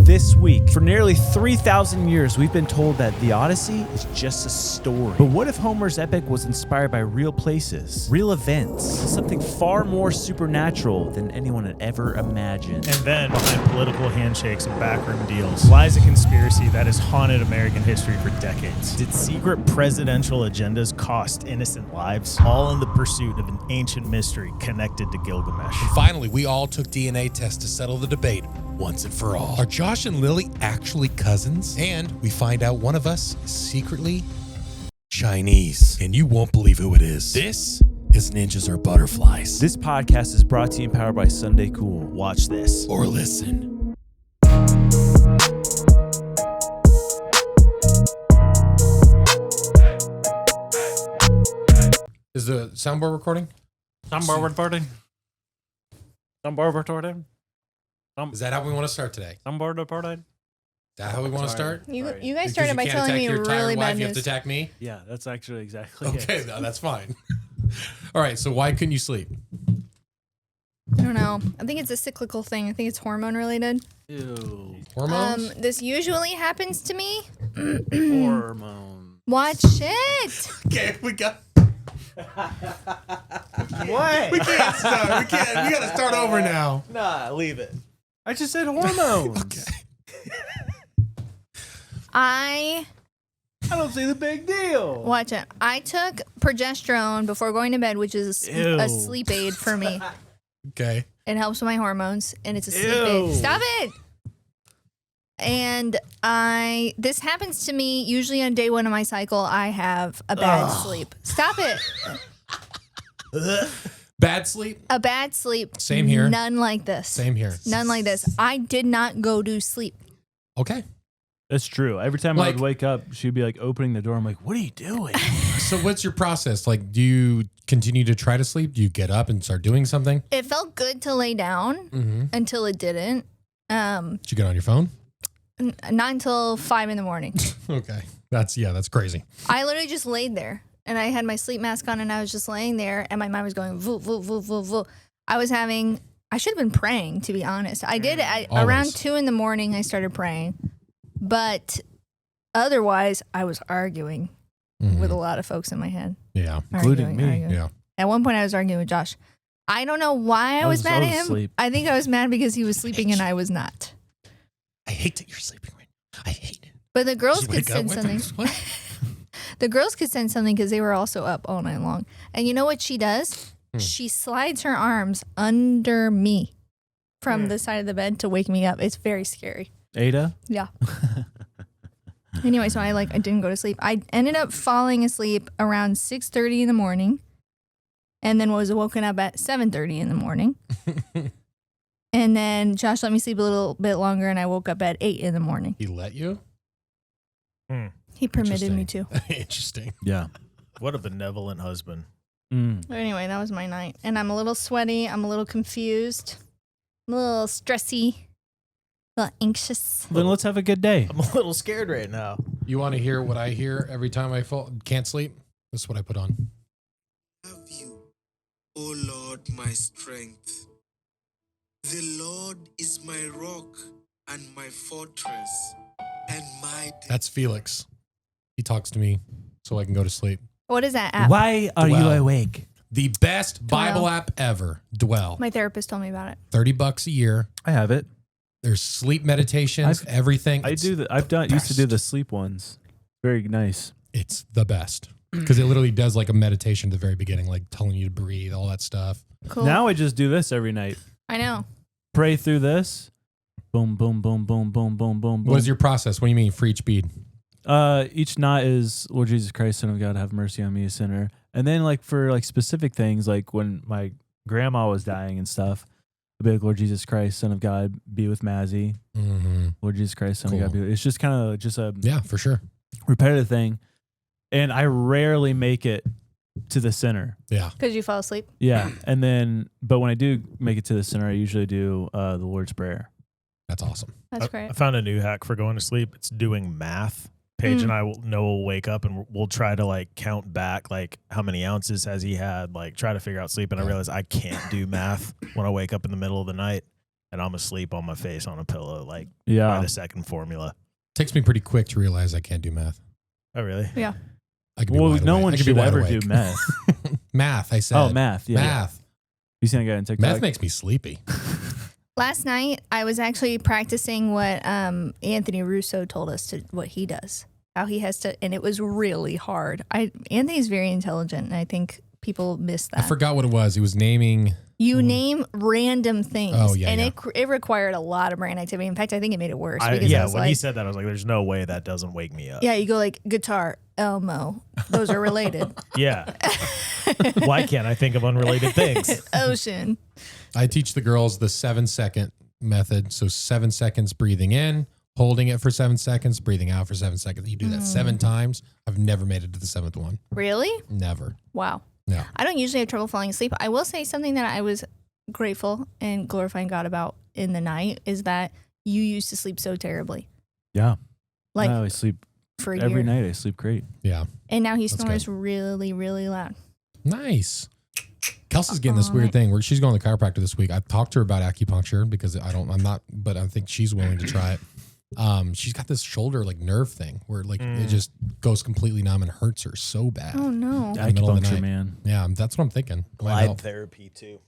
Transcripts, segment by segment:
This week, for nearly 3,000 years, we've been told that the Odyssey is just a story. But what if Homer's epic was inspired by real places, real events, something far more supernatural than anyone had ever imagined? And then, behind political handshakes and backroom deals, lies a conspiracy that has haunted American history for decades. Did secret presidential agendas cost innocent lives, all in the pursuit of an ancient mystery connected to Gilgamesh? And finally, we all took DNA tests to settle the debate once and for all. Are Josh and Lily actually cousins? And we find out one of us is secretly Chinese. And you won't believe who it is. This is Ninjas Are Butterflies. This podcast is brought to you and powered by Sunday Cool. Watch this. Or listen. Is the soundboard recording? Soundboard recording. Is that how we want to start today? Soundboard recording. Is that how we want to start? You guys Because started by you can't telling attack me your tired really wife, bad you have to news. attack me? Yeah, that's actually exactly Okay, it. no, that's fine. All right, so why couldn't you sleep? I don't know. I think it's a cyclical thing. I think it's hormone related. Ew. Hormones? This usually happens to me. Hormone. Watch it. Okay, we got... What? We can't start. We got to start over now. Nah, leave it. I just said hormones. I don't see the big deal. watch it. I took progesterone before going to bed, which is Ew. a sleep aid for me. Okay. It helps with my hormones, and it's a sleep Ew. aid. Stop it. And this happens to me usually on day one of my cycle. I have a bad sleep. Stop it. Bad sleep? A bad sleep. Same here. None like this. Same here. None like this. I did not go to sleep. Okay. That's true. Every time I Like- would wake up, she'd be like opening the door. I'm like, what are you doing? So what's your process? Like, do you continue to try to sleep? Do you get up and start doing something? It felt good to lay down Mm-hmm. until it didn't. Did you get on your phone? Not until 5 a.m. Okay. That's crazy. I literally just laid there and I had my sleep mask on and I was just laying there and my mind was going voo, voo, voo, voo, voo. I should have been praying, to be honest. I did. Around 2 a.m. I started praying, but otherwise I was arguing with a lot of folks in my head. Yeah. Including me. Yeah. At one point I was arguing with Josh. I don't know why I was mad at him. asleep. I think I was mad because he was sleeping and I was not. I hate that you're sleeping right now. I hate it. But the girls Did you could wake up send with something. them? What? The girls could send something because they were also up all night long. And you know what she does? She slides her arms under me from the side of the bed to wake me up. It's very scary. Ada? Yeah. Anyway, so I didn't go to sleep. I ended up falling asleep around 6:30 in the morning, and then was woken up at 7:30 in the morning. And then Josh let me sleep a little bit longer, and I woke up at 8 in the morning. He let you? He permitted me to. Interesting. Yeah. What a benevolent husband. Mm. But anyway, that was my night. And I'm a little sweaty. I'm a little confused. I'm a little stressy. A little anxious. Then let's have a good day. I'm a little scared right now. You want to hear what I hear every time I can't sleep? That's what I put on. Have you, O Lord, my strength. The Lord is my rock and my fortress and my That's Felix. He talks to me so I can go to sleep. What is that app? Why are you Dwell. awake? The best Bible Dwell. app ever. Dwell. My therapist told me about it. $30 a year. I have it. There's sleep meditations, everything. I do that. Used to do the sleep ones. Very nice. It's the best because it literally does like a meditation at the very beginning, like telling you to breathe, all that stuff. Cool. Now I just do this every night. I know. Pray through this. Boom, boom, boom, boom, boom, boom, boom, boom. What is your process? What do you mean for each bead? Each knot is Lord Jesus Christ, Son of God, have mercy on me, a sinner. And then like for like specific things, like when my grandma was dying and stuff, I'd be like, Lord Jesus Christ, Son of God, be with Mazzy. Mm-hmm. Lord Jesus Christ, Son Cool. of God, be with. It's just kind of just a Yeah, for sure. repetitive thing. And I rarely make it to the center. Yeah. Because you fall asleep. Yeah. And then, but when I do make it to the center, I usually do the Lord's Prayer. That's awesome. That's I great. found a new hack for going to sleep. It's doing math. Paige and I will wake up and we'll try to like count back, like how many ounces has he had, like try to figure out sleep. And I realize I can't do math when I wake up in the middle of the night. and I'm asleep on my face on a pillow, like Yeah. by the second formula. Takes me pretty quick to realize I can't do math. Oh, really? Yeah. I could be Well, wide no awake. one I could be should wide ever awake. do meth. Math, I said. Oh, math. Yeah. Math. You seen a guy on TikTok? Math makes me sleepy. Last night, I was actually practicing what Anthony Russo told us what he does, how he has to, and it was really hard. Anthony's very intelligent, and I think people miss that. I forgot what it was. He was naming. You name random things, Oh, yeah, and yeah. it required a lot of brain activity. In fact, I think it made it worse. Because I Yeah, was when like, he said that, I was like, there's no way that doesn't wake me up. yeah, you go like guitar, Elmo. Those are related. Yeah. Why can't I think of unrelated things? Ocean. I teach the girls the 7-second method. So 7 seconds breathing in, holding it for 7 seconds, breathing out for 7 seconds. You do that 7 times. I've never made it to the 7th one. Really? Never. Wow. Yeah. I don't usually have trouble falling asleep. I will say something that I was grateful and glorifying God about in the night is that you used to sleep so terribly. Yeah. Like I sleep for a every year. night. I sleep great. Yeah. And now he That's snores really, really loud. Nice. Kelsey's getting this weird thing where she's going to the chiropractor this week. I've talked to her about acupuncture because but I think she's willing to try it. She's got this shoulder like nerve thing where like it just goes completely numb and hurts her so bad. Oh no. In the middle of the Acupuncture, night. man. Yeah, that's what I'm thinking. Might Glide help. therapy, too.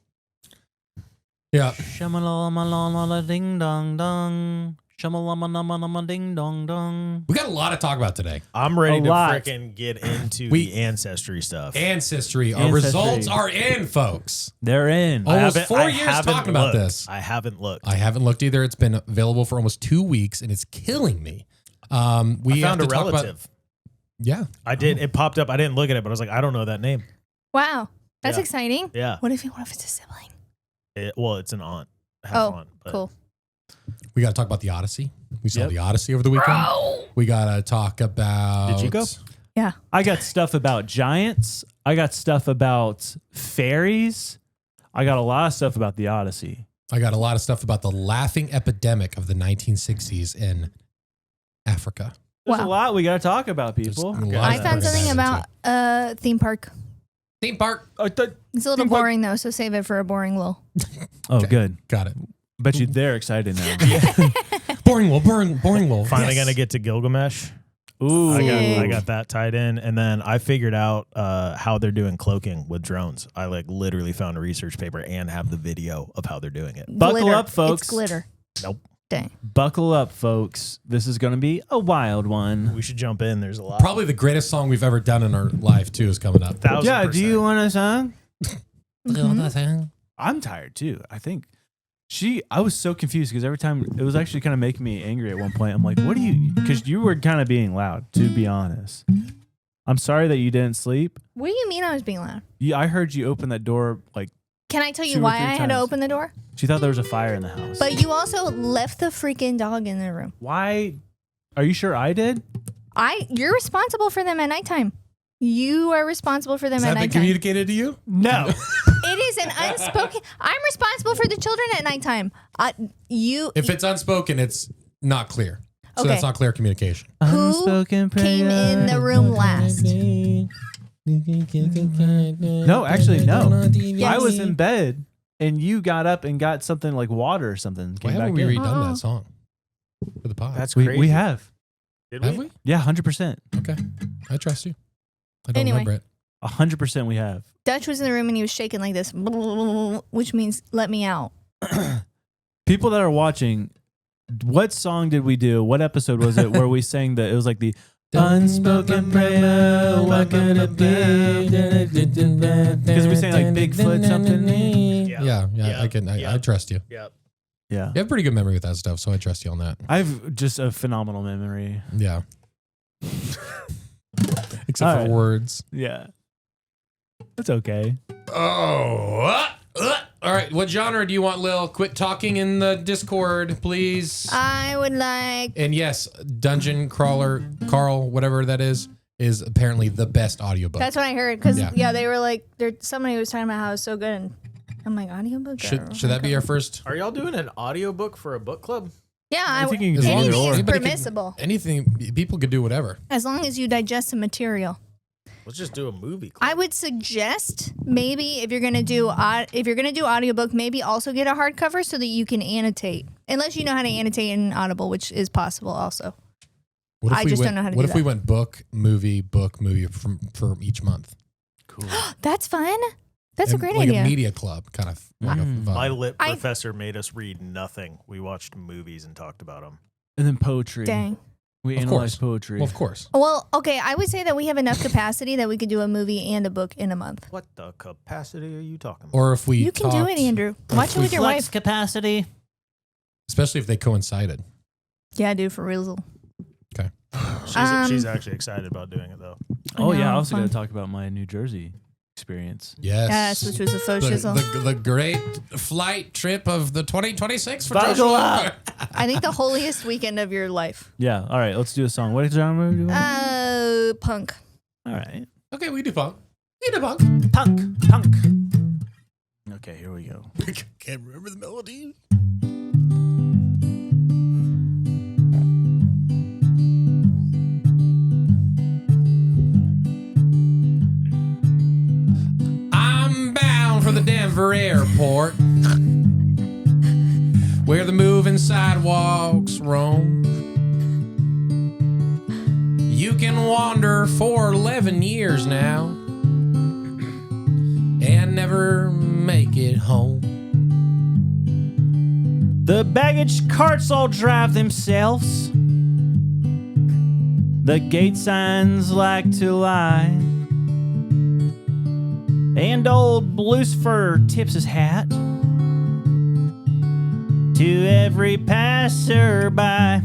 Yeah. Shamalama ding dong dong. Shamalama ding dong dong. We got a lot to talk about today. I'm ready A to lot. freaking get into We- the ancestry stuff. Ancestry. Our Ancestry. results are in, folks. They're in. Almost haven't- 4 I years haven't talking about looked. this. I haven't looked. I haven't looked either. It's been available for almost 2 weeks and it's killing me. We I have found to a talk relative. about. Yeah. I did. It popped up. I didn't look at it, but I was like, I don't know that name. Wow. That's Yeah. exciting. Yeah. What if it's a sibling? Well, it's an aunt. Half Oh, aunt, but cool. We got to talk about the Odyssey. We saw Yep. the Odyssey over the weekend. We got to talk about. Did you go? Yeah. I got stuff about giants. I got stuff about fairies. I got a lot of stuff about the Odyssey. I got a lot of stuff about the laughing epidemic of the 1960s in Africa. There's Wow. a lot we got to talk about, There's people. a lot I of found stuff something to about theme park. theme park. It's a little boring though, so save it for a boring lull. Oh, good. Got it. Bet you they're excited now. Boring wolf. Finally Yes. gonna get to Gilgamesh. Ooh. I got that tied in, and then I figured out how they're doing cloaking with drones. I like literally found a research paper and have the video of how they're doing it. Buckle Glitter. up, folks. It's glitter. Nope. Dang. Buckle up, folks. This is going to be a wild one. We should jump in. There's a lot. Probably the greatest song we've ever done in our life too is coming up. 1000%. Yeah, do you want a song? Mm-hmm. I'm tired too. I think I was so confused because every time it was actually kind of making me angry at one point. I'm like, what do you, because you were kind of being loud, to be honest. I'm sorry that you didn't sleep. What do you mean I was being loud? I heard you open that door, like, Can I tell you 2 or why 3 I had to times. open the door? she thought there was a fire in the house. But you also left the freaking dog in the room. Why? Are you sure I did? You're responsible for them at nighttime. You are responsible for them Has at that been nighttime. communicated to you? No. It is an unspoken. I'm responsible for the children at nighttime. If it's unspoken, it's not clear. So Okay. that's not clear communication. Who Unspoken came in the room last? No, actually, no. Yes. I was in bed and you got up and got something like water or something. Why Came haven't back we in. redone that song for the pod? That's we, crazy. we have. Did Have we? Yeah, 100%. Okay. I trust you. I don't Anyway. remember it. 100% we have. Dutch was in the room and he was shaking like this, which means let me out. People that are watching, what song did we do? What episode was it where we sang it was like the unspoken prayer, what could it be? Because we sang like Bigfoot something. Yeah. I trust you. Yep. Yeah. You have pretty good memory with that stuff, so I trust you on that. I have just a phenomenal memory. Yeah. Except All for right. words. Yeah. That's okay. Oh. All right. What genre do you want, Lil? Quit talking in the Discord, please. I would like. And yes, Dungeon Crawler, Carl, whatever that is apparently the best audiobook. That's what I heard. Because, Yeah. they were like, somebody was talking about how it's so good. And I'm like, audiobook? Should that be our first? Are y'all doing an audiobook for a book club? Yeah, I think you can As do long as either anything or. is anybody can- permissible. Anything, people could do whatever. As long as you digest the material. Let's just do a movie club. I would suggest maybe if you're gonna do audiobook, maybe also get a hardcover so that you can annotate. Unless you know how to annotate in Audible, which is possible also. I just don't know how to do that. What if we went book, movie for each month? Cool. That's fun. That's a great like idea. a media club kind of. Like a vibe. My lit professor made us read nothing. We watched movies and talked about them. And then poetry. Dang. We Of analyze course. poetry. Well, of course. Well, okay, I would say that we have enough capacity that we could do a movie and a book in a month. What the capacity are you talking about? Or if we You can do it, Andrew. Watch it with your wife. capacity. especially if they coincided. Yeah, dude, for real. Okay. She's actually excited about doing it, though. Oh, yeah. I know, also got to fun. talk about my New Jersey experience. Yes. Yes, which was a faux shizzle. The great flight trip of the 2026 for Buckle Joshua. I think the holiest weekend of your life. Yeah. All right. Let's do a song. What genre are we doing? Punk. All right. Okay, we do punk. We do punk. Punk. Okay, here we go. Can't remember the melody. I'm bound for the Denver airport, where the moving sidewalks roam. You can wander for 11 years now and never make it home. The baggage carts all drive themselves. The gate signs like to lie. And old Lucifer tips his hat to every passerby.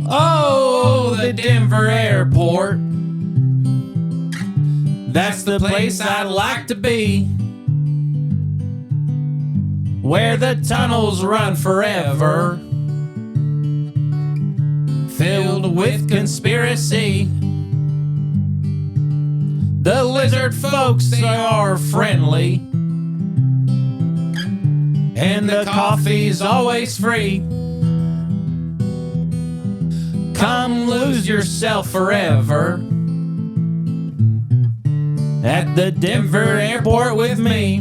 Oh, the Denver airport. That's the place I'd like to be, where the tunnels run forever, filled with conspiracy. The lizard folks, they are friendly, and the coffee's always free. Come lose yourself forever at the Denver airport with me.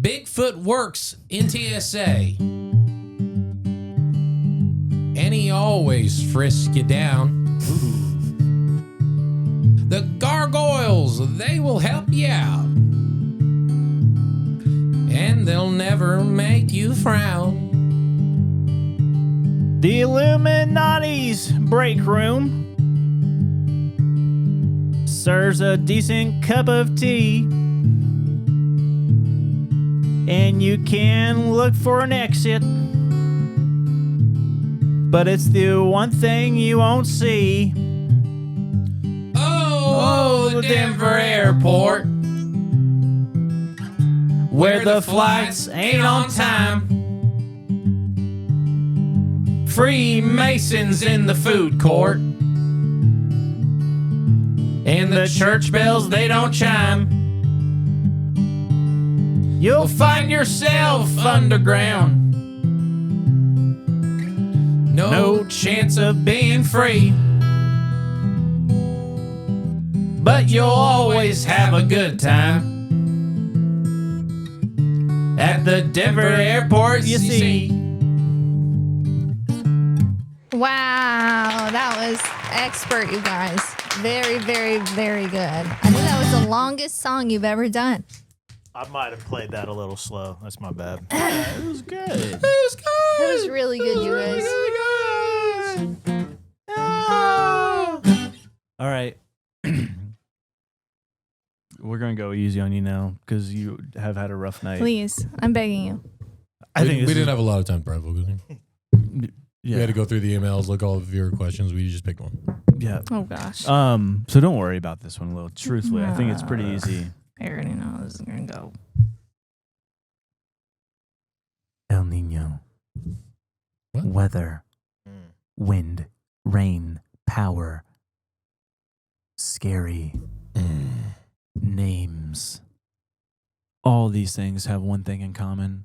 Bigfoot works in TSA, and he always frisks you down. The gargoyles, they will help you out, and they'll never make you frown. The Illuminati's break room serves a decent cup of tea, and you can look for an exit, but it's the one thing you won't see. Oh, the Denver airport, Where the flights ain't on time. Freemasons in the food court, and the church bells, they don't chime. You'll find yourself underground, no chance of being free, but you'll always have a good time at the Denver airport, you see. Wow, that was expert, you guys. Very, very, very good. I think that was the longest song you've ever done. I might have played that a little slow. That's my bad. It was good. That was really good, you guys. All right. We're going to go easy on you now because you have had a rough night. Please, I'm begging you. I think we this didn't is- have a lot of time, Brad. Yeah. We had to go through the emails, look all of your questions. We just picked one. Yeah. Oh, gosh. So don't worry about this one, Will. Truthfully, I think it's pretty easy. I already know how this is going to go. El Nino. What? Weather. Wind. Rain. Power. Scary. Names. All these things have one thing in common.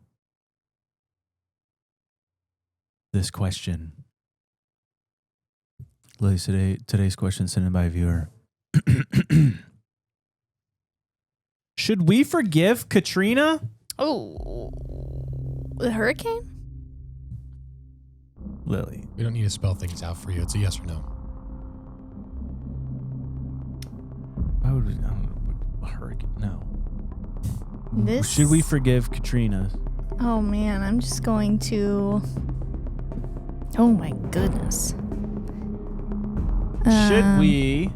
This question. Lily, today's question sent in by a viewer. Should we forgive Katrina? Oh, the hurricane? Lily. We don't need to spell things out for you. It's a yes or no. Why would we? I don't know. A hurricane? No. This. Should we forgive Katrina? Oh man, I'm just going to. Oh my goodness. Should we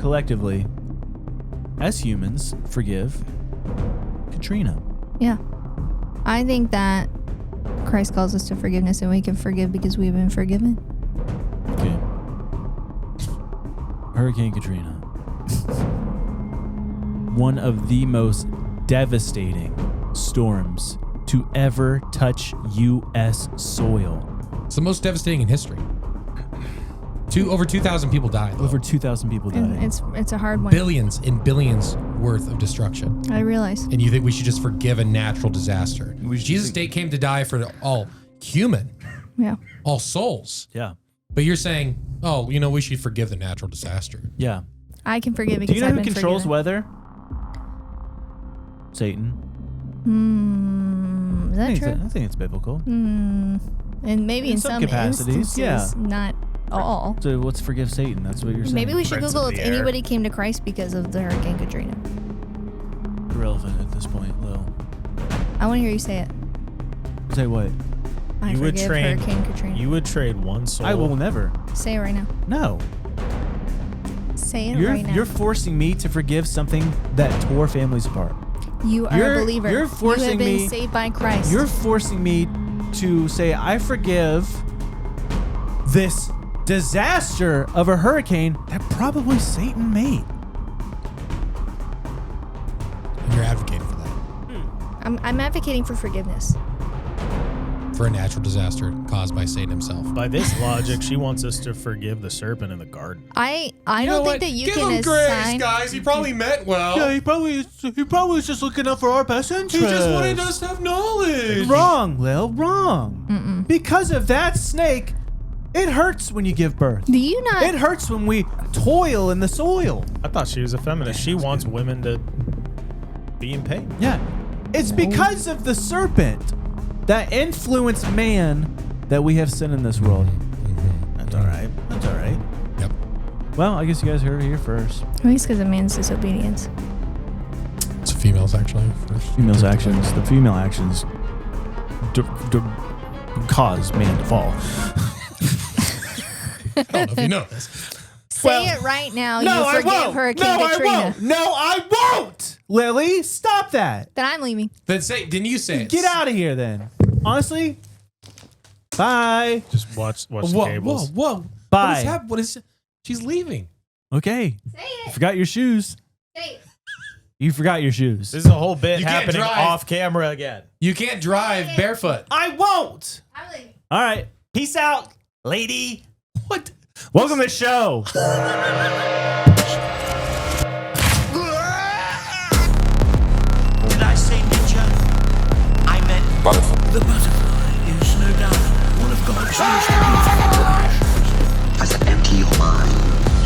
collectively, as humans, forgive Katrina? Yeah. I think that Christ calls us to forgiveness and we can forgive because we've been forgiven. Okay. Hurricane Katrina. One of the most devastating storms to ever touch U.S. soil. It's the most devastating in history. Over 2,000 people died. Over 2,000 people died. And it's a hard one. Billions and billions worth of destruction. I realize. And you think we should just forgive a natural disaster? Jesus' day came to die for all human, all souls. Yeah. But you're saying, oh, we should forgive the natural disaster. Yeah. I can forgive because Do you know I've who been controls forgiven. weather? Satan. Is that true? I think it's biblical. And maybe in some capacities, instances, not all. So let's forgive Satan. That's what you're saying. Maybe we should Prince Google of if the air. anybody came to Christ because of the Hurricane Katrina. Irrelevant at this point, Lil. I want to hear you say it. Say what? I You would forgive trade. Hurricane Katrina. You would trade one soul. I will never. Say it right now. No. Say it You're right now. you're forcing me to forgive something that tore families apart. You are you're- a believer. you're forcing you have been me- saved by Christ. You're forcing me to say I forgive this disaster of a hurricane that probably Satan made. And you're advocating for that. I'm advocating for forgiveness. For a natural disaster caused by Satan himself. By this logic, she wants us to forgive the serpent in the garden. I don't think that you can assign. guys. He probably meant well. he probably was just looking out for our best interest. us to have knowledge. Wrong, Lil, wrong. Because of that snake, it hurts when you give birth. Do you not? It hurts when we toil in the soil. I thought she was a feminist. She wants women to be in pain. Yeah. It's because of the serpent that influenced man that we have sin in this world. That's all right. That's all right. Yep. Well, I guess you guys heard it here first. At least because of man's disobedience. It's females actually. First. Female's actions. The female actions cause man to fall. I don't know if you know this. Say it right now. You forgive Hurricane Katrina. No, I won't. Lily, stop that. Then I'm leaving. Didn't you say it? Get out of here then. Honestly, bye. Just watch the Whoa, cables. whoa. Bye. What is she's leaving. Okay. Say it. Forgot your shoes. Say it. You forgot your shoes. This is a whole bit You can't happening drive. off camera again. You can't drive barefoot. I won't. I'm leaving. All right. Peace out, lady. What? Welcome to the show. Did I say ninja? I meant the butterfly is no doubt one of God's most beautiful creations. Does it empty your mind?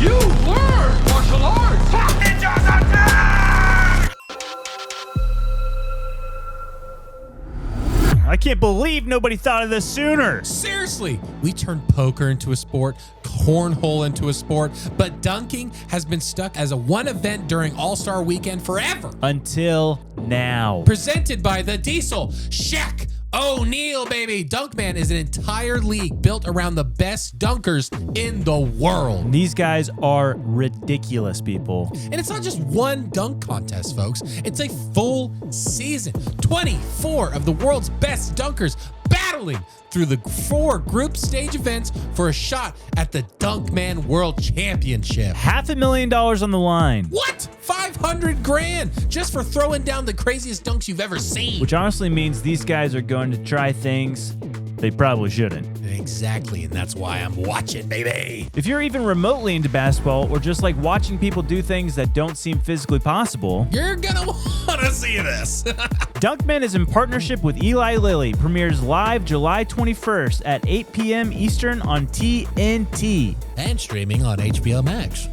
You learn martial arts! Ninjas attack! I can't believe nobody thought of this sooner. Seriously, we turned poker into a sport, cornhole into a sport, but dunking has been stuck as a one event during All-Star Weekend forever. Until now. Presented by the Diesel, Shaq O'Neal, baby. Dunkman is an entire league built around the best dunkers in the world. These guys are ridiculous, people. And it's not just one dunk contest, folks. It's a full season. 24 of the world's best dunkers battling through the 4 group stage events for a shot at the Dunkman World Championship. $500,000 on the line. What? 500 grand just for throwing down the craziest dunks you've ever seen. Which honestly means these guys are going to try things they probably shouldn't. Exactly, and that's why I'm watching, baby. If you're even remotely into basketball or just like watching people do things that don't seem physically possible, You're gonna want to see this. Dunkman is in partnership with Eli Lilly. Premieres live July 21st at 8 p.m. Eastern on TNT. And streaming on HBO Max.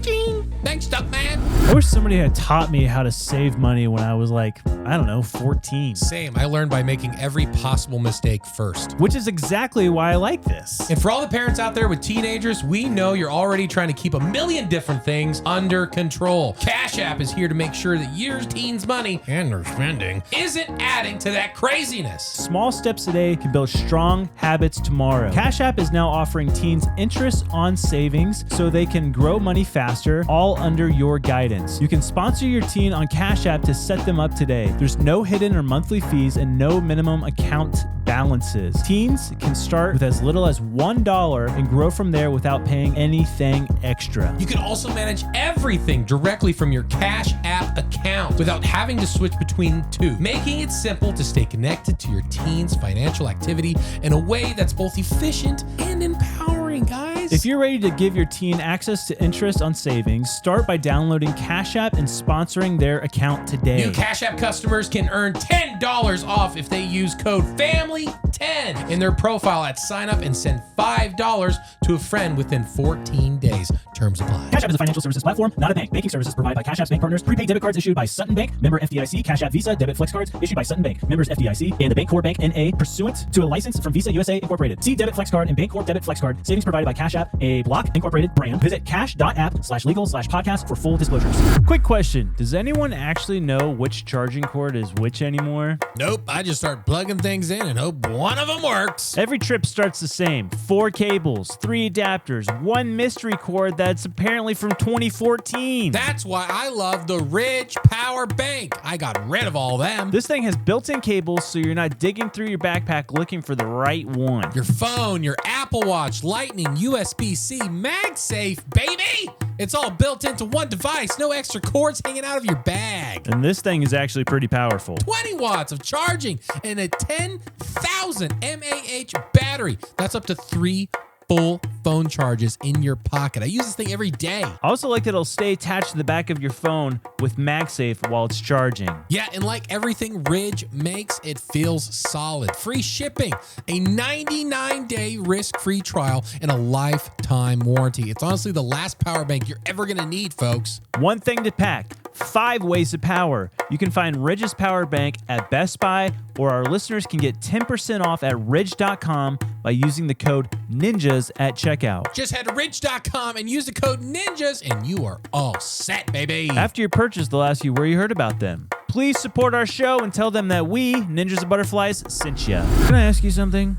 Ching. Thanks, Dunkman. I wish somebody had taught me how to save money when I was like, I don't know, 14. Same. I learned by making every possible mistake first. Which is exactly why I like this. And for all the parents out there with teenagers, we know you're already trying to keep a million different things under control. Cash App is here to make sure that your teens' money and their spending isn't adding to that craziness. Small steps today can build strong habits tomorrow. Cash App is now offering teens interest on savings so they can grow money faster, all under your guidance. You can sponsor your teen on Cash App to set them up today. There's no hidden or monthly fees and no minimum account balances. Teens can start with as little as $1 and grow from there without paying anything extra. You can also manage everything directly from your Cash App account without having to switch between two, making it simple to stay connected to your teen's financial activity in a way that's both efficient and empowering, guys. If you're ready to give your teen access to interest on savings, start by downloading Cash App and sponsoring their account today. New Cash App customers can earn $10 off if they use code FAMILY10 in their profile at sign up and send $5 to a friend within 14 days. Terms apply. Cash App is a financial services platform, not a bank. Banking services provided by Cash App's bank partners. Prepaid debit cards issued by Sutton Bank. Member FDIC. Cash App Visa. Debit Flex cards issued by Sutton Bank. Members FDIC and the Bancorp Bank N.A. pursuant to a license from Visa USA Incorporated. See Debit Flex Card and Bancorp Debit Flex Card. Savings provided by Cash App, a Block Incorporated brand. Visit cash.app/legal/podcast for full disclosures. Quick question. Does anyone actually know which charging cord is which anymore? Nope. I just start plugging things in and hope one of them works. Every trip starts the same. 4 cables, 3 adapters, 1 mystery cord that's apparently from 2014. That's why I love the Ridge Power Bank. I got rid of all them. This thing has built-in cables so you're not digging through your backpack looking for the right one. Your phone, your Apple Watch, Lightning, USB-C, MagSafe, baby! It's all built into one device. No extra cords hanging out of your bag. And this thing is actually pretty powerful. 20 watts of charging and a 10,000 mAh battery. That's up to 3 full phone charges in your pocket. I use this thing every day. I also like that it'll stay attached to the back of your phone with MagSafe while it's charging. Yeah, and like everything Ridge makes, it feels solid. Free shipping, a 99-day risk-free trial, and a lifetime warranty. It's honestly the last power bank you're ever gonna need, folks. One thing to pack, 5 ways to power. You can find Ridge's power bank at Best Buy, or our listeners can get 10% off at ridge.com by using the code NINJAS at checkout. Just head to ridge.com and use the code NINJAS and you are all set, baby. After your purchase, they'll ask you where you heard about them. Please support our show and tell them that we, Ninjas and Butterflies, sent you. Can I ask you something?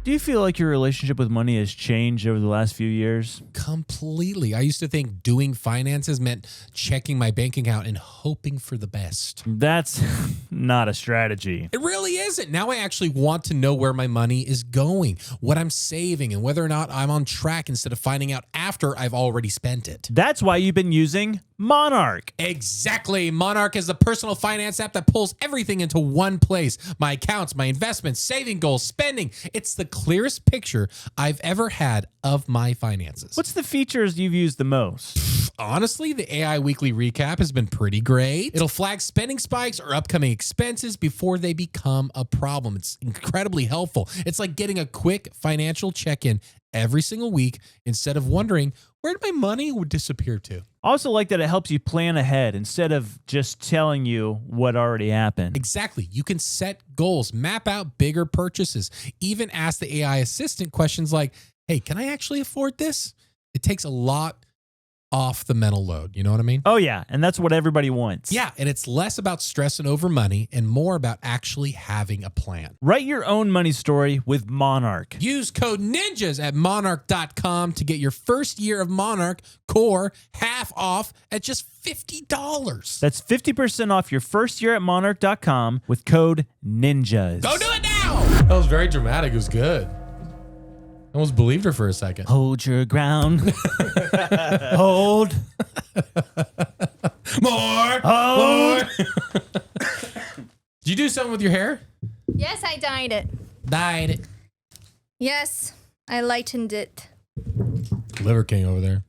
Do you feel like your relationship with money has changed over the last few years? Completely. I used to think doing finances meant checking my bank account and hoping for the best. That's not a strategy. It really isn't. Now I actually want to know where my money is going, what I'm saving, and whether or not I'm on track instead of finding out after I've already spent it. That's why you've been using Monarch. Exactly. Monarch is the personal finance app that pulls everything into one place. My accounts, my investments, saving goals, spending. It's the clearest picture I've ever had of my finances. What's the features you've used the most? Honestly, the AI weekly recap has been pretty great. It'll flag spending spikes or upcoming expenses before they become a problem. It's incredibly helpful. It's like getting a quick financial check-in every single week instead of wondering where did my money disappear to. I also like that it helps you plan ahead instead of just telling you what already happened. Exactly. You can set goals, map out bigger purchases, even ask the AI assistant questions like, hey, can I actually afford this? It takes a lot off the mental load. You know what I mean? Oh, yeah. And that's what everybody wants. Yeah. And it's less about stressing over money and more about actually having a plan. Write your own money story with Monarch. Use code NINJAS at monarch.com to get your first year of Monarch Core half off at just $50. That's 50% off your first year at monarch.com with code NINJAS. Go do it now. That was very dramatic. It was good. I almost believed her for a second. Hold your ground. Hold. More. Hold. Did you do something with your hair? Yes, I dyed it. Dyed it. Yes, I lightened it. Liver King over there.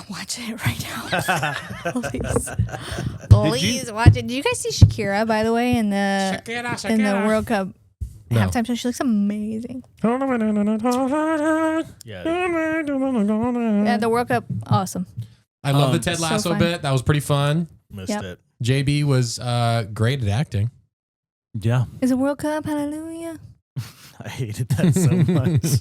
Watch it right now. Please. Please watch it. Did you guys see Shakira, by the way, in the World Cup halftime show? She looks amazing. Yeah. Yeah, the World Cup, awesome. I love the Ted Lasso bit. That was pretty fun. Missed it. JB was great at acting. Yeah. Is it World Cup? Hallelujah. I hated that so much.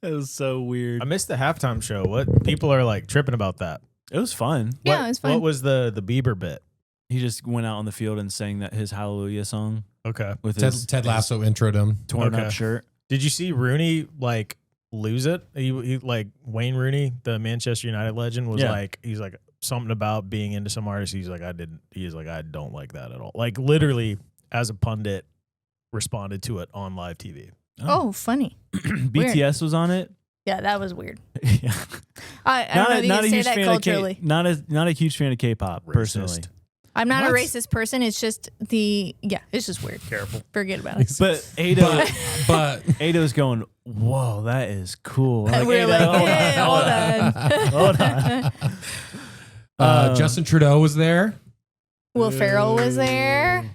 It was so weird. I missed the halftime show. What people are like tripping about that? It was fun. Yeah, it was fun. What was the Bieber bit? He just went out on the field and sang that his Hallelujah song Okay. with Ted Lasso introed him. torn Okay. up shirt. Did you see Rooney like lose it? He like Wayne Rooney, the Manchester United legend, was like he's like something about being into some artist. He's like I don't like that at all. Like literally as a pundit responded to it on live TV. Oh, funny. BTS was on it. Yeah, that was weird. Yeah. I don't know if you can say that culturally. Not a huge fan of K-pop personally. I'm not a racist person. It's just it's just weird. Careful. Forget about it. But Ado's going, whoa, that is cool. Like, we're like, hey, hold on. Hold on. Justin Trudeau was there. Will Ferrell was there.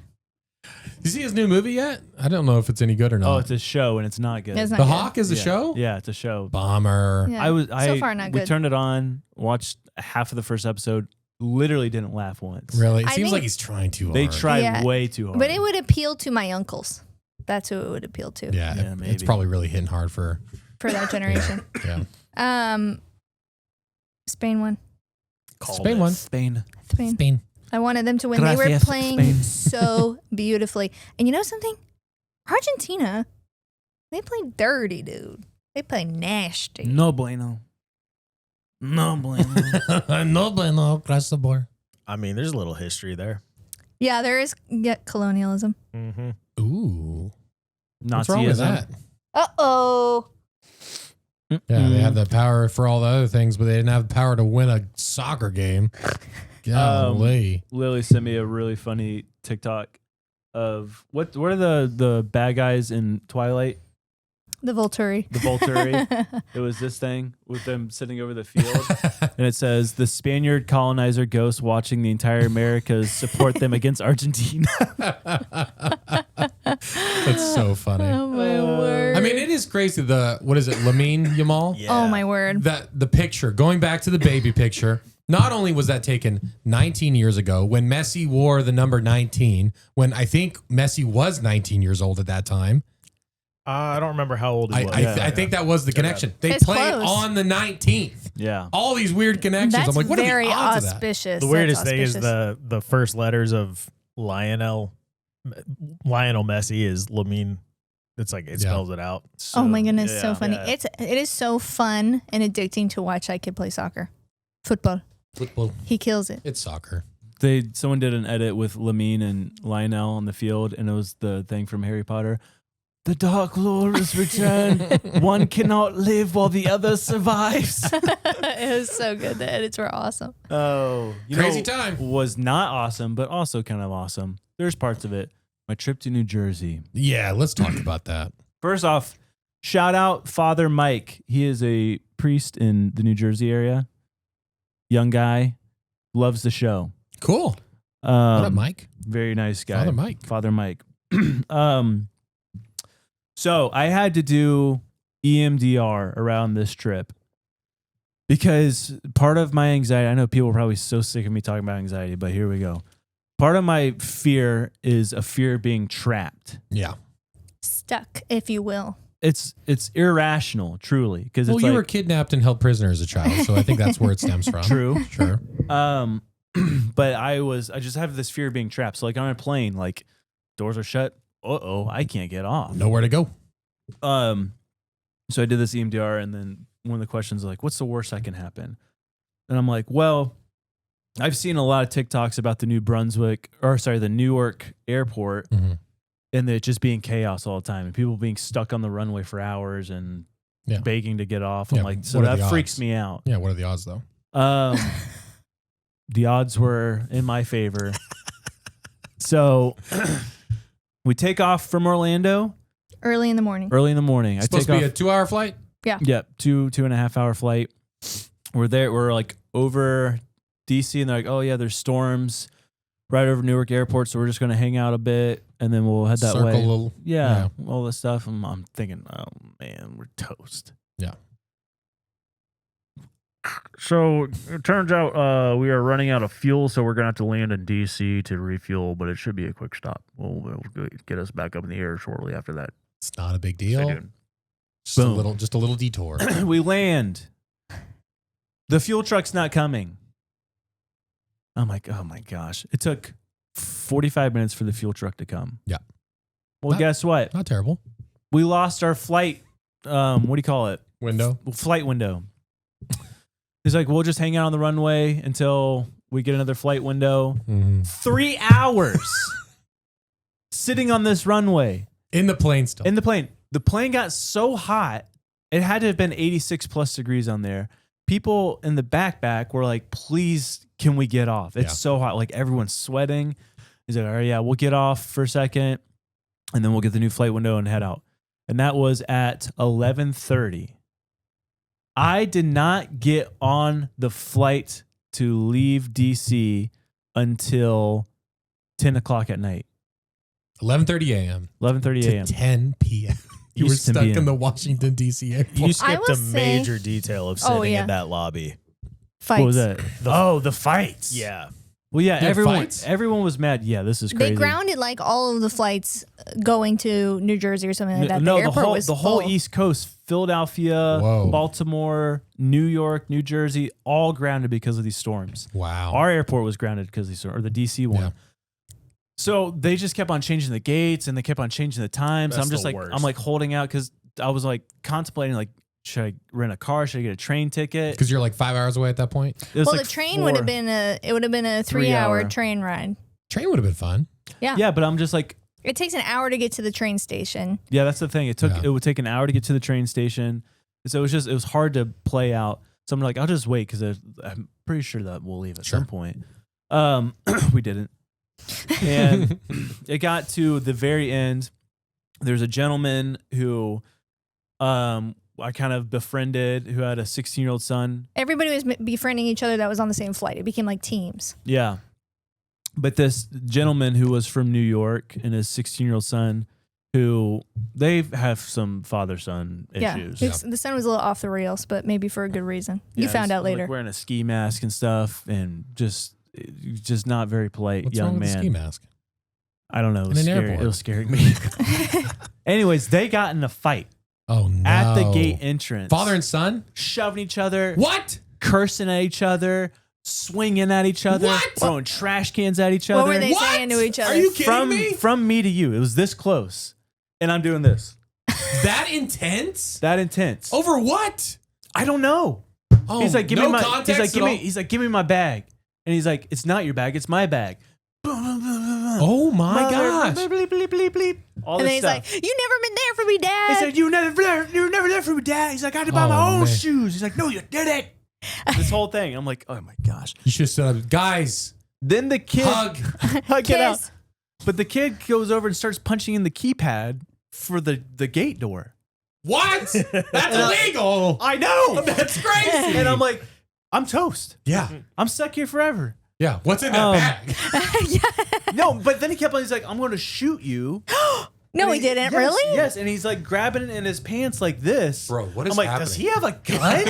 Did you see his new movie yet? I don't know if it's any good or not. Oh, it's a show and it's not good. It's not The good. Hawk is a show? Yeah, it's a show. Bomber. Yeah. So far, not We good. turned it on, watched half of the first episode, literally didn't laugh once. Really? It I seems think like he's trying too hard. They tried Yeah. way too hard. But it would appeal to my uncles. That's who it would appeal to. Yeah, Yeah, it's maybe. probably really hitting hard for. For that generation. Yeah. Spain won. Spain won. Spain. Spain. I wanted them to win. They were Gracias, playing Spain. so beautifully. And you know something? Argentina, they played dirty, dude. They played nasty. No bueno. No bueno. No bueno across the board. I mean, there's a little history there. Yeah, there is colonialism. Mm-hmm. Ooh. Nazism. What's wrong with that? Uh-oh. Yeah, they had the power for all the other things, but they didn't have the power to win a soccer game. Golly. Lily sent me a really funny TikTok of what are the bad guys in Twilight? The Volturi. The Volturi. It was this thing with them sitting over the field. And it says, the Spaniard colonizer ghost watching the entire Americas support them against Argentina. That's so funny. Oh, my word. I mean, it is crazy. What is it, Lamine Yamal? Yeah. Oh, my word. The picture, going back to the baby picture, not only was that taken 19 years ago when Messi wore the number 19, when I think Messi was 19 years old at that time. I don't remember how old he was. I think that was the connection. They It's played close. on the 19th. Yeah. All these weird connections. That's I'm like, what very are the odds of that? auspicious. The weirdest That's thing is auspicious. the first letters of Lionel Messi is Lamine. It's like it spells it out. Oh my goodness, so yeah, funny. yeah. It is so fun and addicting to watch that kid play soccer. Football. Football. He kills it. It's soccer. Someone did an edit with Lamine and Lionel on the field, and it was the thing from Harry Potter. The Dark Lord has returned. One cannot live while the other survives. It was so good. The edits were awesome. Oh, Crazy time. Was not awesome, but also kind of awesome. There's parts of it. My trip to New Jersey. Yeah, let's talk about that. First off, shout out Father Mike. He is a priest in the New Jersey area. Young guy, loves the show. Cool. What up, Mike? Very nice guy. Father Mike. So I had to do EMDR around this trip because part of my anxiety, I know people are probably so sick of me talking about anxiety, but here we go. Part of my fear is a fear of being trapped. Yeah. Stuck, if you will. It's irrational, truly. Because Well, it's you like, were kidnapped and held prisoner as a child, so I think that's where it stems from. True. Sure. But I just have this fear of being trapped. So like on a plane, like doors are shut. I can't get off. Nowhere to go. So I did this EMDR, and then one of the questions is like, what's the worst that can happen? And I'm like, well, I've seen a lot of TikToks about the the Newark airport, and it just being chaos all the time, and people being stuck on the runway for hours and begging to get off. I'm like, so that freaks me out. Yeah, what are the odds though? The odds were in my favor. So we take off from Orlando Early in the morning. early in the morning. Supposed to be a 2-hour flight? Yeah. Yep, 2.5 hour flight. We're like over DC, and they're like, oh yeah, there's storms right over Newark Airport, so we're just gonna hang out a bit, and then we'll head that Circle way. a little. Yeah, all this stuff. I'm thinking, oh man, we're toast. Yeah. So it turns out we are running out of fuel, so we're gonna have to land in DC to refuel. But it should be a quick stop. We'll get us back up in the air shortly after that. It's not a big deal. Stay tuned. Just a little detour. We land. The fuel truck's not coming. I'm like, oh my gosh. It took 45 minutes for the fuel truck to come. Yeah. Well, guess what? Not terrible. We lost our flight. What do you call it? Window. Flight window. He's like, we'll just hang out on the runway until we get another flight window. 3 hours sitting on this runway. In the plane still. In the plane. The plane got so hot, it had to have been 86 plus degrees on there. People in the back were like, please, can we get off? It's so hot. Like, everyone's sweating. He's like, all right, yeah, we'll get off for a second, and then we'll get the new flight window and head out. And that was at 11:30. I did not get on the flight to leave DC until 10 o'clock at night. 11:30 a.m. 11:30 a.m. to 10 p.m. You were Eastern stuck PM. in the Washington, D.C. airport. You skipped will a say- major detail of sitting yeah. in that lobby. Fights. What was that? The fights. Yeah. Well, yeah, They had everyone fights? was mad. Yeah, this is crazy. They grounded like all of the flights going to New Jersey or something like that. No, the the airport whole was the whole full. East Coast, Philadelphia, Whoa. Baltimore, New York, New Jersey, all grounded because of these storms. Wow. Our airport was grounded because of these storms, or the DC one. Yeah. So they just kept on changing the gates and they kept on changing the times. That's I'm just the like, worst. I'm like holding out because I was like contemplating, like, should I rent a car? Should I get a train ticket? Because you're like 5 hours away at that point. It was Well, like the train would have been a 3-hour train ride. Train would have been fun. Yeah. Yeah, but I'm just like, It takes an hour to get to the train station. yeah, that's the thing. It would take an hour to get to the train station. So it was hard to play out. So I'm like, I'll just wait because I'm pretty sure that we'll leave at some point. We didn't. And it got to the very end. There's a gentleman who I kind of befriended who had a 16-year-old son. Everybody was befriending each other that was on the same flight. It became like teams. Yeah. But this gentleman who was from New York and his 16-year-old son, who they have some father-son issues. Yeah. The son was a little off the rails, but maybe for a good reason. You Yeah, found he's, out later. like, wearing a ski mask and stuff, and just not very polite What's young wrong with man. the ski mask? I don't know. It was In an scary. airport. It was scaring me. Anyways, they got in a fight Oh, no. at the gate entrance. Father and son? shoving each other, What? cursing at each other, swinging at each other, What? throwing trash cans at each other. What were they What? saying to each other? Are you kidding from me? from me to you? It was this close, and I'm doing this. That intense? That intense. Over what? I don't know. Oh, He's like, give no me my. context He's like, at all? He's like, give me my bag, and he's like, it's not your bag, it's my bag. Oh my Mother, gosh. bleep, bleep, bleep, bleep. All and then this he's stuff. like, "You never been there for me, Dad." He said, you were never there for me, Dad. He's like, I had to buy Oh, my own man. shoes. He's like, no, you didn't. This whole thing. I'm like, oh my gosh. You should have stood up. Guys, Then the kid hug. it out. Kiss. But the kid goes over and starts punching in the keypad for the gate door. What? That's illegal. I know. That's crazy. And I'm like, I'm toast. Yeah. I'm stuck here forever. Yeah. What's in that bag? No, but then he kept on, he's like, I'm going to shoot you. No, And he didn't. yes, Really? Yes, and he's like grabbing it in his pants like this. Bro, what is I'm like, happening? does he have a gun?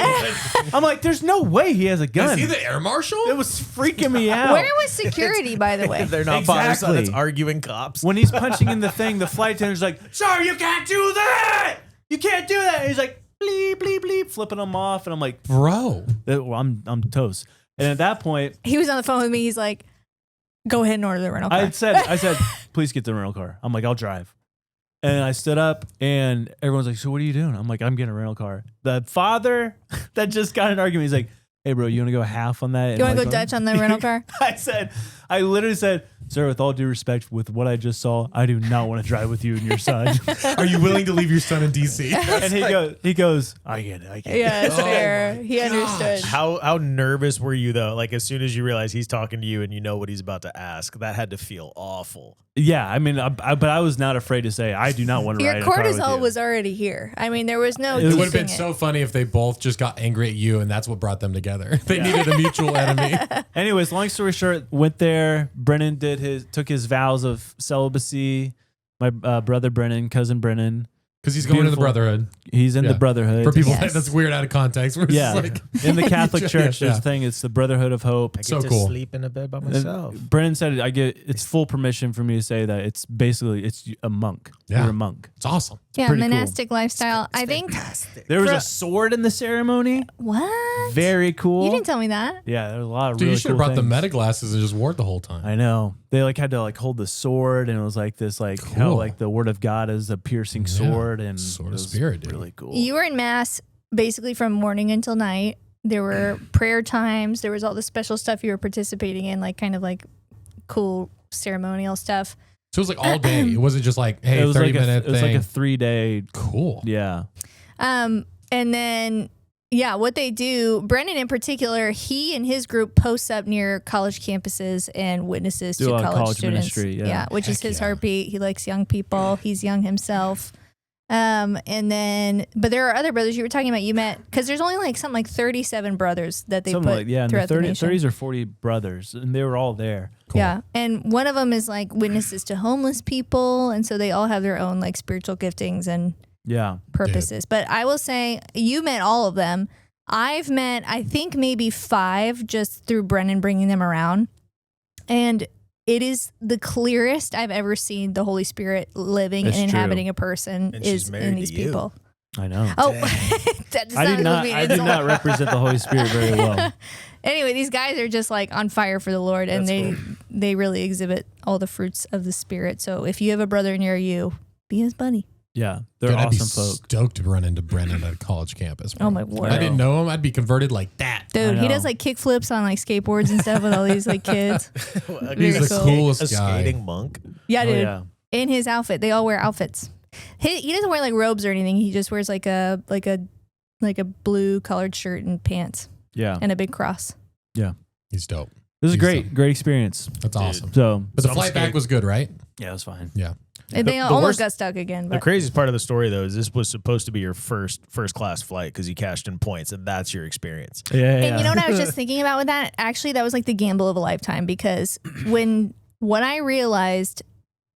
I'm like, there's no way he has a gun. Is he the air marshal? It was freaking me out. Where was security, by the way? They're not Exactly. father-son, it's arguing cops. When he's punching in the thing, the flight attendant's like, sir, you can't do that. You can't do that. And he's like, bleep, bleep, bleep, flipping him off. And I'm like, Bro. well, I'm toast. And at that point, He was on the phone with me. He's like, "Go ahead and order the rental car." I said, please get the rental car. I'm like, I'll drive. And I stood up and everyone's like, so what are you doing? I'm like, I'm getting a rental car. The father that just got in an argument, he's like, hey bro, you want to go half on that? You want to go Dutch on the rental car? I said, I literally said, sir, with all due respect, with what I just saw, I do not want to drive with you and your son. Are you willing to leave your son in DC? And he goes, I get it. Yeah, it's fair. He understood. How nervous were you though? Like as soon as you realize he's talking to you and you know what he's about to ask, that had to feel awful. Yeah, I mean, but I was not afraid to say I do not want to Your ride in a car with cortisol you. was already here. I mean, there was no. It would have been keeping so funny if they both just got angry at you and that's what brought them together. They needed a mutual enemy. Anyways, long story short, went there. Brennan took his vows of celibacy. My brother Brennan, cousin Brennan. Because he's going to the Brotherhood. He's in the Brotherhood. For people, Yes. that's weird out of context. We're just like, in the Catholic Church, Yeah. there's a thing. It's the Brotherhood of Hope. I get So to cool. sleep in a bed by myself. Brennan said it's full permission for me to say that it's a monk. Yeah. You're a monk. it's awesome. Yeah, pretty cool. monastic lifestyle. I think. There was For- a sword in the ceremony. What? Very cool. You didn't tell me that. Yeah, there was a lot of Dude, really you should have cool brought the things. meta glasses and just wore it the whole time. I know. They had to hold the sword, and it was like this how Cool. the word of God is a piercing sword, and Sword it of was spirit, dude. really cool. You were in mass basically from morning until night. There were prayer times. There was all the special stuff you were participating in, like kind of like cool ceremonial stuff. So it was like all day. It wasn't just like, hey, it was 30-minute it was thing. like a 3-day. Cool. Yeah. And then, yeah, what they do, Brennan in particular, he and his group posts up near college campuses and witnesses Do a to lot of college college students. ministry, yeah. Which is Heck his yeah. heartbeat. He likes young people. He's young himself. And then, but there are other brothers you were talking about. You met because there's only like something like 37 brothers that they Something put like, yeah, and the throughout the nation. 30s or 40 brothers, and they were all there. Cool. Yeah, and one of them is like witnesses to homeless people, and so they all have their own like spiritual giftings and Yeah. purposes. But I will say you met all of them. I've met, I think, maybe 5 just through Brennan bringing them around. And it is the clearest I've ever seen the Holy Spirit living It's and true. inhabiting a person And she's is married in to these you. people. I know. Oh, that I did sounded not. like I an did insult. not represent the Holy Spirit very well. Anyway, these guys are just like on fire for the Lord, and That's they really exhibit all the fruits of the Spirit. So if you have a brother near you, be his buddy. Yeah, they're Dude, I'd be awesome folk. stoked to run into Brennan at a college campus. bro. Oh, my word. If I didn't know him, I'd be converted like that. Dude, I he know. does like kick flips on like skateboards and stuff with all these like kids. He's Very the cool. coolest A guy. skating monk. Yeah, Oh, dude. yeah. In his outfit, they all wear outfits. He doesn't wear like robes or anything. He just wears like a blue colored shirt and pants Yeah. and a big cross. He's dope. It was a He's great experience. That's awesome. So, But the Some flight back skate- was good, right? yeah, it was fine. Yeah. And they The almost worst- got stuck again. The But craziest part of the story, though, is this was supposed to be your first class flight because you cashed in points, and that's your experience. Yeah. And you know what I was just thinking about with that? Actually, that was like the gamble of a lifetime because what I realized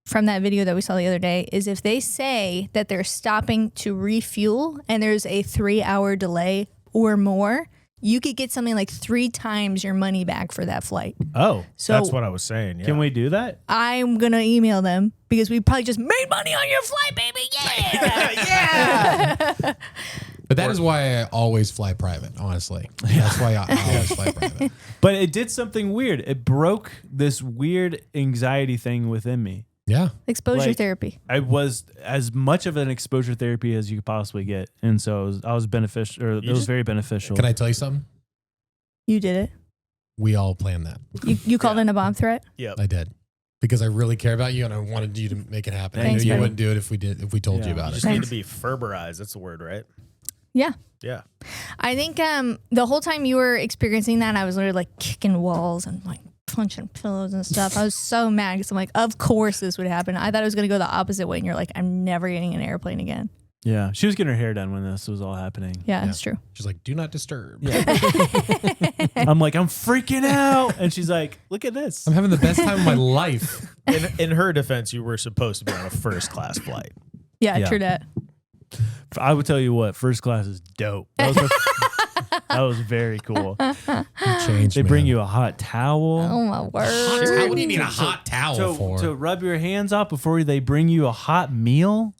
from that video that we saw the other day is if they say that they're stopping to refuel and there's a 3-hour delay or more, you could get something like 3 times your money back for that flight. Oh, So That's what I was saying. Yeah. can we do that? I'm going to email them because we probably just made money on your flight, baby. Yeah. But that is why I always fly private, honestly. That's why I always fly private. But it did something weird. It broke this weird anxiety thing within me. Yeah. Exposure Like- therapy. I was as much of an exposure therapy as you could possibly get, and so I was beneficial. Or it was just- very beneficial. Can I tell you something? You did it. We all planned that. You called in a bomb threat? Yep. I did. Because I really care about you and I wanted you to make it happen. I Thanks, knew you buddy. wouldn't do it if we told Yeah. you about You it. just need to be Ferberized. That's the word, right? Yeah. Yeah. I think the whole time you were experiencing that, I was literally like kicking walls and like punching pillows and stuff. I was so mad because I'm like, of course this would happen. I thought it was going to go the opposite way. And you're like, I'm never getting an airplane again. Yeah, she was getting her hair done when this was all happening. Yeah, that's true. She's like, do not disturb. I'm like, I'm freaking out, and she's like, look at this. I'm having the best time of my life. In her defense, you were supposed to be on a first class flight. Yeah, Yeah. true that. I would tell you what, first class is dope. That was very cool. You changed, They bring man. you a hot towel. Oh my Hot word. towel? What do you need a hot towel for? To rub your hands off before they bring you a hot meal.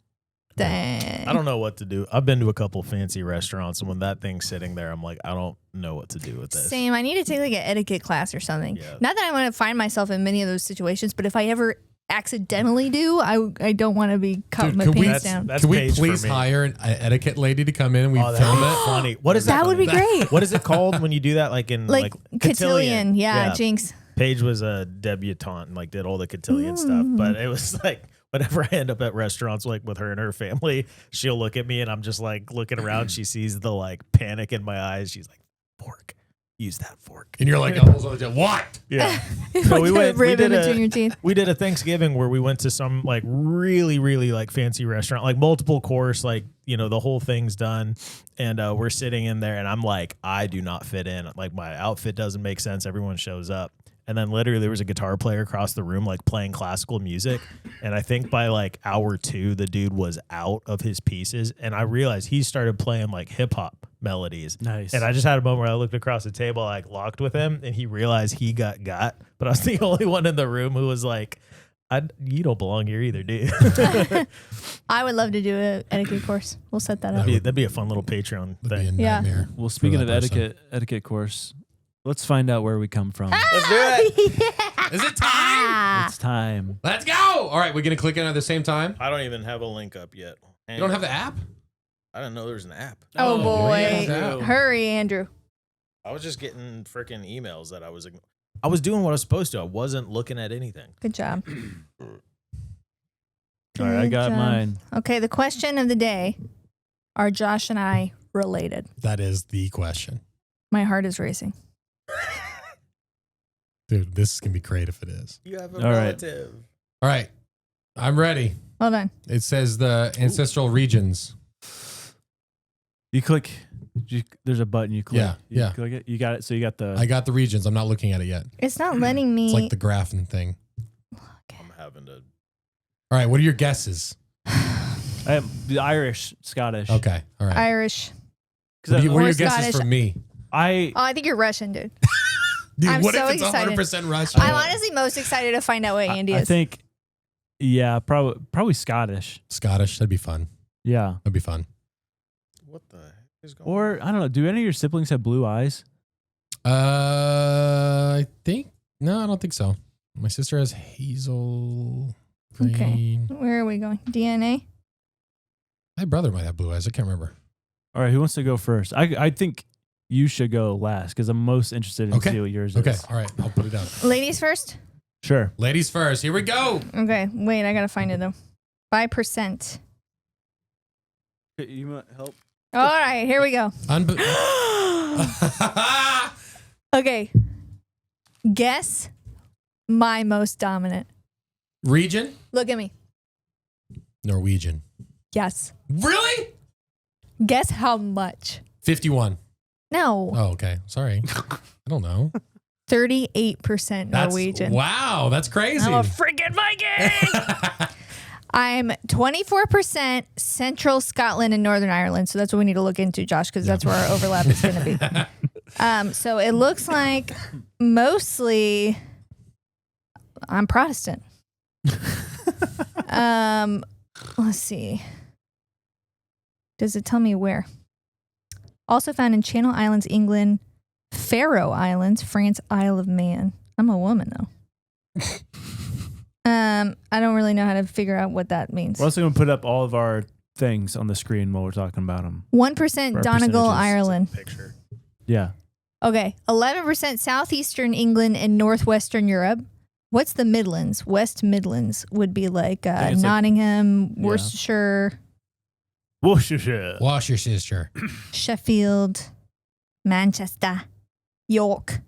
Dang. I don't know what to do. I've been to a couple fancy restaurants, and when that thing's sitting there, I'm like, I don't know what to do with this. Same. I need to take like an etiquette class or something. Yeah. Not that I want to find myself in many of those situations, but if I ever accidentally do, I don't want to be caught Dude, with my could we- pants down. That's Can we Paige for please me. hire an etiquette lady to come in and we Oh, that'd film be it? funny. What is That would be great. What is it called when you do that? Like in Like cotillion. Yeah, Yeah. Jinx. Paige was a debutante and like did all the cotillion stuff, but it was like whenever I end up at restaurants like with her and her family, she'll look at me and I'm just like looking around. She sees the like panic in my eyes. She's like, fork. Use that fork. And you're like, what? Yeah. So we went. Between your teeth. We did a Thanksgiving where we went to some like really, really like fancy restaurant, like multiple course, like, you know, the whole thing's done. And we're sitting in there and I'm like, I do not fit in. Like my outfit doesn't make sense. Everyone shows up. And then literally there was a guitar player across the room, like playing classical music. And I think by like hour 2, the dude was out of his pieces. And I realized he started playing like hip hop melodies. Nice. And I just had a moment where I looked across the table, like locked with him, and he realized he got. But I was the only one in the room who was like, you don't belong here either, dude. I would love to do an etiquette course. We'll set that up. That'd be a fun little Patreon thing. Yeah. Well, speaking of etiquette course, let's find out where we come from. Let's do it. Is it time? It's time. Let's go. All right, we're going to click in at the same time. I don't even have a link up yet. You don't have the app? I didn't know there was an app. Oh, boy. Andrew. Hurry, Andrew. I was just getting freaking emails that I was doing what I was supposed to. I wasn't looking at anything. Good job. All right, I got mine. Okay, the question of the day, are Josh and I related? That is the question. My heart is racing. Dude, this is going to be great if it is. You have a All right. relative. All right, I'm ready. Hold on. It says the ancestral regions. You click. There's a button. You click. Yeah, You yeah. click it. You got it. So you got the. I got the regions. I'm not looking at it yet. It's not letting me. It's like the graphing thing. I'm having to. All right, what are your guesses? The Irish, Scottish. Okay, all right. Irish. What are Or your guesses Scottish. for me? Oh, I think you're Russian, dude. Dude, I'm what so if it's excited. 100% Russian? I'm honestly most excited to find out what Andy I is. think. Yeah, probably Scottish. Scottish, that'd be fun. Yeah. That'd be fun. What the heck is going on? Or I don't know. Do any of your siblings have blue eyes? I think no, I don't think so. My sister has hazel green. Okay. Where are we going? DNA? My brother might have blue eyes. I can't remember. All right, who wants to go first? I think you should go last because I'm most interested in Okay. see what yours Okay, is. all right. I'll put it down. Ladies first? Sure. Ladies first. Here we go. Okay. Wait, I got to find it though. 5%. You want help? All right, here we go. Okay. Guess my most dominant. Region? Look at me. Norwegian. Yes. Really? Guess how much? 51. No. Oh, okay. Sorry. I don't know. 38% Norwegian. Wow, that's crazy. I'm a freaking Viking. I'm 24% Central Scotland and Northern Ireland. So that's what we need to look into, Josh, because that's where our overlap is going to be. So it looks like mostly I'm Protestant. Let's see. Does it tell me where? Also found in Channel Islands, England, Faroe Islands, France, Isle of Man. I'm a woman though. I don't really know how to figure out what that means. We're also going to put up all of our things on the screen while we're talking about them. 1% Donegal, Ireland. Picture. Yeah. Okay. 11% Southeastern England and Northwestern Europe. What's the Midlands? West Midlands would be like it's Nottingham, Worcestershire, Worcestershire. Wash your sister. Sheffield, Manchester, York.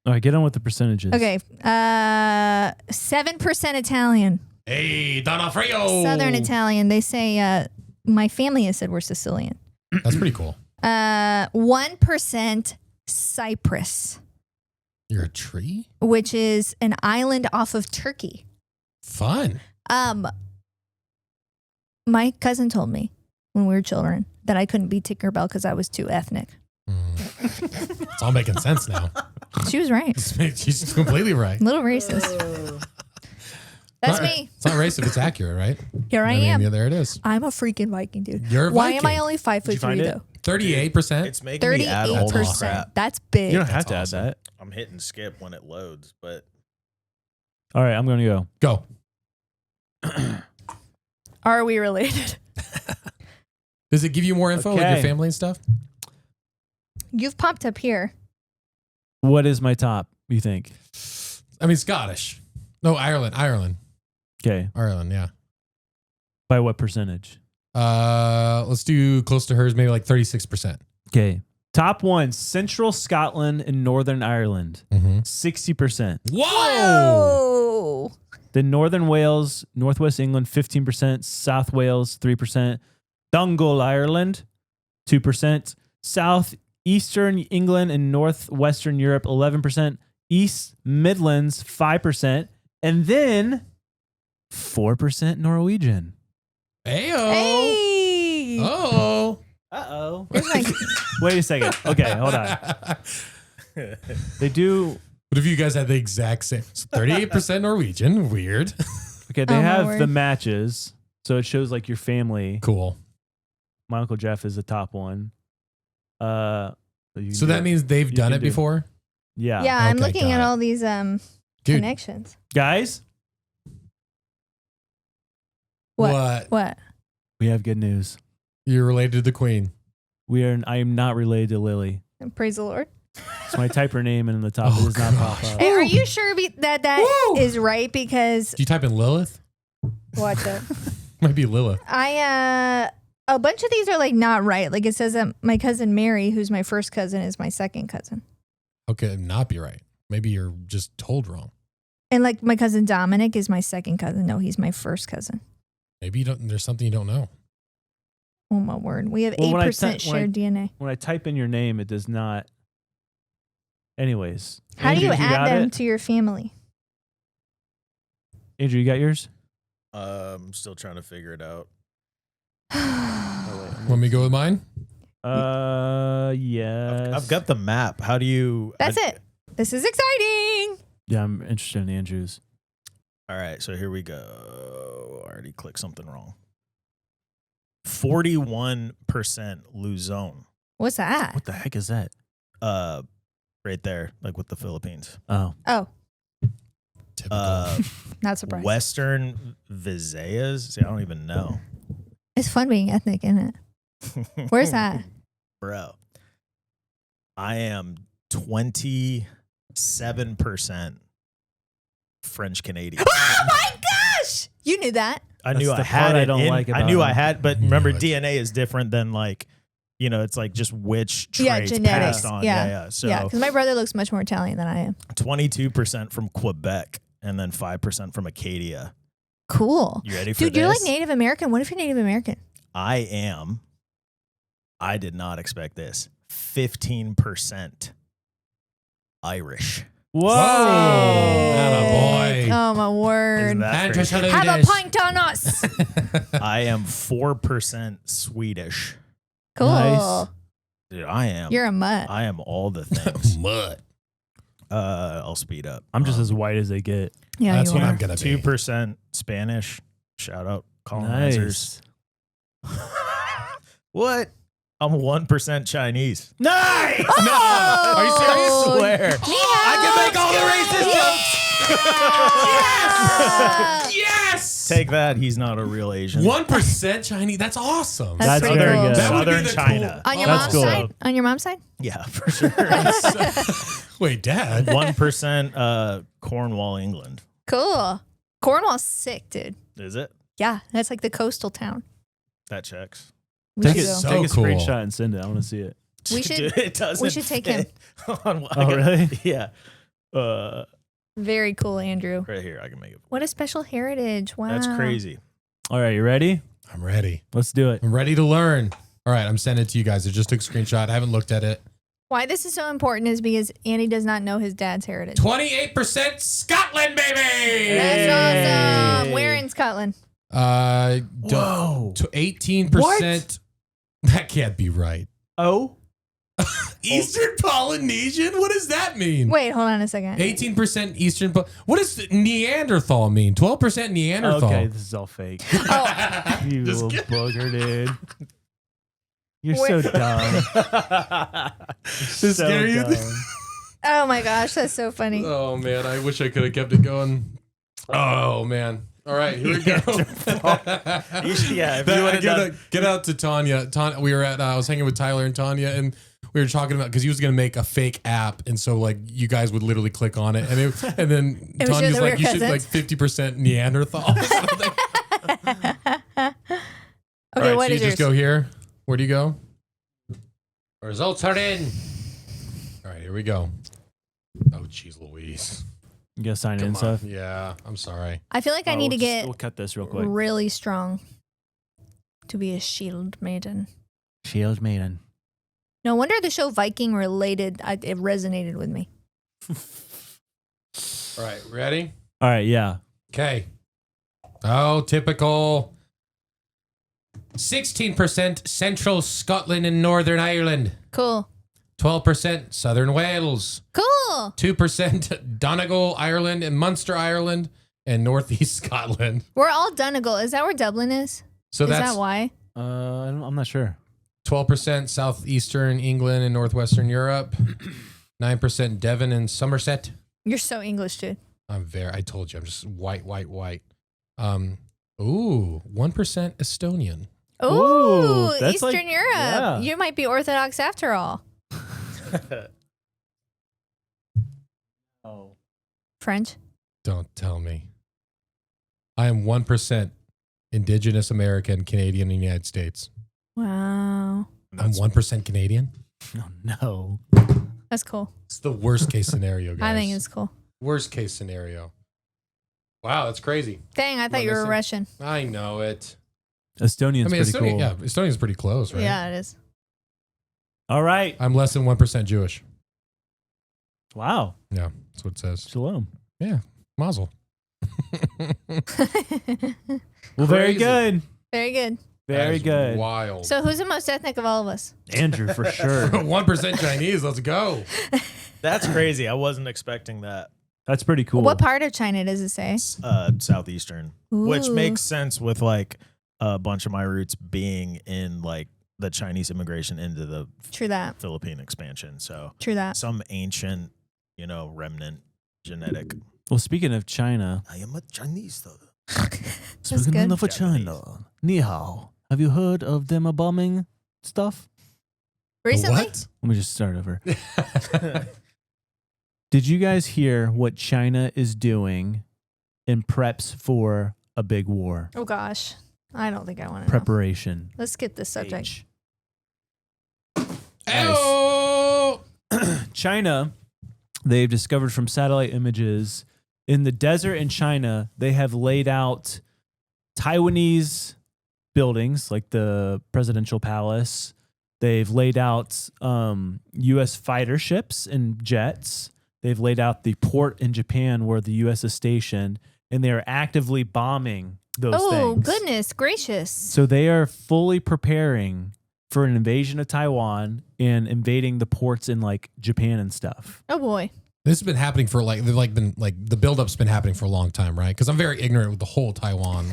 All right, get on with the percentages. Okay. 7% Italian. Hey, Donofrio. Southern Italian. They say my family has said we're Sicilian. That's pretty cool. 1% Cyprus, You're a tree? which is an island off of Turkey. Fun. My cousin told me when we were children that I couldn't be Tinkerbell because I was too ethnic. It's all making sense now. She was right. She's completely right. A little racist. That's me. It's not racist if it's accurate, right? Here I am. Yeah, there it is. I'm a freaking Viking, dude. You're a Why am I Viking. only 5'3" find it? though? 38%. It's making me add all this 38%. crap. That's big. You don't have to That's add that. I'm hitting skip when it loads, but All right, I'm going to go. Go. Are we related? Does it give you more info, like your Okay. family and stuff? You've popped up here. What is my top? do you think? I mean, Scottish. No, Ireland. Okay. Ireland, yeah. By what percentage? Let's do close to hers, maybe like 36%. Okay. Top one, Central Scotland and Northern Ireland. 60%. Whoa! Oh. Then Northern Wales, Northwest England, 15%. South Wales, 3%. Donegal, Ireland, 2%. Southeastern England and Northwestern Europe, 11%. East Midlands, 5%. And then 4% Norwegian. Ayo. Hey. Oh. Uh-oh. Where's my- Wait a second. Okay, hold on. They do... What if you guys had the exact same? So 38% Norwegian. Weird. Okay, they Oh, my have word. the matches. So it shows like your family. Cool. My Uncle Jeff is the top one. So that means they've you done can it do it. before? Yeah, I'm Okay, looking got at it. all these Dude. connections. Guys, What? we have good news. You're related to the queen. I am not related to Lily. Praise the Lord. So I type her name and in the top it does not pop up. Hey, are you sure that is right? Because Do you type in Lilith? watch it. Might be Lilith. A bunch of these are like not right. Like it says that my cousin Mary, who's my first cousin, is my second cousin. Okay, not be right. Maybe you're just told wrong. And like my cousin Dominic is my second cousin. No, he's my first cousin. Maybe you don't. There's something you don't know. Oh my word. We have Well, when I 8% type- when I- shared DNA. When I type in your name, it does not. Anyways. How do you Andrew, add got them it? to your family? Andrew, you got yours? I'm still trying to figure it out. Want me to go with mine? Yes. I've got the map. How do you? That's it. This is exciting. Yeah, I'm interested in Andrew's. All right, so here we go. I already clicked something wrong. 41% Luzon. What's that? What the heck is that? Right there, like with the Philippines. Oh. Oh, Typical. not surprised. Western Visayas. See, I don't even know. It's fun being ethnic, isn't it? Where's that? Bro, I am 27% French Canadian. Oh my gosh! You knew that. I That's knew the I had part it. I don't in- like I about knew it. I had, but Knew remember, it. DNA is different than like, it's like just which Yeah, traits genetics. passed on. Yeah. Yeah. So Yeah, because my brother looks much more Italian than I am. 22% from Quebec and then 5% from Acadia. Cool. You ready for Dude, this? you're like Native American. What if you're Native American? I did not expect this. 15% Irish. Whoa. Attaboy. Oh, my word. Isn't that And crazy? just Have a pint on us. I am 4% Swedish. Cool. Nice. Dude, I am. You're a mutt. I am all the things. Mud. I'll speed up. I'm just as white as they get. Yeah, That's you what are. I'm gonna be. 2% Spanish. Shout out colonizers. Nice. What? I'm 1% Chinese. Nice. Oh! Are you serious? I swear. I can make all the racist jokes. Yes. Take that. He's not a real Asian. 1% Chinese. That's awesome. That's That's pretty very cool. good. That would be Southern the China. On your That's mom's cool. side? On your mom's side? Yeah, for sure. Wait, Dad. 1% Cornwall, England. Cool. Cornwall's sick, dude. Is it? Yeah, that's like the coastal town. That checks. We Take, should it, go. so take a cool. screenshot and send it. I want to see it. We should- Dude, it doesn't we should take him. fit on- Oh, really? Yeah. Very cool, Andrew. Right here, I can make it. What a special heritage. Wow. That's crazy. All right, you ready? I'm ready. Let's do it. I'm ready to learn. All right, I'm sending it to you guys. I just took a screenshot. I haven't looked at it. Why this is so important is because Andy does not know his dad's heritage. 28% Scotland, baby. That's awesome. Where in Scotland? Whoa. 18%. That can't be right. Oh? Eastern Polynesian? What does that mean? Wait, hold on a second. 18% Eastern. What does Neanderthal mean? 12% Neanderthal. Okay, this is all fake. Oh, You Just little kidding. booger, dude. You're Wait. so dumb. You're so scare you? dumb. oh my gosh, that's so funny. Oh man, I wish I could have kept it going. Oh man. All right, here we go. Yeah, if you would've done- Get out to Tanya. We were at. I was hanging with Tyler and Tanya, and we were talking about because he was going to make a fake app, and so like you guys would literally click on it, and then It was Tanya's sure like, that you we should were like 50% Neanderthal. Or something. Okay, All right, what so is you yours? just go here. Where do you go? Results are in. All right, here we go. Oh, jeez, Louise. You gotta sign in Come and on. stuff. Yeah, I'm sorry. I feel like I need to get We'll cut this real quick. really strong to be a shield maiden. Shield maiden. No wonder the show Viking related. It resonated with me. All right, ready? All right, yeah. Okay. Oh, typical. 16% Central Scotland and Northern Ireland. Cool. 12% Southern Wales. Cool. 2% Donegal, Ireland, and Munster, Ireland, and Northeast Scotland. We're all Donegal. Is that where Dublin is? So Is that's that why? I'm not sure. 12% Southeastern England and Northwestern Europe. 9% Devon and Somerset. You're so English, dude. I told you, I'm just white. 1% Estonian. Ooh, that's Eastern like- Europe. yeah. You might be Orthodox after all. Oh. French. Don't tell me. I am 1% Indigenous American, Canadian, and United States. Wow. I'm 1% Canadian. Oh no. That's cool. It's the worst case scenario, guys. I think it's cool. Worst case scenario. Wow, that's crazy. Dang, I thought Am I you were missing? Russian. I know it. Estonian's pretty Estonia, cool. yeah, Estonia's pretty close, right? Yeah, it is. All right. I'm less than 1% Jewish. Wow. Yeah, that's what it says. Shalom. Yeah, mazel. Well, very Crazy. good. Very good. That Very is good. Wild. So who's the most ethnic of all of us? Andrew, for sure. 1% Chinese. Let's go. That's crazy. I wasn't expecting that. That's pretty cool. What part of China does it say? Southeastern, which Ooh. makes sense with like a bunch of my roots being in like the Chinese immigration into the True that. Philippine expansion. So True that. some ancient, remnant genetic. Well, speaking of China, I am a Chinese though. speaking good. of China, ni hao. Have you heard of them bombing stuff? Recently? What? Let me just start over. Did you guys hear what China is doing in preps for a big war? Oh gosh. I don't think I want to know. Preparation. Let's skip this subject. Oh! China, they've discovered from satellite images in the desert in China, they have laid out Taiwanese buildings like the presidential palace. They've laid out U.S. fighter ships and jets. They've laid out the port in Japan where the U.S. is stationed, and they are actively bombing those things. Oh, goodness gracious. So they are fully preparing for an invasion of Taiwan and invading the ports in like Japan and stuff. Oh boy. This has been happening for the build-up's been happening for a long time, right? Because I'm very ignorant with the whole Taiwan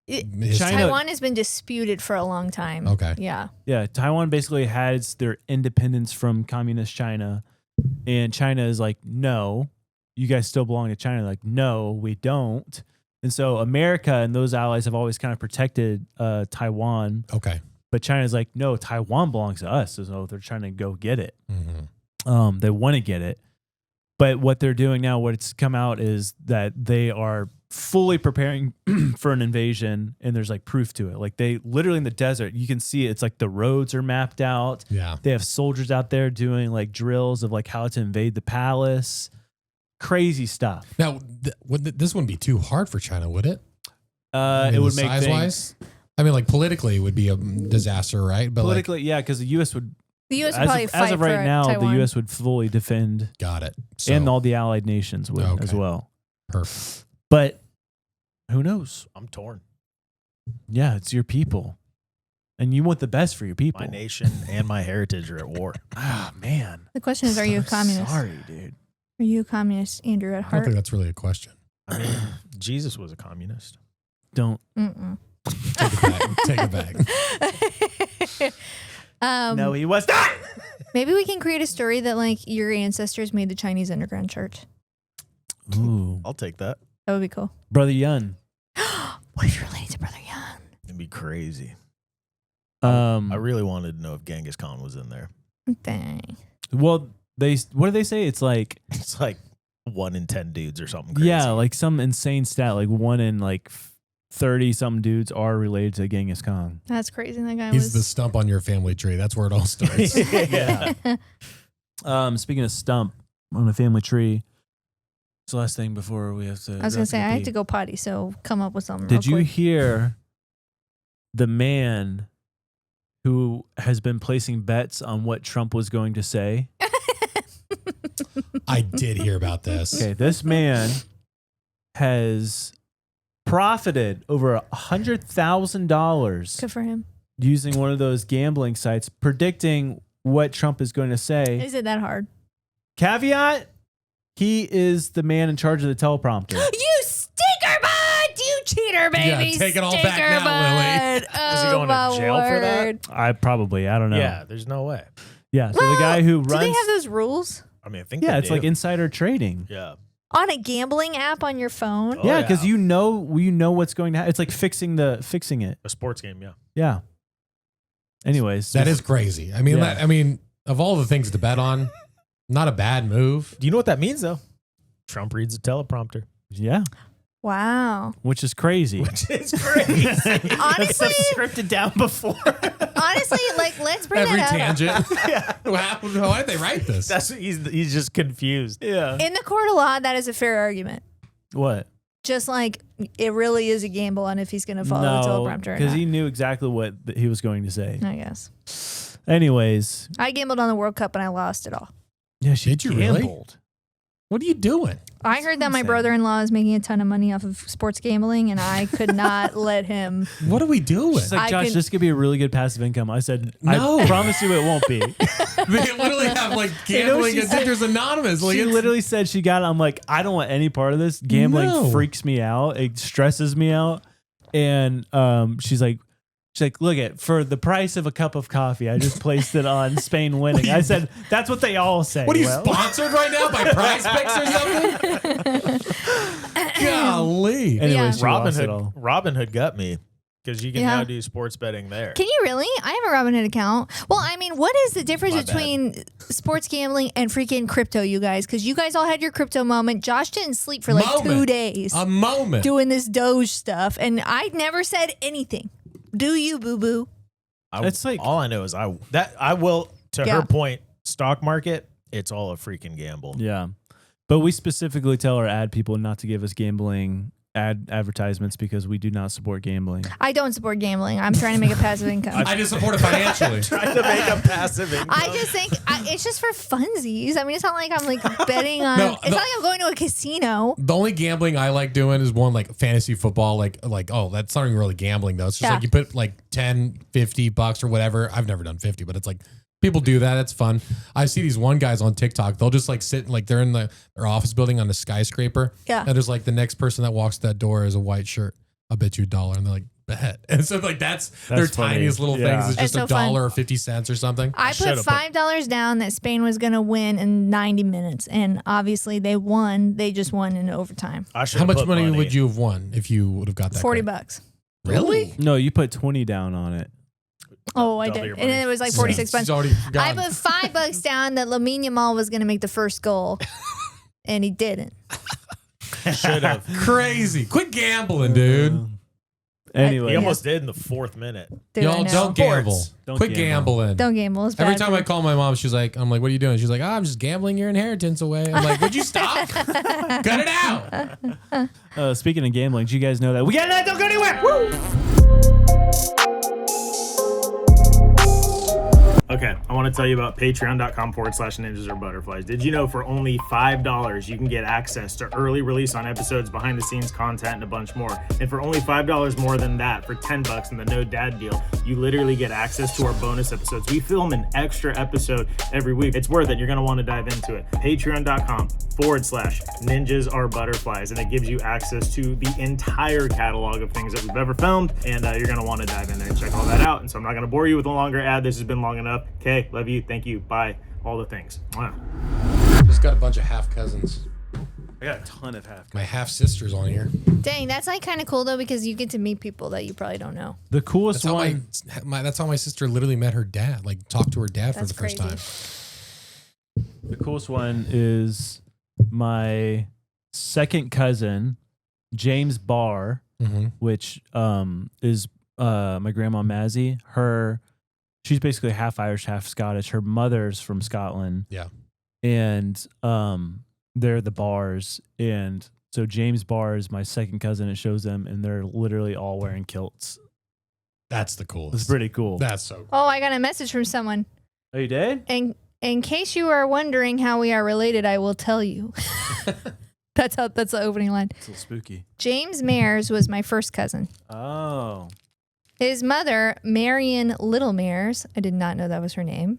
history. Taiwan has been disputed for a long time. Okay. Yeah. Yeah, Taiwan basically has their independence from communist China, and China is like, no, you guys still belong to China. Like, no, we don't. And so America and those allies have always kind of protected Taiwan, Okay. but China's like, no, Taiwan belongs to us. So they're trying to go get it. Mm-hmm. They want to get it. But what they're doing now, what's come out is that they are fully preparing for an invasion, and there's like proof to it. Like they literally in the desert, you can see it. It's like the roads are mapped out. Yeah. They have soldiers out there doing like drills of like how to invade the palace. Crazy stuff. Now, this wouldn't be too hard for China, would it? It would make size-wise. I mean, like politically, it would be a disaster, right? But politically, yeah, because the U.S. would. The U.S. would As probably of, fight as of for right now, Taiwan. the U.S. would fully defend, got it. So, and all the allied nations would as Okay. well. perfect. But who knows? I'm torn. Yeah, it's your people, and you want the best for your people. My nation and my heritage are at war. Ah, man. The question is, are you a communist? Sorry, dude. Are you a communist, Andrew, at I don't heart? think that's really a question. I mean, Jesus was a communist. Don't. Mm-mm. Take it back. No, he was not. Maybe we can create a story that like your ancestors made the Chinese underground church. Ooh, I'll take that. That would be cool. Brother Yun. What if you're related to Brother Young? It'd be crazy. I I really wanted to know if Genghis Khan was in there. Dang. Well, what do they say? It's like 1 in 10 dudes or something crazy. yeah, like some insane stat. Like 1 in 30 something dudes are related to Genghis Khan. That's crazy. That guy He's was. the stump on your family tree. That's where it all starts. Yeah. Speaking of stump on a family tree, it's the last thing before we have to. I was gonna say I had to go potty, so come up with something. Did you real quick. hear the man who has been placing bets on what Trump was going to say? I did hear about this. Okay, this man has profited over $100,000 Good for him. using one of those gambling sites, predicting what Trump is going to say. Is it that hard? Caveat: he is the man in charge of the teleprompter. You stinker bud! You cheater, baby! Yeah, take it all back Stinker now, Lily. bud. Is he Oh, going to my jail for that? word. I don't know. Yeah, there's no way. Yeah. So Well, the guy who Do runs. they have those rules I mean, I think yeah, they it's do. like insider trading. Yeah. on a gambling app on your phone? Oh, Yeah, because yeah. you know what's going to happen. It's like fixing it. A sports game, yeah. Yeah. Anyways, That is crazy. I mean, Yeah. of all the things to bet on, not a bad move. Do you know what that means, though? Trump reads a teleprompter. yeah, Wow. which is crazy. It's crazy. Honestly, scripted down before. honestly, let's bring Every that up. tangent. yeah. Why did they write this? That's what he's just confused. Yeah. In the court of law, that is a fair argument. What? Just like it really is a gamble on if he's going to follow the teleprompter or because not. he knew exactly what he was going to say. I guess. Anyways, I gambled on the World Cup and I lost it all. yeah, she Did you really? gambled. What are you doing? I heard that my insane. brother-in-law is making a ton of money off of sports gambling, and I could not let him. What are we doing? She's like, I Josh, could- this could be a really good passive income. I said, No. I promise you it won't be. They literally have like gambling she said- addictors anonymous. Like She it's- literally said she got it. I'm like, I don't want any part of this. Gambling No. freaks me out. It stresses me out. And she's like, look at for the price of a cup of coffee, I just placed it on Spain winning. I said, that's what they all say. What are you Well, sponsored right now by Prize Picks or something? Golly. Anyway, Yeah. she lost it all. Robinhood got me because you can Yeah. now do sports betting there. Can you really? I have a Robinhood account. Well, I mean, what is the difference My bad. between sports gambling and freaking crypto, you guys? Because you guys all had your crypto moment. Josh didn't sleep for like 2 Moment. days A moment. doing this Doge stuff, and I never said anything. Do you, boo boo? It's like- all I know is I will, to Yeah. her point, stock market, it's all a freaking gamble. Yeah. But we specifically tell our ad people not to give us gambling advertisements because we do not support gambling. I don't support gambling. I'm trying to make a passive income. I just support it financially. Trying to make a passive income. I just think it's just for funsies. I mean, it's not like I'm like betting on. No, it's not like I'm going to a casino. The only gambling I like doing is one like fantasy football. Like, oh, that's not even really gambling though. It's just Yeah. like you put like 10, 50 bucks or whatever. I've never done 50, but it's like people do that. It's fun. I see these one guys on TikTok. They'll just like sit like they're in their office building on a skyscraper. Yeah. And there's like the next person that walks that door is a white shirt. I'll bet you $1. And they're like, bet. And so like that's their funny. tiniest little Yeah. things. It's just It's so fun. $1 or 50 cents or something. I put should've put- $5 down that Spain was going to win in 90 minutes, and obviously they won. They just won in overtime. I should How have much put money would you have won if you would have got that? $40 card? bucks. Really? No, you put 20 down on it. Oh, I Double did, your and then money. it was like 46 She's bucks. already I gone. put $5 down that Lamine Yamal was going to make the first goal, and he didn't. Should have. Crazy. Quit gambling, dude. Anyway, He almost did in the 4th minute. Dude, I Y'all know. don't gamble. Sports. Don't Quit gamble. gambling. Don't gamble. It's Every bad time for I call my mom, she's like, I'm like, what are you doing? She's like, I'm just gambling your inheritance away. I'm like, would you stop? Cut it out. speaking of gambling, do you guys know that we got that? Don't go anywhere. Woo! Okay, I want to tell you about patreon.com/ninjas or butterflies. Did you know for only $5 you can get access to early release on episodes, behind the scenes content, and a bunch more? And for only $5 more than that, for $10 in the No Dad deal, you literally get access to our bonus episodes. We film an extra episode every week. It's worth it. You're going to want to dive into it. Patreon.com/ninjas are butterflies. And it gives you access to the entire catalog of things that we've ever filmed. And you're going to want to dive in there and check all that out. And so I'm not going to bore you with a longer ad. This has been long enough. Okay, love you, thank you, bye, all the things. Wow. Just got a bunch of half cousins. I got a ton of half. My half sister's on here. Dang, that's like kind of cool though because you get to meet people that you probably don't know. The coolest one. That's how my sister literally met her dad. Like talked to her dad for the first time. The coolest one is my second cousin, James Barr, which is my grandma Mazzy. She's basically half Irish, half Scottish. Her mother's from Scotland. Yeah. And they're the Barrs. And so James Barr is my second cousin. It shows them, and they're literally all wearing kilts. That's the coolest. It's pretty cool. That's so cool. Oh, I got a message from someone. Oh, you did? And in case you are wondering how we are related, I will tell you. That's the opening line. It's a little spooky. James Mayers was my first cousin. Oh. His mother, Marion Little Mayers, I did not know that was her name.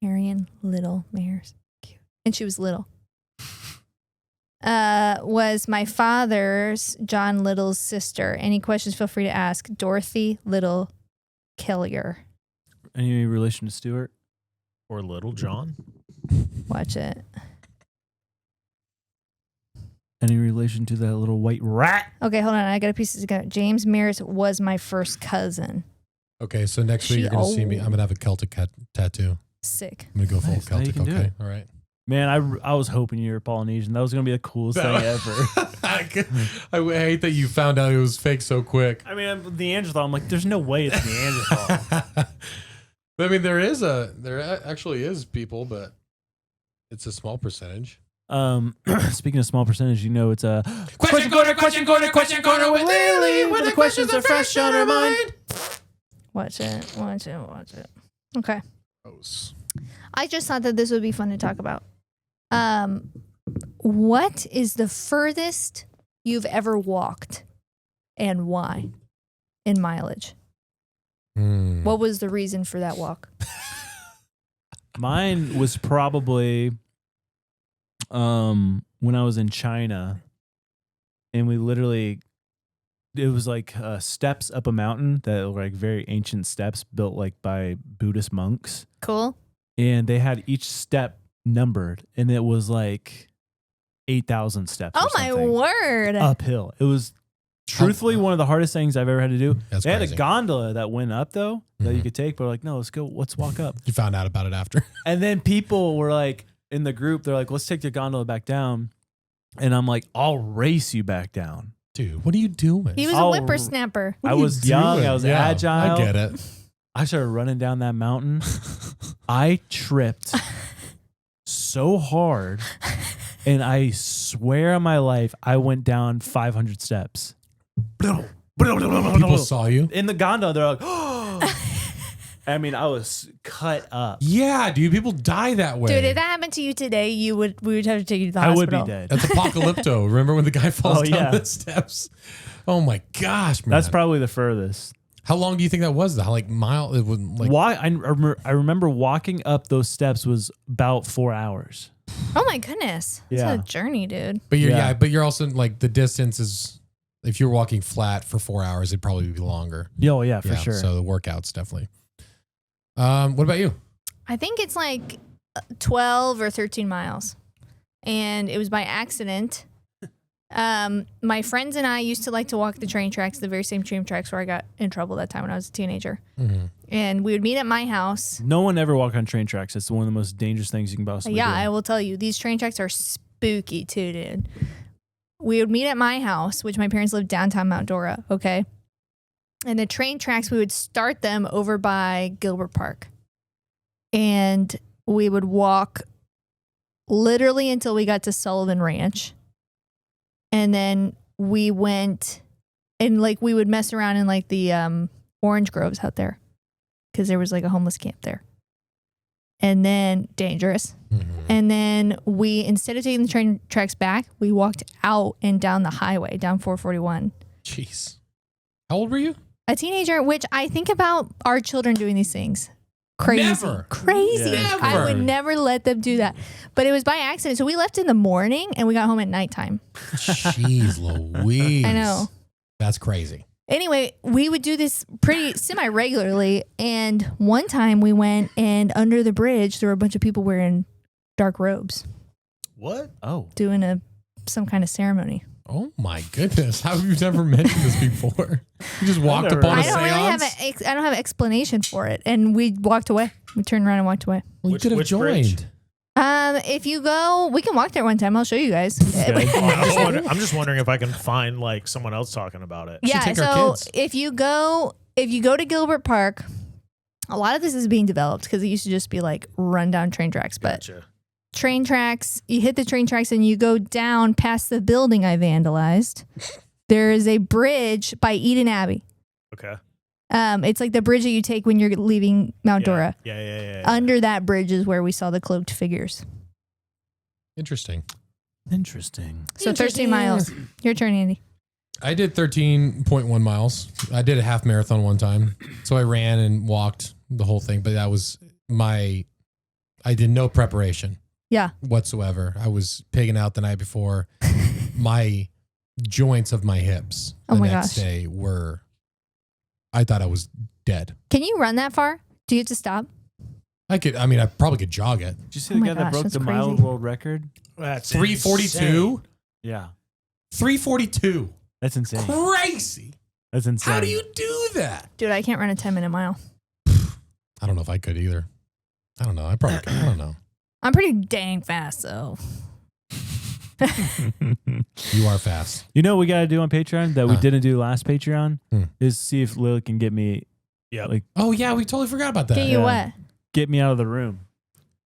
Marion Little Mayers. Cute. And she was little. Was my father's, John Little's sister. Any questions, feel free to ask. Dorothy Little Kellier. Any relation to Stuart? Or Little John? Watch it. Any relation to that little white rat? Okay, hold on. I got a piece together. James Mears was my first cousin. Okay, so next week you're going to see me. I'm going to have a Celtic tattoo. Sick. I'm going to go full Nice. Now you Celtic. can do Okay, it. all right. Man, I was hoping you were Polynesian. That was going to be the coolest thing ever. I hate that you found out it was fake so quick. I mean, Neanderthal, I'm like, there's no way it's Neanderthal. I mean, there actually is people, but it's a small percentage. Speaking of small percentage, you know it's a Question corner with Lily, where the questions are fresh on her mind. Watch it. Okay. Gross. I just thought that this would be fun to talk about. What is the furthest you've ever walked and why in mileage? What was the reason for that walk? Mine was probably when I was in China, and we literally, it was like steps up a mountain that were like very ancient steps built like by Buddhist monks. Cool. And they had each step numbered, and it was like 8,000 steps. Oh or my something. word. Uphill. It was truthfully one of the hardest things I've ever had to do. That's they had crazy. a gondola that went up though that you could take, but like, no, let's walk up. You found out about it after. And then people were like in the group, they're like, let's take the gondola back down. And I'm like, I'll race you back down. Dude, what are you doing? He was a whippersnapper. I was young. I was agile. I get it. I started running down that mountain. I tripped so hard. And I swear on my life, I went down 500 steps. People saw you? In the gondola, they're like, oh. I mean, I was cut up. Yeah, dude. People die that way. Dude, if that happened to you today, we would have to take you to the I would hospital. be dead. That's Apocalypto. Remember when the guy falls down yeah. the steps? Oh my gosh, man. That's probably the furthest. How long do you think that was? How like mile? It was like Why? I remember walking up those steps was about 4 hours. Oh my goodness. It's Yeah. a journey, dude. But Yeah. but you're also like the distance is. If you're walking flat for 4 hours, it'd probably be longer. Oh yeah, for sure. So the workouts definitely. What about you? I think it's like 12 or 13 miles. And it was by accident. My friends and I used to like to walk the train tracks, the very same train tracks where I got in trouble that time when I was a teenager. Mm-hmm. And we would meet at my house. No one ever walk on train tracks. It's one of the most dangerous things you can possibly Yeah, do. I will tell you. These train tracks are spooky too, dude. We would meet at my house, which my parents lived downtown Mount Dora, okay? And the train tracks, we would start them over by Gilbert Park. And we would walk literally until we got to Sullivan Ranch. And then we went and like we would mess around in like the orange groves out there because there was like a homeless camp there. And then dangerous. Mm-hmm. And then we, instead of taking the train tracks back, we walked out and down the highway, down 441. Jeez. How old were you? A teenager, which I think about our children doing these things. Crazy. Never. Crazy. Yeah, Never. I would never let them do that. But it was by accident. So we left in the morning and we got home at nighttime. Jeez Louise. I know. That's crazy. Anyway, we would do this pretty semi-regularly. And one time we went and under the bridge, there were a bunch of people wearing dark robes What? Oh. doing a some kind of ceremony. Oh my goodness! How have you never mentioned this before? You just walked upon a I don't really have seance? I don't have an explanation for it, and we walked away. We turned around and walked away. Well, you could have bridge? joined. If you go, we can walk there one time. I'll show you guys. I'm just wondering if I can find like someone else talking about it. Yeah. take our So kids. if you go to Gilbert Park, a lot of this is being developed because it used to just be like rundown train tracks, but. Gotcha. Train tracks, you hit the train tracks and you go down past the building I vandalized. There is a bridge by Eden Abbey. Okay. It's like the bridge that you take when you're leaving Mount Dora. Yeah. Under that bridge is where we saw the cloaked figures. Interesting. So 13 miles. Your turn, Andy. I did 13.1 miles. I did a half marathon one time. So I ran and walked the whole thing, but that was I did no preparation. Yeah. Whatsoever. I was pigging out the night before. My joints of my hips Oh the my next gosh. day I thought I was dead. Can you run that far? Do you have to stop? I probably could jog it. Did you see Oh the my guy that gosh, broke that's the mile crazy. world record? That's 342? Yeah. 342. That's insane. Crazy. That's insane. How do you do that? Dude, I can't run a 10-minute mile. I don't know if I could either. I don't know. I probably could. I don't know. I'm pretty dang fast, though. You are fast. You know what we got to do on Patreon that we Huh. didn't do last Patreon? Hmm. Is see if Lil can get me Yeah. like Oh, yeah. We totally forgot about that. Get you Yeah. what? get me out of the room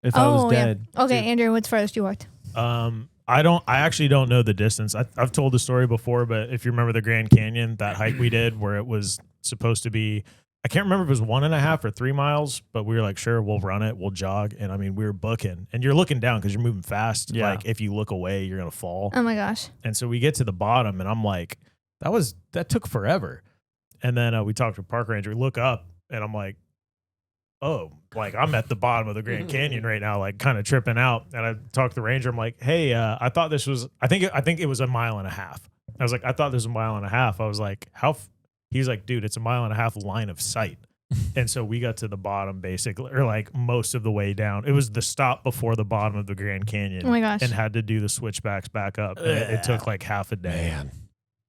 if I was dead. Yeah. Okay, Andrew, what's farthest you walked? I actually don't know the distance. I've told the story before, but if you remember the Grand Canyon, that hike we did where it was supposed to be, I can't remember if it was 1.5 or 3 miles, but we were like, sure, we'll run it, we'll jog. And I mean, we were booking and you're looking down because you're moving fast. Yeah. Like if you look away, you're going to fall. Oh my gosh. And so we get to the bottom and I'm like, that took forever. And then we talked to park ranger, we look up and I'm like, oh, like I'm at the bottom of the Grand Canyon right now, like kind of tripping out. And I talked to the ranger. I'm like, hey, I thought this was, I think it was 1.5 miles. I was like, I thought this was 1.5 miles. I was like, he's like, dude, it's 1.5 miles line of sight. And so we got to the bottom basically, or like most of the way down. It was the stop before the bottom of the Grand Canyon. Oh my gosh. And had to do the switchbacks back up. And it took like half a day. Man,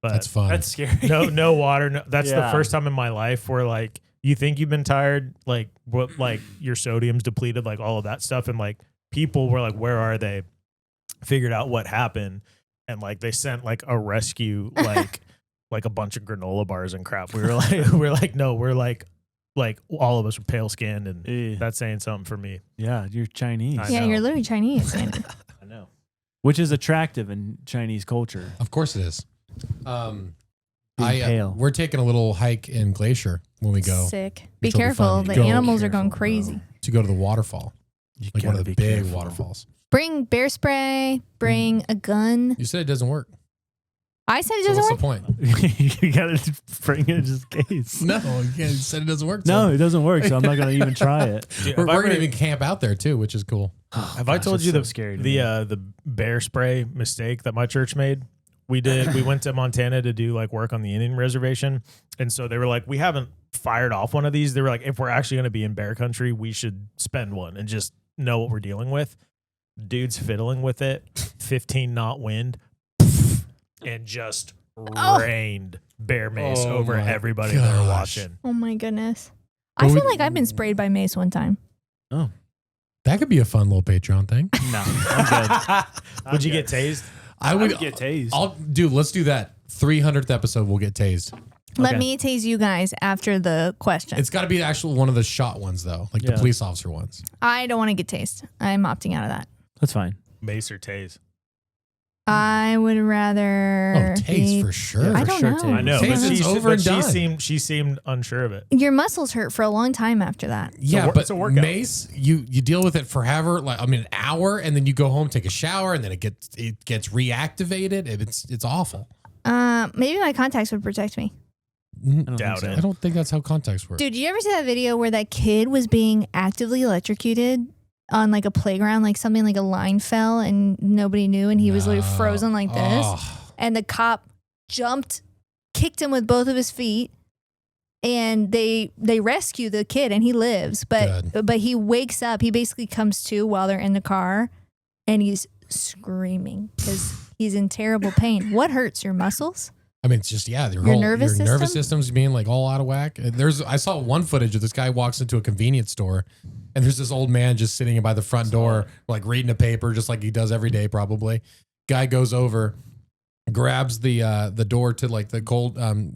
But that's fun. That's scary. no water. No, that's the Yeah. first time in my life where like you think you've been tired, like what, like your sodium's depleted, like all of that stuff, and like people were like, "Where are they?" Figured out what happened, and like they sent like a rescue, like a bunch of granola bars and crap. We were like, no, we're like all of us are pale skinned, and Eh. that's saying something for me. Yeah, you're Chinese. I Yeah, know. you're literally Chinese, Andrew. I know. Which is attractive in Chinese culture. Of course it is. Being pale. We're taking a little hike in Glacier when we go Sick. Be Which will be careful. fun. The Go animals are careful, going bro. crazy. to go to the waterfall, You like one gotta of the be big careful. waterfalls. Bring bear spray. Bring a gun. You said it doesn't work. I said it So doesn't what's work. the point? You gotta bring it just in case. No, you said it doesn't work. No, so it doesn't work. So I'm not gonna even try it. Dude, we're have I gonna ever- even camp out there too, which is cool. Have I told you so the scary to me. the bear spray mistake that my church made? We went to Montana to do like work on the Indian reservation. And so they were like, we haven't fired off one of these. They were like, if we're actually going to be in bear country, we should spend one and just know what we're dealing with. Dude's fiddling with it, 15 knot wind, and just rained bear mace Oh over my everybody that were gosh. watching. Oh my goodness. I Well, feel we- like I've been sprayed by mace one time. Oh That could be a fun little Patreon thing. no, I'm good. Would you get tased? I I would would get tased. Let's do that. 300th episode, we'll get tased. Let Okay. me tase you guys after the question. It's got to be actual one of the shot ones though, like Yeah. the police officer ones. I don't want to get tased. I'm opting out of that. That's fine. Mace or tase? I would rather. Oh, tase be- for sure. I for don't sure, know. tase. I know. Tase But is over and done. she seemed unsure of it. Your muscles hurt for a long time after that. Yeah, it's a but workout. mace, you deal with it forever. Like an hour, and then you go home, take a shower, and then it gets reactivated. And it's awful. Maybe my contacts would protect me. I don't Doubt think it. so. I don't think that's how contacts work. Dude, did you ever see that video where that kid was being actively electrocuted on like a playground, like something like a line fell and nobody knew, and he was literally No. frozen like this, Oh, and the cop jumped, kicked him with both of his feet, and they rescue the kid and he lives, but he wakes up. He basically comes to while they're in the car, and he's screaming because he's in terrible pain. What hurts? Your muscles? I mean, it's just, yeah, Your nervous nervous system? system's being like all out of whack. I saw one footage of this guy walks into a convenience store and there's this old man just sitting by the front door, like reading a paper, just like he does every day, probably. Guy goes over, grabs the door to like the cold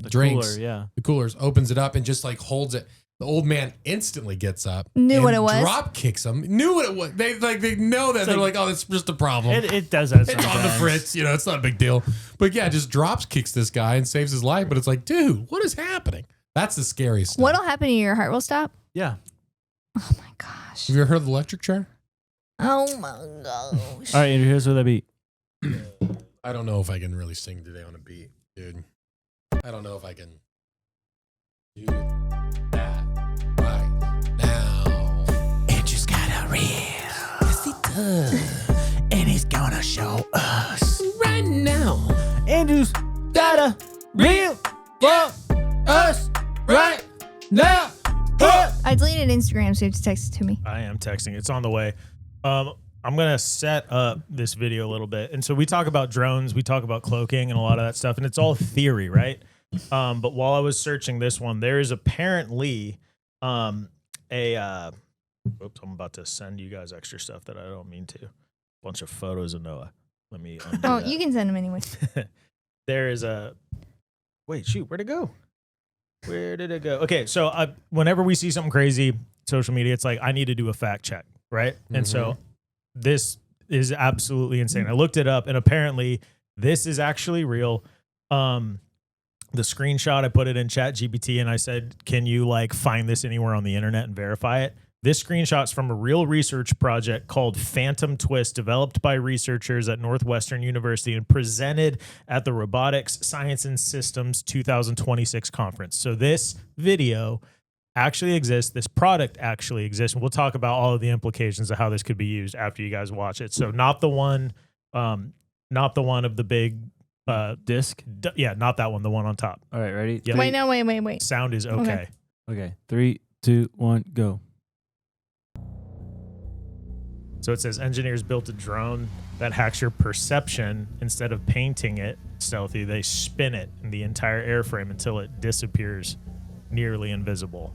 drinks, the coolers, opens it up and just like holds it. The old man instantly gets up. Knew what it was. Drop kicks him. Knew what it was. They know that. They're like, oh, it's just a problem. It does that It's sometimes. on the fritz. It's not a big deal. But yeah, just drops kicks this guy and saves his life. But it's like, dude, what is happening? That's the scariest stuff. What'll happen to you? Your heart will stop? Yeah. Oh my gosh. Have you ever heard of the electric chair? Oh my gosh. All right, Andrew, here's what that beat. I don't know if I can really sing today on a beat, dude. I don't know if I can do that right now. Andrew's got a reel. Yes, he does. And he's gonna show us Right now. Andrew's got a reel for us right now. I deleted Instagram, so you have to text it to me. I am texting. It's on the way. I'm going to set up this video a little bit. And so we talk about drones, we talk about cloaking and a lot of that stuff, and it's all theory, right? But while I was searching this one, there is apparently oops, I'm about to send you guys extra stuff that I don't mean to. Bunch of photos of Noah. Let me undo that. You can send them anyway. There is a wait, shoot, where'd it go? Where did it go? Okay, so whenever we see something crazy, social media, it's like I need to do a fact check, right? And so this is absolutely insane. I looked it up, and apparently this is actually real. The screenshot, I put it in ChatGPT, and I said, "Can you like find this anywhere on the internet and verify it?" This screenshot's from a real research project called Phantom Twist, developed by researchers at Northwestern University and presented at the Robotics, Science and Systems 2026 conference. So this video actually exists. This product actually exists. And we'll talk about all of the implications of how this could be used after you guys watch it. So not the one of the big Disc? Yeah, not that one. The one on top. All right, ready? Yeah. Wait. Sound is okay. Okay, 3, 2, 1, go. So it says engineers built a drone that hacks your perception. Instead of painting it stealthy, they spin it in the entire airframe until it disappears, nearly invisible.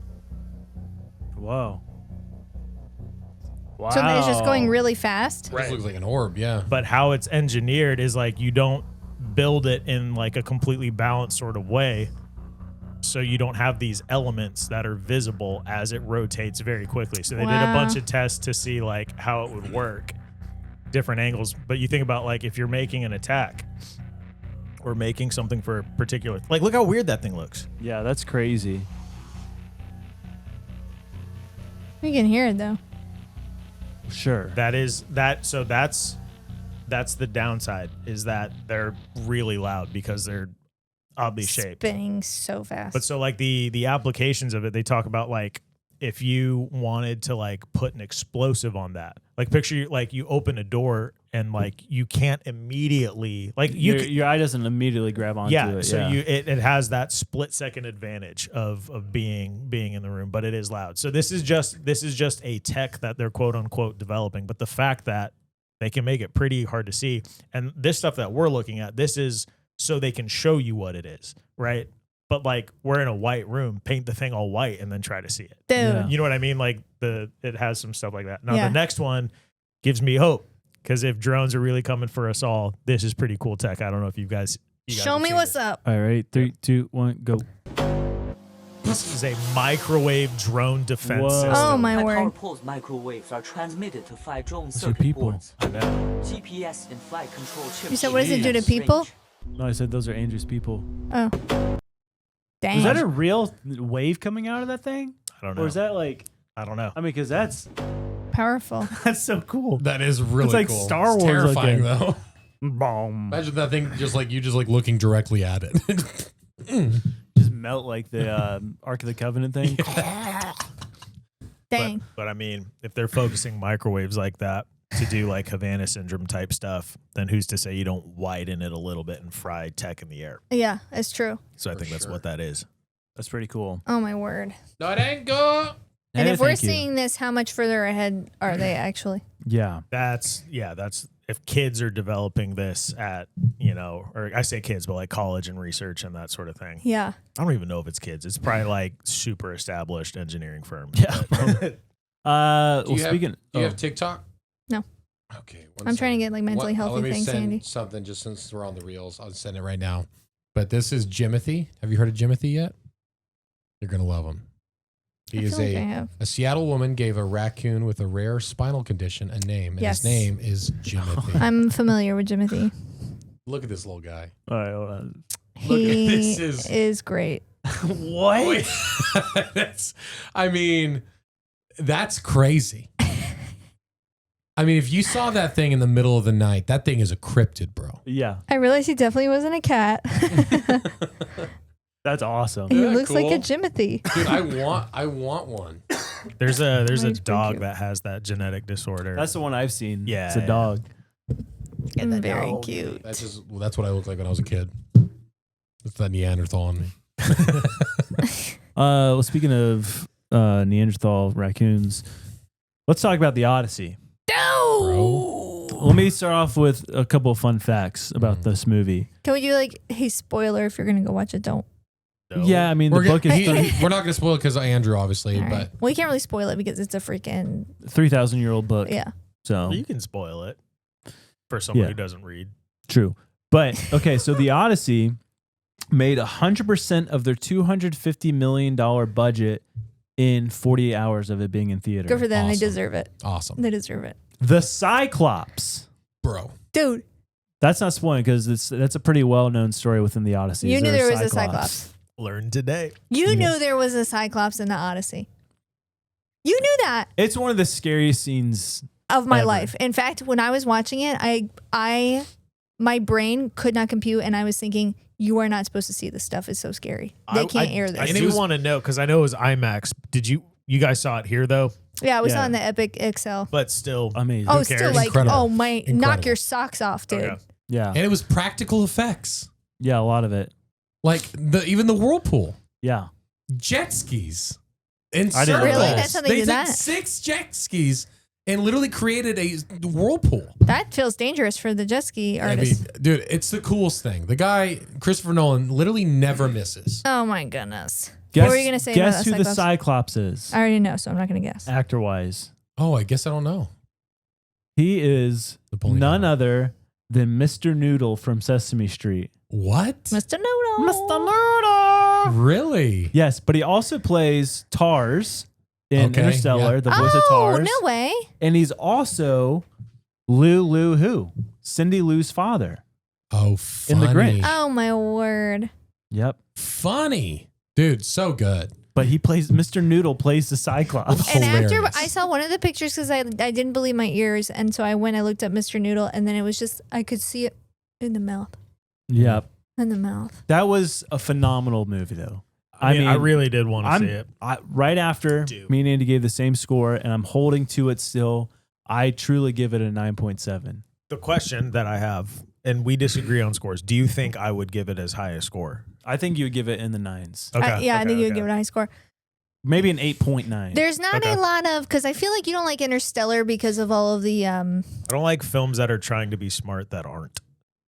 Wow. So that is just going really fast? It just looks like an orb, yeah. But how it's engineered is like you don't build it in like a completely balanced sort of way. So you don't have these elements that are visible as it rotates very quickly. So they did a bunch of tests to see like how it would work, different angles. But you think about like if you're making an attack or making something for a particular, like look how weird that thing looks. Yeah, that's crazy. You can hear it though. Sure. So that's the downside, is that they're really loud because they're oddly shaped. Spinning so fast. But so like the applications of it, they talk about like if you wanted to like put an explosive on that, like picture like you open a door and like you can't immediately like your eye doesn't immediately grab onto it. So it has that split second advantage of being in the room, but it is loud. So this is just a tech that they're quote unquote developing. But the fact that they can make it pretty hard to see, and this stuff that we're looking at, this is so they can show you what it is, right? But like we're in a white room, paint the thing all white and then try to see it. Dude. Yeah. You know what I mean? Like it has some stuff like that. Now Yeah. the next one gives me hope, because if drones are really coming for us all, this is pretty cool tech. I don't know if you guys Show have me seen what's it. up. All right, ready? 3, 2, 1, go. This is a microwave drone defense Whoa. system. Oh my High word. power pulse microwaves are transmitted to 5 drone Those are circuit people. boards. I know. GPS and flight control chips. You said what does it do to people? No, I said those are Andrew's people. Oh. Dang. Is that a real wave coming out of that thing? I don't know. Or is that like, I don't know. I mean, because that's powerful? so cool. That is really It's like cool. Star It's Wars terrifying looking. though. Boom. Imagine that thing just like looking directly at it. Just melt like the Ark of the Covenant thing. Dang. But I mean, if they're focusing microwaves like that to do like Havana syndrome type stuff, then who's to say you don't widen it a little bit and fry tech in the air? Yeah, it's true. So I think that's what that is. That's pretty cool. Oh my word. No, it ain't go. And Hey, if we're thank you. seeing this, how much further ahead are they actually? Yeah. That's if kids are developing this at, or I say kids, but like college and research and that sort of thing. Yeah. I don't even know if it's kids. It's probably like super established engineering firms. Yeah. Do you have TikTok? No. Okay. I'm trying to get like mentally healthy things, send Andy. something just since we're on the reels. I'll send it right now. But this is Jimothy. Have you heard of Jimothy yet? You're going to love him. He is a Seattle woman gave a raccoon with a rare spinal condition a name, and his name is Jimothy. I'm familiar with Jimothy. Look at this little guy. All right, hold on. He is great. What? That's crazy. I mean, if you saw that thing in the middle of the night, that thing is a cryptid, bro. Yeah. I realized he definitely wasn't a cat. That's awesome. He looks like a Jimothy. Dude, I want one. There's a dog that has that genetic disorder. That's the one I've seen. Yeah, It's a dog. Very cute. That's what I looked like when I was a kid. It's that Neanderthal in me. Well, speaking of Neanderthal raccoons, let's talk about the Odyssey. No. Let me start off with a couple of fun facts about this movie. Can we do like, hey, spoiler, if you're going to go watch it, don't. No. Yeah, I mean, the book is we're not going to spoil it because of Andrew, obviously, Right. but Well, you can't really spoil it because it's a freaking 3,000-year-old book. Yeah. So You can spoil it for someone who doesn't read. True. But, okay, so the Odyssey made 100% of their $250 million budget in 48 hours of it being in theater. Good for them. Awesome. They deserve it. Awesome. They deserve it. The Cyclops. Bro. Dude. That's not spoiling because that's a pretty well-known story within the Odyssey. You knew there was a Cyclops. Learned today. You knew there was a Cyclops in the Odyssey. You knew that. It's one of the scariest scenes Of my ever. life. In fact, when I was watching it, my brain could not compute, and I was thinking, you are not supposed to see this stuff. It's so scary. They can't air this. I do want to know because I know it was IMAX. Did you guys saw it here though? Yeah, it was on the Epic XL. But still, amazing. Oh, still like, Incredible. knock Incredible. your socks off, dude. Okay. Yeah. And it was practical effects. Yeah, a lot of it. Like even the whirlpool. Yeah. Jet skis. In I didn't know circles. Really? That's how they They do took that? 6 jet skis and literally created a whirlpool. That feels dangerous for the jet ski I artist. mean, dude, it's the coolest thing. The guy, Christopher Nolan, literally never misses. Oh my goodness. Guess, what were you going to say about Guess who that the Cyclops is, I already know, so I'm not going to guess. actor-wise. Oh, I guess I don't know. He is Napoleon none Dynamite. other than Mr. Noodle from Sesame Street. What? Mr. Noodle. Mr. Noodle! Really? Yes, but he also plays Tars in Okay, Interstellar, yeah. the voice of Oh, Tars. no way. And he's also Lou Who, Cindy Lou's father. Oh, In funny. The Grinch. Oh, my word. Yep. Funny. Dude, so good. But Mr. Noodle plays the Cyclops. And after Hilarious. I saw one of the pictures because I didn't believe my ears. And so I looked up Mr. Noodle, and then it was just, I could see it in the mouth. Yep. In the mouth. That was a phenomenal movie, though. I mean, I really did want to see it. Right after me and Andy gave the same score, and I'm holding to it still. I truly give it a 9.7. The question that I have, and we disagree on scores. Do you think I would give it as high a score? I think you would give it in the 9s. Okay. I think you would give it a high score. Maybe an 8.9. There's not a lot of, because I feel like you don't like Interstellar because of all of the. I don't like films that are trying to be smart that aren't.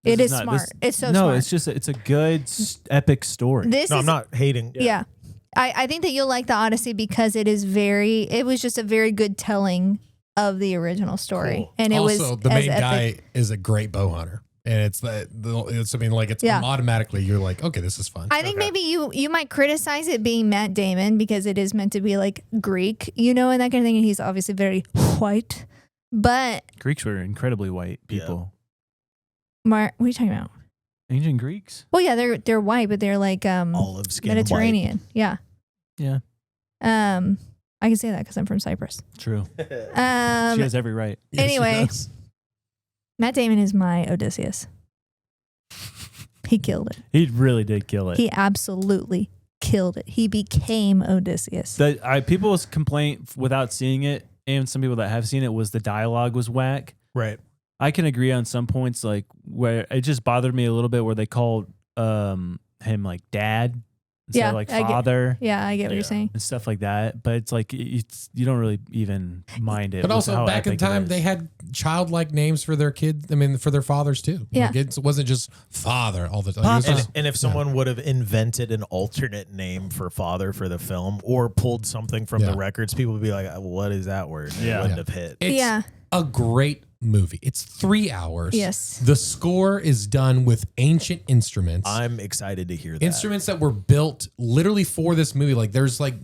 It is smart. It's so smart. No, it's a good epic story. I'm not hating. Yeah. I think that you'll like the Odyssey because it was just a very good telling of the original story. Cool. And it Also, was the main as guy epic. is a great bow hunter. And it's automatically you're like, okay, this is fun. I think maybe you might criticize it being Matt Damon because it is meant to be like Greek, and that kind of thing. And he's obviously very white. But Greeks were incredibly white people. what are you talking about? Ancient Greeks? Well, yeah, they're white, but they're like olive skin, Mediterranean. Yeah. Yeah. I can say that because I'm from Cyprus. True. She has every right. Anyway, Matt Damon is my Odysseus. He killed it. He really did kill it. He absolutely killed it. He became Odysseus. People's complaint without seeing it, and some people that have seen it, was the dialogue was whack. Right. I can agree on some points, like where it just bothered me a little bit where they called him like dad. instead of like father. I get what you're saying. And stuff like that. But it's like you don't really even mind it. But also back in time, they had childlike names for their kids. I mean, for their fathers too. Yeah. Like it wasn't just father all the time. And if someone would have invented an alternate name for father for the film or pulled something from the records, people would be like, what is that word? It wouldn't have hit. It's a great movie. It's 3 hours. Yes. The score is done with ancient instruments. I'm excited to hear that. Instruments that were built literally for this movie. Like there's like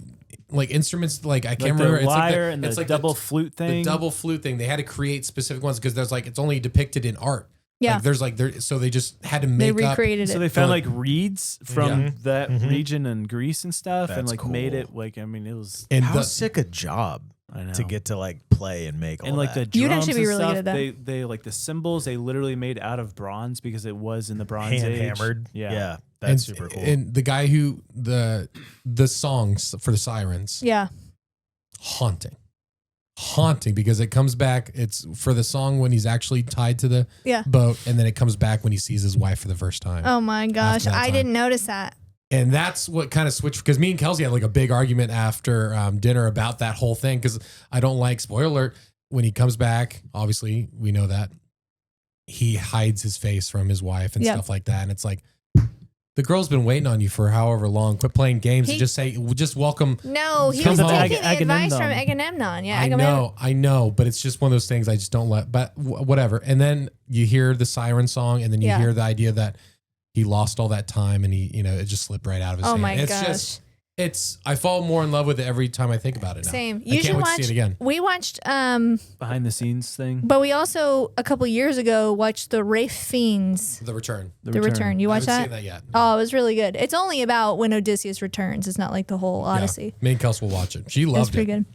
instruments like I can't remember. The lyre it's and like the double flute thing. The double flute thing. They had to create specific ones because there's like it's only depicted in art. Yeah. So they just had to make They recreated it. So they found like reeds from that region in Greece and stuff, and like made it like it was. And how sick a job to get to like play and make all and like that. the drums You'd actually be and really stuff, good at that. They like the cymbals they literally made out of bronze because it was in the Bronze Age. hammered. Yeah. That's super cool. And the guy who the songs for the sirens. Yeah. Haunting because it comes back. It's for the song when he's actually tied to the boat, and then it comes back when he sees his wife for the first time. Oh my gosh, I didn't notice that. And that's what kind of switched because me and Kelsey had like a big argument after dinner about that whole thing because I don't like, spoiler alert, when he comes back, obviously we know that he hides his face from his wife and stuff like that. And it's like, the girl's been waiting on you for however long. Quit playing games and just welcome. No, he come was home. taking the advice from Agamemnon. Yeah, I know, but it's just one of those things I just don't let. But whatever. And then you hear the siren song, and then you hear the idea that he lost all that time, and it just slipped right out of his hand. Oh my it's gosh. I fall more in love with it every time I think about it now. Same. I can't wait to see it again. We watched behind the scenes thing. But we also a couple years ago watched the Rafe Fiends. The Return. The Return. You watched I that? haven't seen that yet. Oh, it was really good. It's only about when Odysseus returns. It's not like the whole Odyssey. Me and Kels will watch it. She loved it. It's pretty good.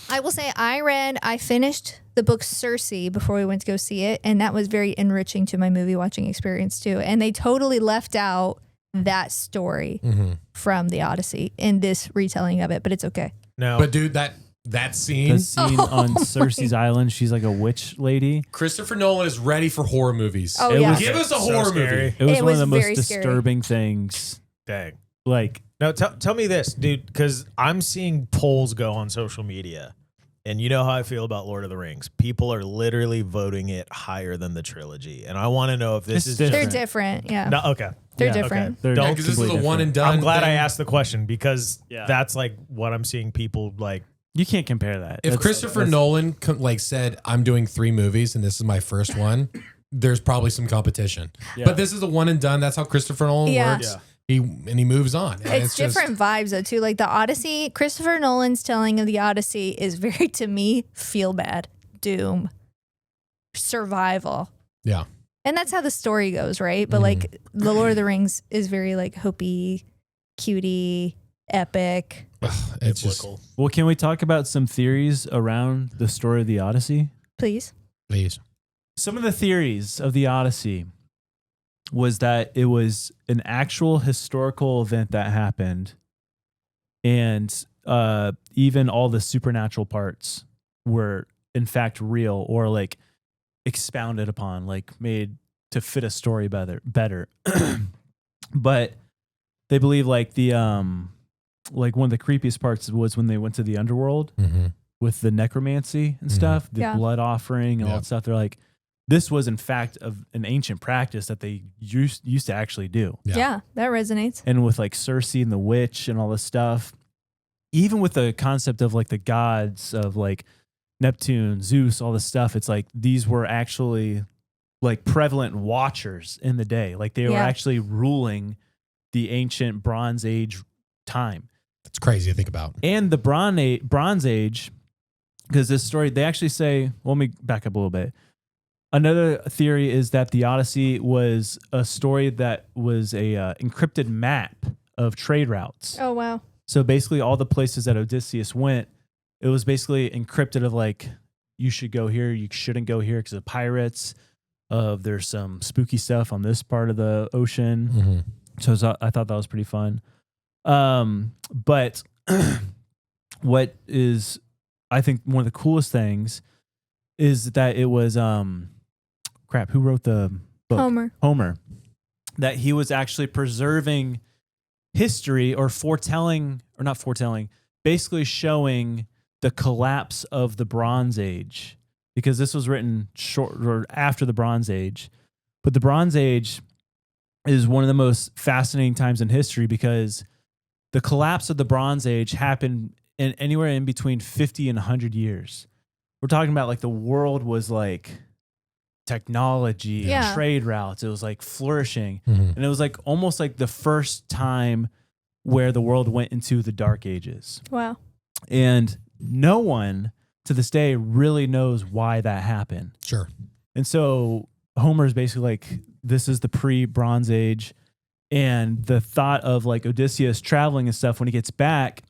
I will say I finished the book Circe before we went to go see it, and that was very enriching to my movie watching experience too. And they totally left out that story from the Odyssey in this retelling of it, but it's okay. No, but dude, that scene, the scene on Circe's Island, she's like a witch lady. Christopher Nolan is ready for horror movies. Oh, yeah. Give us a horror movie. It was one was of the most very scary. disturbing things. Dang. Like, no, tell me this, dude, because I'm seeing polls go on social media, and you know how I feel about Lord of the Rings. People are literally voting it higher than the trilogy, and I want to know if this is They're different. Yeah. No, okay. They're different. They're Yeah, because this is a one and done. I'm glad I thing. asked the question because that's like what I'm seeing people like. you can't compare that. If Christopher Nolan said, "I'm doing 3 movies and this is my first one," there's probably some competition. Yeah. But this is a one and done. That's how Christopher Nolan works. He moves on. And It's different vibes though too. Like the Odyssey, Christopher Nolan's telling of the Odyssey is very, to me, feel bad, doom, survival. Yeah. And that's how the story goes, right? But like the Lord of the Rings is very like hopey, cutie, epic. It's just, well, can we talk about some theories around the story of the Odyssey? Please. Some of the theories of the Odyssey was that it was an actual historical event that happened, and even all the supernatural parts were in fact real or like expounded upon, like made to fit a story better. But they believe like the like one of the creepiest parts was when they went to the underworld with the necromancy and stuff, the blood offering and all that stuff. They're like, this was in fact an ancient practice that they used to actually do. Yeah, that resonates. And with like Circe and the witch and all this stuff, even with the concept of like the gods of like Neptune, Zeus, all this stuff, it's like these were actually like prevalent watchers in the day. Like they were actually ruling the ancient Bronze Age time. That's crazy to think about. And the Bronze Age, because this story, they actually say, well, let me back up a little bit. Another theory is that the Odyssey was a story that was a encrypted map of trade routes. Oh, wow. So basically all the places that Odysseus went, it was basically encrypted of like, you should go here, you shouldn't go here because of pirates. There's some spooky stuff on this part of the ocean. So I thought that was pretty fun. But what is, I think, one of the coolest things is that it was, who wrote the book? Homer. That he was actually preserving history or foretelling, or not foretelling, basically showing the collapse of the Bronze Age, because this was written short or after the Bronze Age. But the Bronze Age is one of the most fascinating times in history because the collapse of the Bronze Age happened in anywhere in between 50 and 100 years. We're talking about like the world was like technology and trade routes. It was like flourishing. Mm-hmm. And it was like almost like the first time where the world went into the Dark Ages. Wow. And no one to this day really knows why that happened. Sure. And so Homer is basically like, this is the pre-Bronze Age. And the thought of like Odysseus traveling and stuff, when he gets back,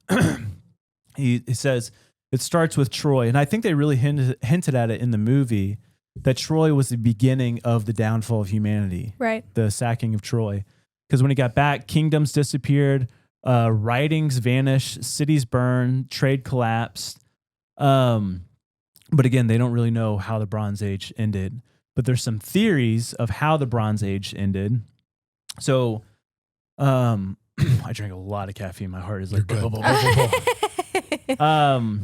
he says it starts with Troy. And I think they really hinted at it in the movie that Troy was the beginning of the downfall of humanity. Right. The sacking of Troy. Because when he got back, kingdoms disappeared, writings vanished, cities burned, trade collapsed. But again, they don't really know how the Bronze Age ended. But there's some theories of how the Bronze Age ended. So I drank a lot of caffeine. My heart is like, You're good.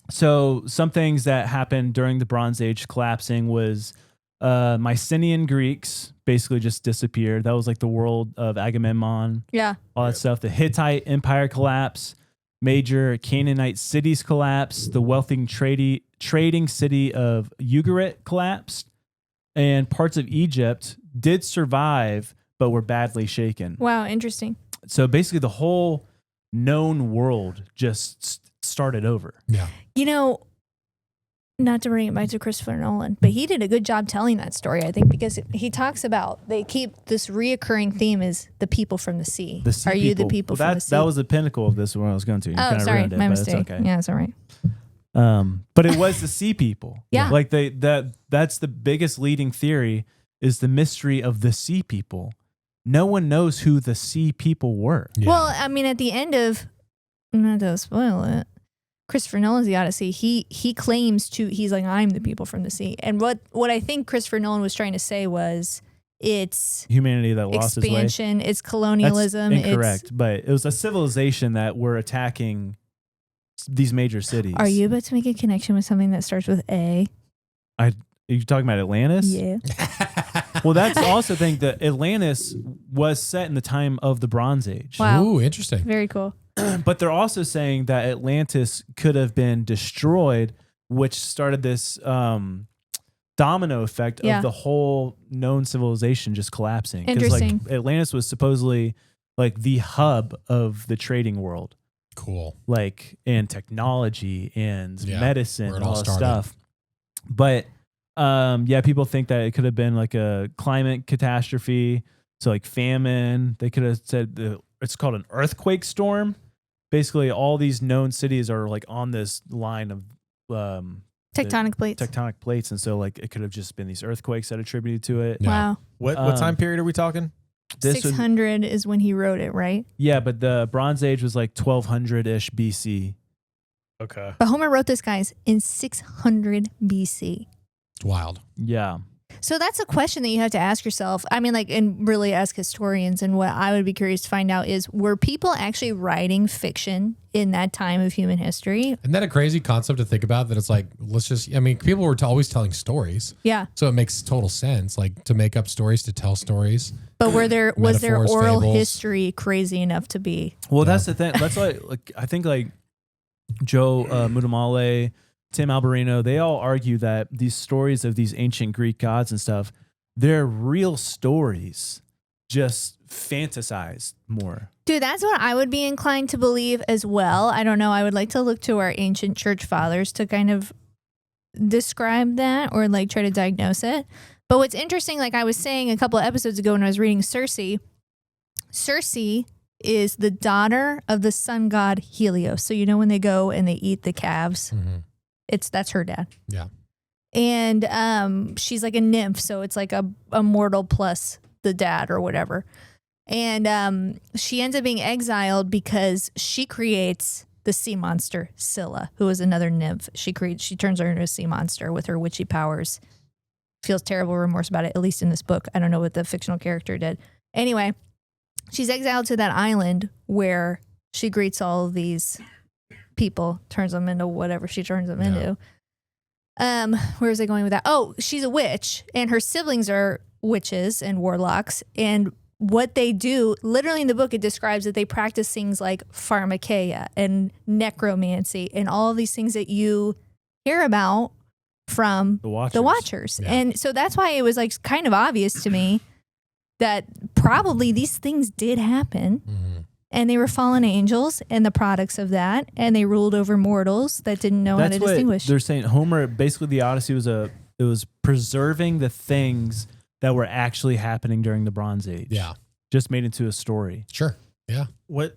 So some things that happened during the Bronze Age collapsing was Mycenaean Greeks basically just disappeared. That was like the world of Agamemnon. Yeah. All that stuff. The Hittite Empire collapsed. Major Canaanite cities collapsed. The wealthy trading city of Ugarit collapsed. And parts of Egypt did survive, but were badly shaken. Wow, interesting. So basically the whole known world just started over. Yeah. You know, not to bring it back to Christopher Nolan, but he did a good job telling that story, I think, because he talks about, they keep this reoccurring theme is the people from the sea. The sea Are you the people from the sea? That was the pinnacle of this one I was going to. You oh, kinda sorry, ruined it, my but mistake. It's okay. Yeah, it's all right. But it was the sea people. Yeah. Like that's the biggest leading theory is the mystery of the sea people. No one knows who the sea people were. Yeah. Well, I mean, at the end of, not to spoil it, Christopher Nolan's The Odyssey, he claims to, he's like, I'm the people from the sea. And what I think Christopher Nolan was trying to say was, it's Humanity that lost its way. expansion, it's colonialism. That's incorrect, but it was a civilization that were attacking these major cities. Are you about to make a connection with something that starts with A? Are you talking about Atlantis? Yeah. Well, that's also the thing that Atlantis was set in the time of the Bronze Age. Wow. Ooh, interesting. Very cool. But they're also saying that Atlantis could have been destroyed, which started this domino effect Yeah. of the whole known civilization just collapsing. 'Cause, Interesting. like, Atlantis was supposedly like the hub of the trading world, Cool. like and technology and Yeah, medicine where it and all all that started. stuff. But yeah, people think that it could have been like a climate catastrophe. So like famine. They could have said it's called an earthquake storm. Basically, all these known cities are like on this line of Tectonic plates. tectonic plates, and so like it could have just been these earthquakes that attributed to it. Yeah. Wow. What time period are we talking? This was, 600 is when he wrote it, right? yeah, but the Bronze Age was like 1200-ish BC. Okay. But Homer wrote this, guys, in 600 BC. It's wild. Yeah. So that's a question that you have to ask yourself. I mean, like, and really ask historians. And what I would be curious to find out is, were people actually writing fiction in that time of human history? Isn't that a crazy concept to think about? That it's like, I mean, people were always telling stories. Yeah. So it makes total sense, like to make up stories, to tell stories. But was there Metaphors, oral fables. history crazy enough to be? Well, that's the thing. That's why, like, I think like Joe Mutamale, Tim Alberino, they all argue that these stories of these ancient Greek gods and stuff, they're real stories, just fantasized more. Dude, that's what I would be inclined to believe as well. I don't know. I would like to look to our ancient church fathers to kind of describe that or like try to diagnose it. But what's interesting, like I was saying a couple of episodes ago when I was reading Circe is the daughter of the sun god Helios. So you know when they go and they eat the calves, that's her dad. Yeah. And she's like a nymph, so it's like a mortal plus the dad or whatever. And she ends up being exiled because she creates the sea monster Scylla, who is another nymph. She turns her into a sea monster with her witchy powers. Feels terrible remorse about it, at least in this book. I don't know what the fictional character did. Anyway, she's exiled to that island where she greets all of these people, turns them into whatever she turns them into. Where is it going with that? Oh, she's a witch, and her siblings are witches and warlocks. And what they do, literally in the book, it describes that they practice things like pharmakeia and necromancy and all of these things that you hear about from the Watchers. Yeah. And so that's why it was like kind of obvious to me that probably these things did happen. Mm-hmm. And they were fallen angels and the products of that, and they ruled over mortals that didn't know how to distinguish. They're saying Homer, basically the Odyssey was preserving the things that were actually happening during the Bronze Age. Yeah. Just made into a story. Sure. Yeah. What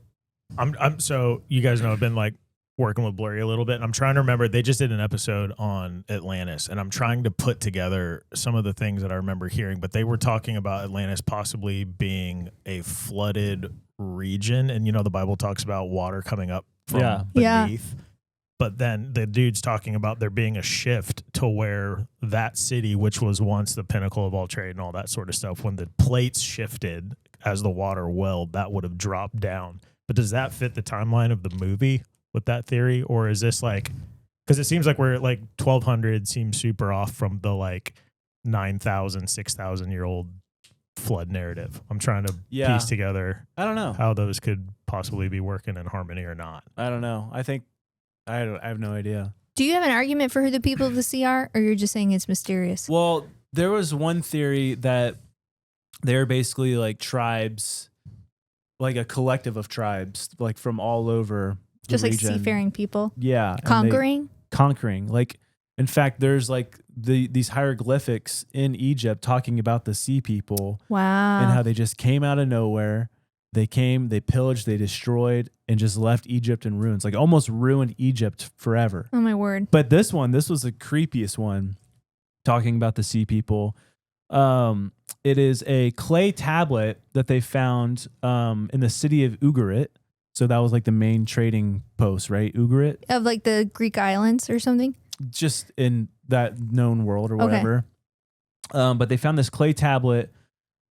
I'm so you guys know I've been like working with Blurry a little bit, and I'm trying to remember. They just did an episode on Atlantis, and I'm trying to put together some of the things that I remember hearing. But they were talking about Atlantis possibly being a flooded region, and the Bible talks about water coming up from beneath. But then the dude's talking about there being a shift to where that city, which was once the pinnacle of all trade and all that sort of stuff, when the plates shifted as the water welled, that would have dropped down. But does that fit the timeline of the movie with that theory? Or is this like, because it seems like we're like 1200 seems super off from the like 9,000, 6,000 year old flood narrative. I'm trying to piece together I don't know how those could possibly be working in harmony or not. I don't know. I think I have no idea. Do you have an argument for who the people of the sea are, or you're just saying it's mysterious? Well, there was one theory that they're basically like tribes, like a collective of tribes, like from all over the Just like region. seafaring people? Yeah. and Conquering? Conquering. Like, in fact, there's like these hieroglyphics in Egypt talking about the sea people. Wow. And how they just came out of nowhere. They came, they pillaged, they destroyed, and just left Egypt in ruins. Like almost ruined Egypt forever. Oh my word. But this was the creepiest one, talking about the sea people. It is a clay tablet that they found in the city of Ugarit. So that was like the main trading post, right? Ugarit? Of like the Greek islands or something? Just in that known world or whatever. But they found this clay tablet,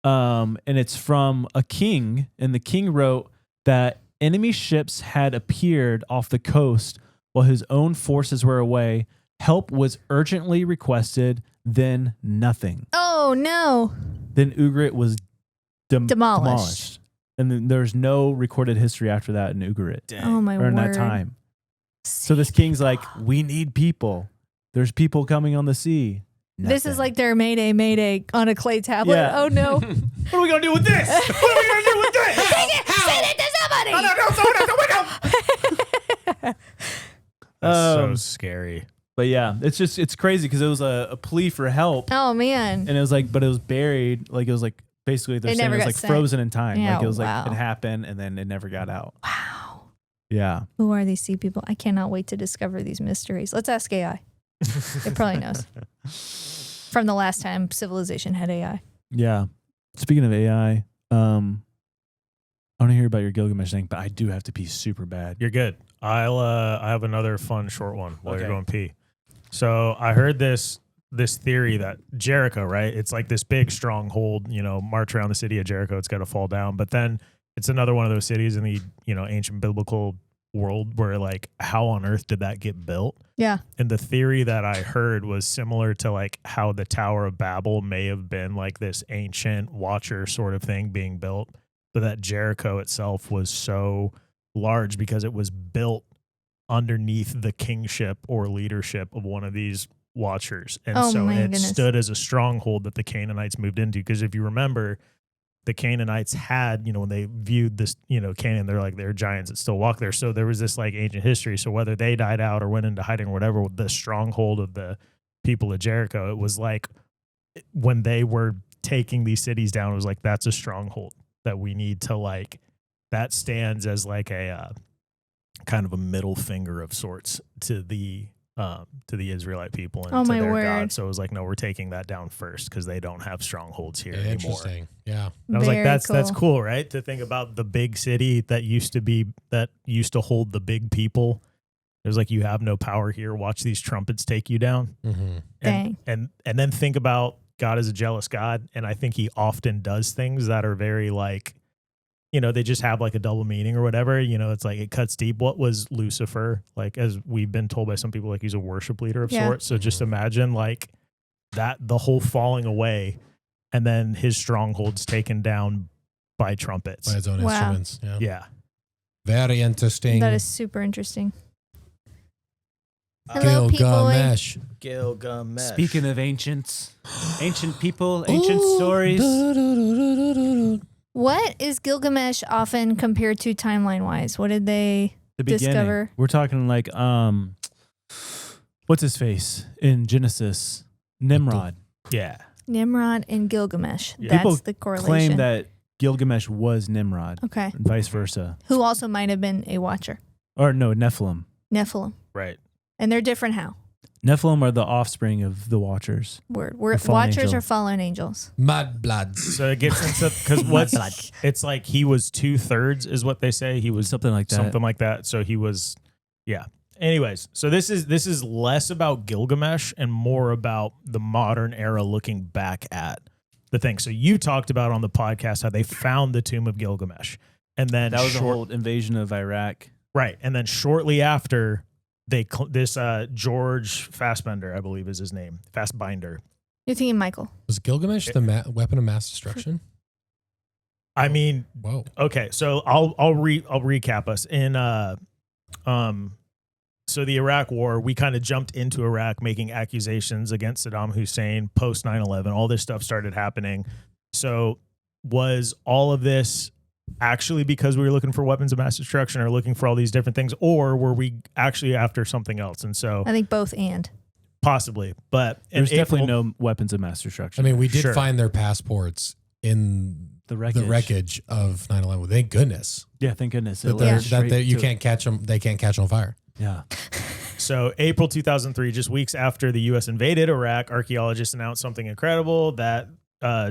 and it's from a king, and the king wrote that enemy ships had appeared off the coast while his own forces were away. Help was urgently requested, then nothing. Oh, no. Then Ugarit was Demolished. And then there's no recorded history after that in Ugarit. Oh, my or word. in that time. So this king's like, we need people. There's people coming on the sea. This is like their Mayday on a clay tablet. Yeah. Oh, no. What are we gonna do with this? What are we gonna do with this? Send it to somebody. No, throw it out the window. That's so scary. But yeah, it's crazy because it was a plea for help. Oh, man. And it was like, but it was buried. Like it was like, basically they're It saying never it was got like sent. frozen in time. Yeah, Like it was wow. like, it happened and then it never got out. Wow. Yeah. Who are these sea people? I cannot wait to discover these mysteries. Let's ask AI. It probably knows. From the last time civilization had AI. Yeah. Speaking of AI, I want to hear about your Gilgamesh thing, but I do have to pee super bad. You're good. I have another fun short one while Okay. you're going pee. So I heard this theory that Jericho, right? It's like this big stronghold, march around the city of Jericho. It's got to fall down. But then it's another one of those cities in the, ancient biblical world where like, how on earth did that get built? Yeah. And the theory that I heard was similar to like how the Tower of Babel may have been like this ancient watcher sort of thing being built, but that Jericho itself was so large because it was built underneath the kingship or leadership of one of these watchers. And Oh so my it goodness. stood as a stronghold that the Canaanites moved into. Because if you remember, the Canaanites had, when they viewed this, Canaan, they're giants that still walk there. So there was this like ancient history. So whether they died out or went into hiding or whatever, the stronghold of the people of Jericho, it was like when they were taking these cities down, it was like, that's a stronghold that we need to like, that stands as like a kind of a middle finger of sorts to the Israelite people and Oh, to my their word. God. So it was like, no, we're taking that down first because they don't have strongholds here anymore. Interesting. Yeah. And I was like, Very that's cool, right? To think about the big city that used to hold the big people. It was like, you have no power here. Watch these trumpets take you down. Mm-hmm. Dang. And then think about God as a jealous God. And I think he often does things that are very like, they just have like a double meaning or whatever. It's like it cuts deep. What was Lucifer? Like, as we've been told by some people, like he's a worship leader of sorts. So just imagine like that, the whole falling away, and then his strongholds taken down by trumpets. By his own instruments. Yeah. Very interesting. That is super interesting. Hello, Gilgamesh. Gilgamesh. Speaking of ancient people, ancient stories. What is Gilgamesh often compared to timeline-wise? What did they The beginning. discover? We're talking like what's his face in Genesis? Nimrod. Yeah. Nimrod and Gilgamesh. Yeah. That's People the correlation. claim that Gilgamesh was Nimrod. Okay. And vice versa. Who also might have been a watcher. Or no, Nephilim. Nephilim. Right. And they're different how? Nephilim are the offspring of the Watchers. We're The fallen watchers angel. are fallen angels. Mudbloods. So it gets into, because it's like he was 2/3 is what they say. He was Something like that. something like that. So he was, yeah. Anyways, so this is less about Gilgamesh and more about the modern era looking back at the thing. So you talked about on the podcast how they found the tomb of Gilgamesh, and then That was the whole invasion of Iraq. right, and then shortly after this George Fassbender, I believe is his name, Fassbinder. You're thinking Michael. Was Gilgamesh the weapon of mass destruction? I mean, Whoa. okay, so I'll recap us in so the Iraq War, we kind of jumped into Iraq making accusations against Saddam Hussein post 9/11. All this stuff started happening. So was all of this actually because we were looking for weapons of mass destruction or looking for all these different things, or were we actually after something else? And so I think both and. possibly, but There's definitely no weapons of mass destruction. I mean, we did Sure. find their passports in the wreckage. the wreckage of 9/11. Thank goodness. Yeah, thank goodness. That, It led straight you to- can't catch them. They can't catch on fire. Yeah. So April 2003, just weeks after the U.S. invaded Iraq, archaeologists announced something incredible that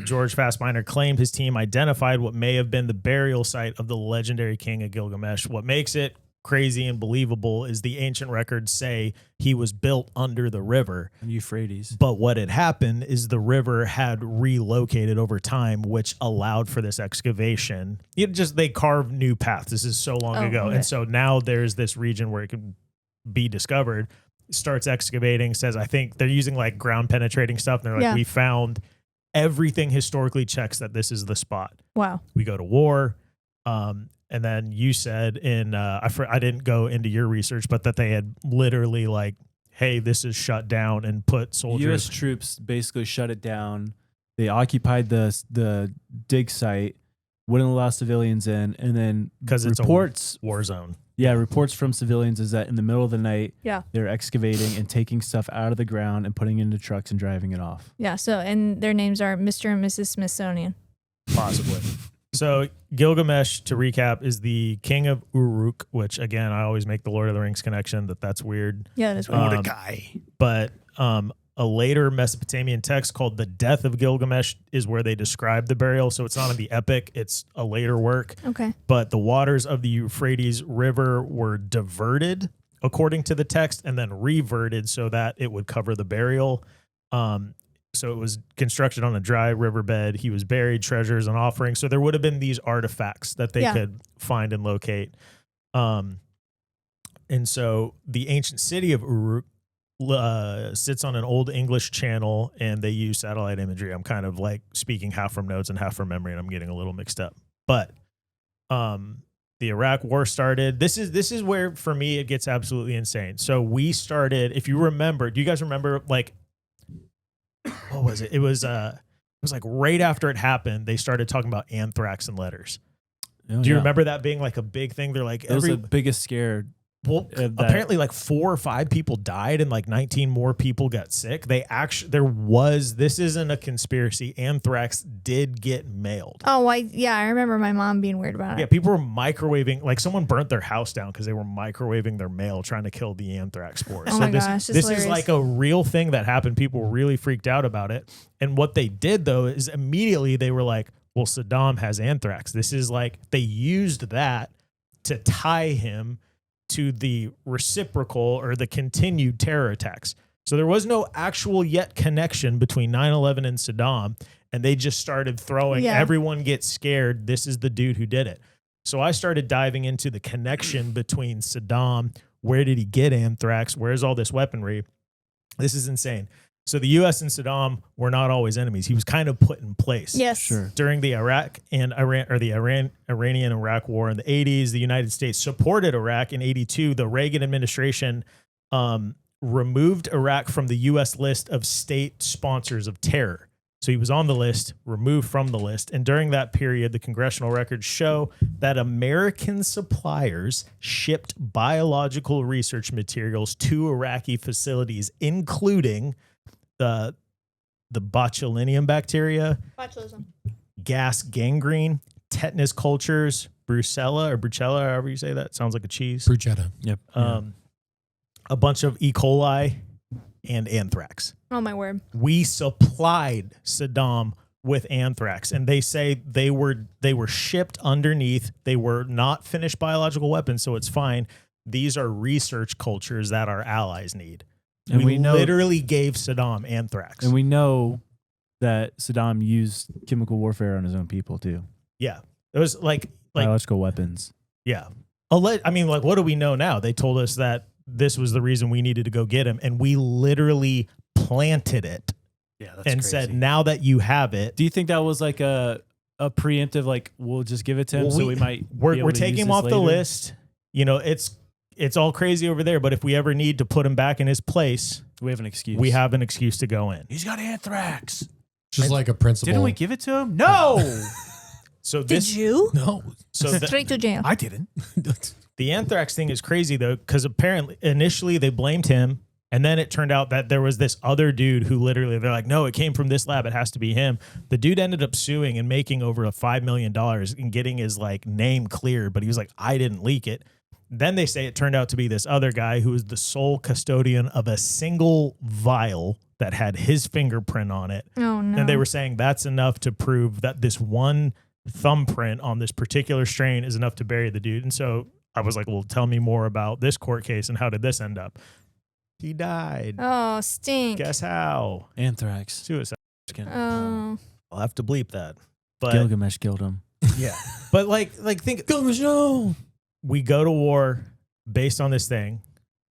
George Fassbinder claimed his team identified what may have been the burial site of the legendary king of Gilgamesh. What makes it crazy and believable is the ancient records say he was built under the river. Euphrates. But what had happened is the river had relocated over time, which allowed for this excavation. They carved new paths. This is so long ago. okay. And so now there's this region where it can be discovered, starts excavating, says, I think they're using like ground penetrating stuff. And they're like, Yeah. we found everything historically checks that this is the spot. Wow. We go to war. And then you said I didn't go into your research, but that they had literally like, hey, this is shut down and put soldiers. U.S. troops basically shut it down. They occupied the dig site, wouldn't allow civilians in, and then Because it's reports, a war zone. reports from civilians is that in the middle of the night, Yeah. they're excavating and taking stuff out of the ground and putting it into trucks and driving it off. Yeah. So, and their names are Mr. and Mrs. Smithsonian. Possibly. So Gilgamesh, to recap, is the king of Uruk, which again, I always make the Lord of the Rings connection that's weird. Yeah, that is weird. But a later Mesopotamian text called The Death of Gilgamesh is where they describe the burial. So it's not in the epic, it's a later work. Okay. But the waters of the Euphrates River were diverted, according to the text, and then reverted so that it would cover the burial. So it was constructed on a dry riverbed. He was buried, treasures and offerings. So there would have been these artifacts that they could find and locate. And so the ancient city of Uruk sits on an old English channel, and they use satellite imagery. I'm kind of like speaking half from notes and half from memory, and I'm getting a little mixed up. But the Iraq War started. This is where, for me, it gets absolutely insane. So we started, if you remember, do you guys remember, like, what was it? It was like right after it happened, they started talking about anthrax in letters. Oh, Do you remember that being like a big thing? They're like, It was the biggest scare. well, apparently like 4 or 5 people died and like 19 more people got sick. This isn't a conspiracy. Anthrax did get mailed. Oh, I remember my mom being weird about it. Yeah, people were microwaving, like someone burnt their house down because they were microwaving their mail trying to kill the anthrax spores. Oh my gosh, this is hilarious. like a real thing that happened. People were really freaked out about it. And what they did though is immediately they were like, well, Saddam has anthrax. This is like, they used that to tie him to the reciprocal or the continued terror attacks. So there was no actual yet connection between 9/11 and Saddam, and they just started throwing, everyone gets scared, this is the dude who did it. So I started diving into the connection between Saddam. Where did he get anthrax? Where's all this weaponry? This is insane. So the U.S. and Saddam were not always enemies. He was kind of put in place. Yes. Sure. During the Iranian-Iraq War in the 80s, the United States supported Iraq. In 82, the Reagan administration removed Iraq from the U.S. list of state sponsors of terror. So he was on the list, removed from the list. And during that period, the congressional records show that American suppliers shipped biological research materials to Iraqi facilities, including the botulinum bacteria, Botulism. gas gangrene, tetanus cultures, brucella, however you say that. Sounds like a cheese. Bruschetta. Yep. A bunch of E. coli and anthrax. Oh my word. We supplied Saddam with anthrax, and they say they were shipped underneath. They were not finished biological weapons, so it's fine. These are research cultures that our allies need. And we know, literally gave Saddam anthrax. and we know that Saddam used chemical warfare on his own people too. Yeah, it was like Biological weapons. yeah. I mean, like, what do we know now? They told us that this was the reason we needed to go get him, and we literally planted it. Yeah, that's and crazy. said, now that you have it, Do you think that was like a preemptive, like we'll just give it to him so we might we're taking him off the list. You know, it's all crazy over there, but if we ever need to put him back in his place, We have an excuse. we have an excuse to go in. He's got anthrax. Just like a principle. Didn't we give it to him? No. So Did this, you? No. so Straight to jail. I didn't. the anthrax thing is crazy though, because apparently initially they blamed him, and then it turned out that there was this other dude who literally, they're like, no, it came from this lab. It has to be him. The dude ended up suing and making over $5 million and getting his like name cleared, but he was like, I didn't leak it. Then they say it turned out to be this other guy who was the sole custodian of a single vial that had his fingerprint on it. Oh no. And they were saying that's enough to prove that this one thumbprint on this particular strain is enough to bury the dude. And so I was like, well, tell me more about this court case and how did this end up? He died. Oh, stink. Guess how? Anthrax. Suicide. Oh. I'll have to bleep that. But Gilgamesh killed him. yeah. But like think Gilgamesh, no. we go to war based on this thing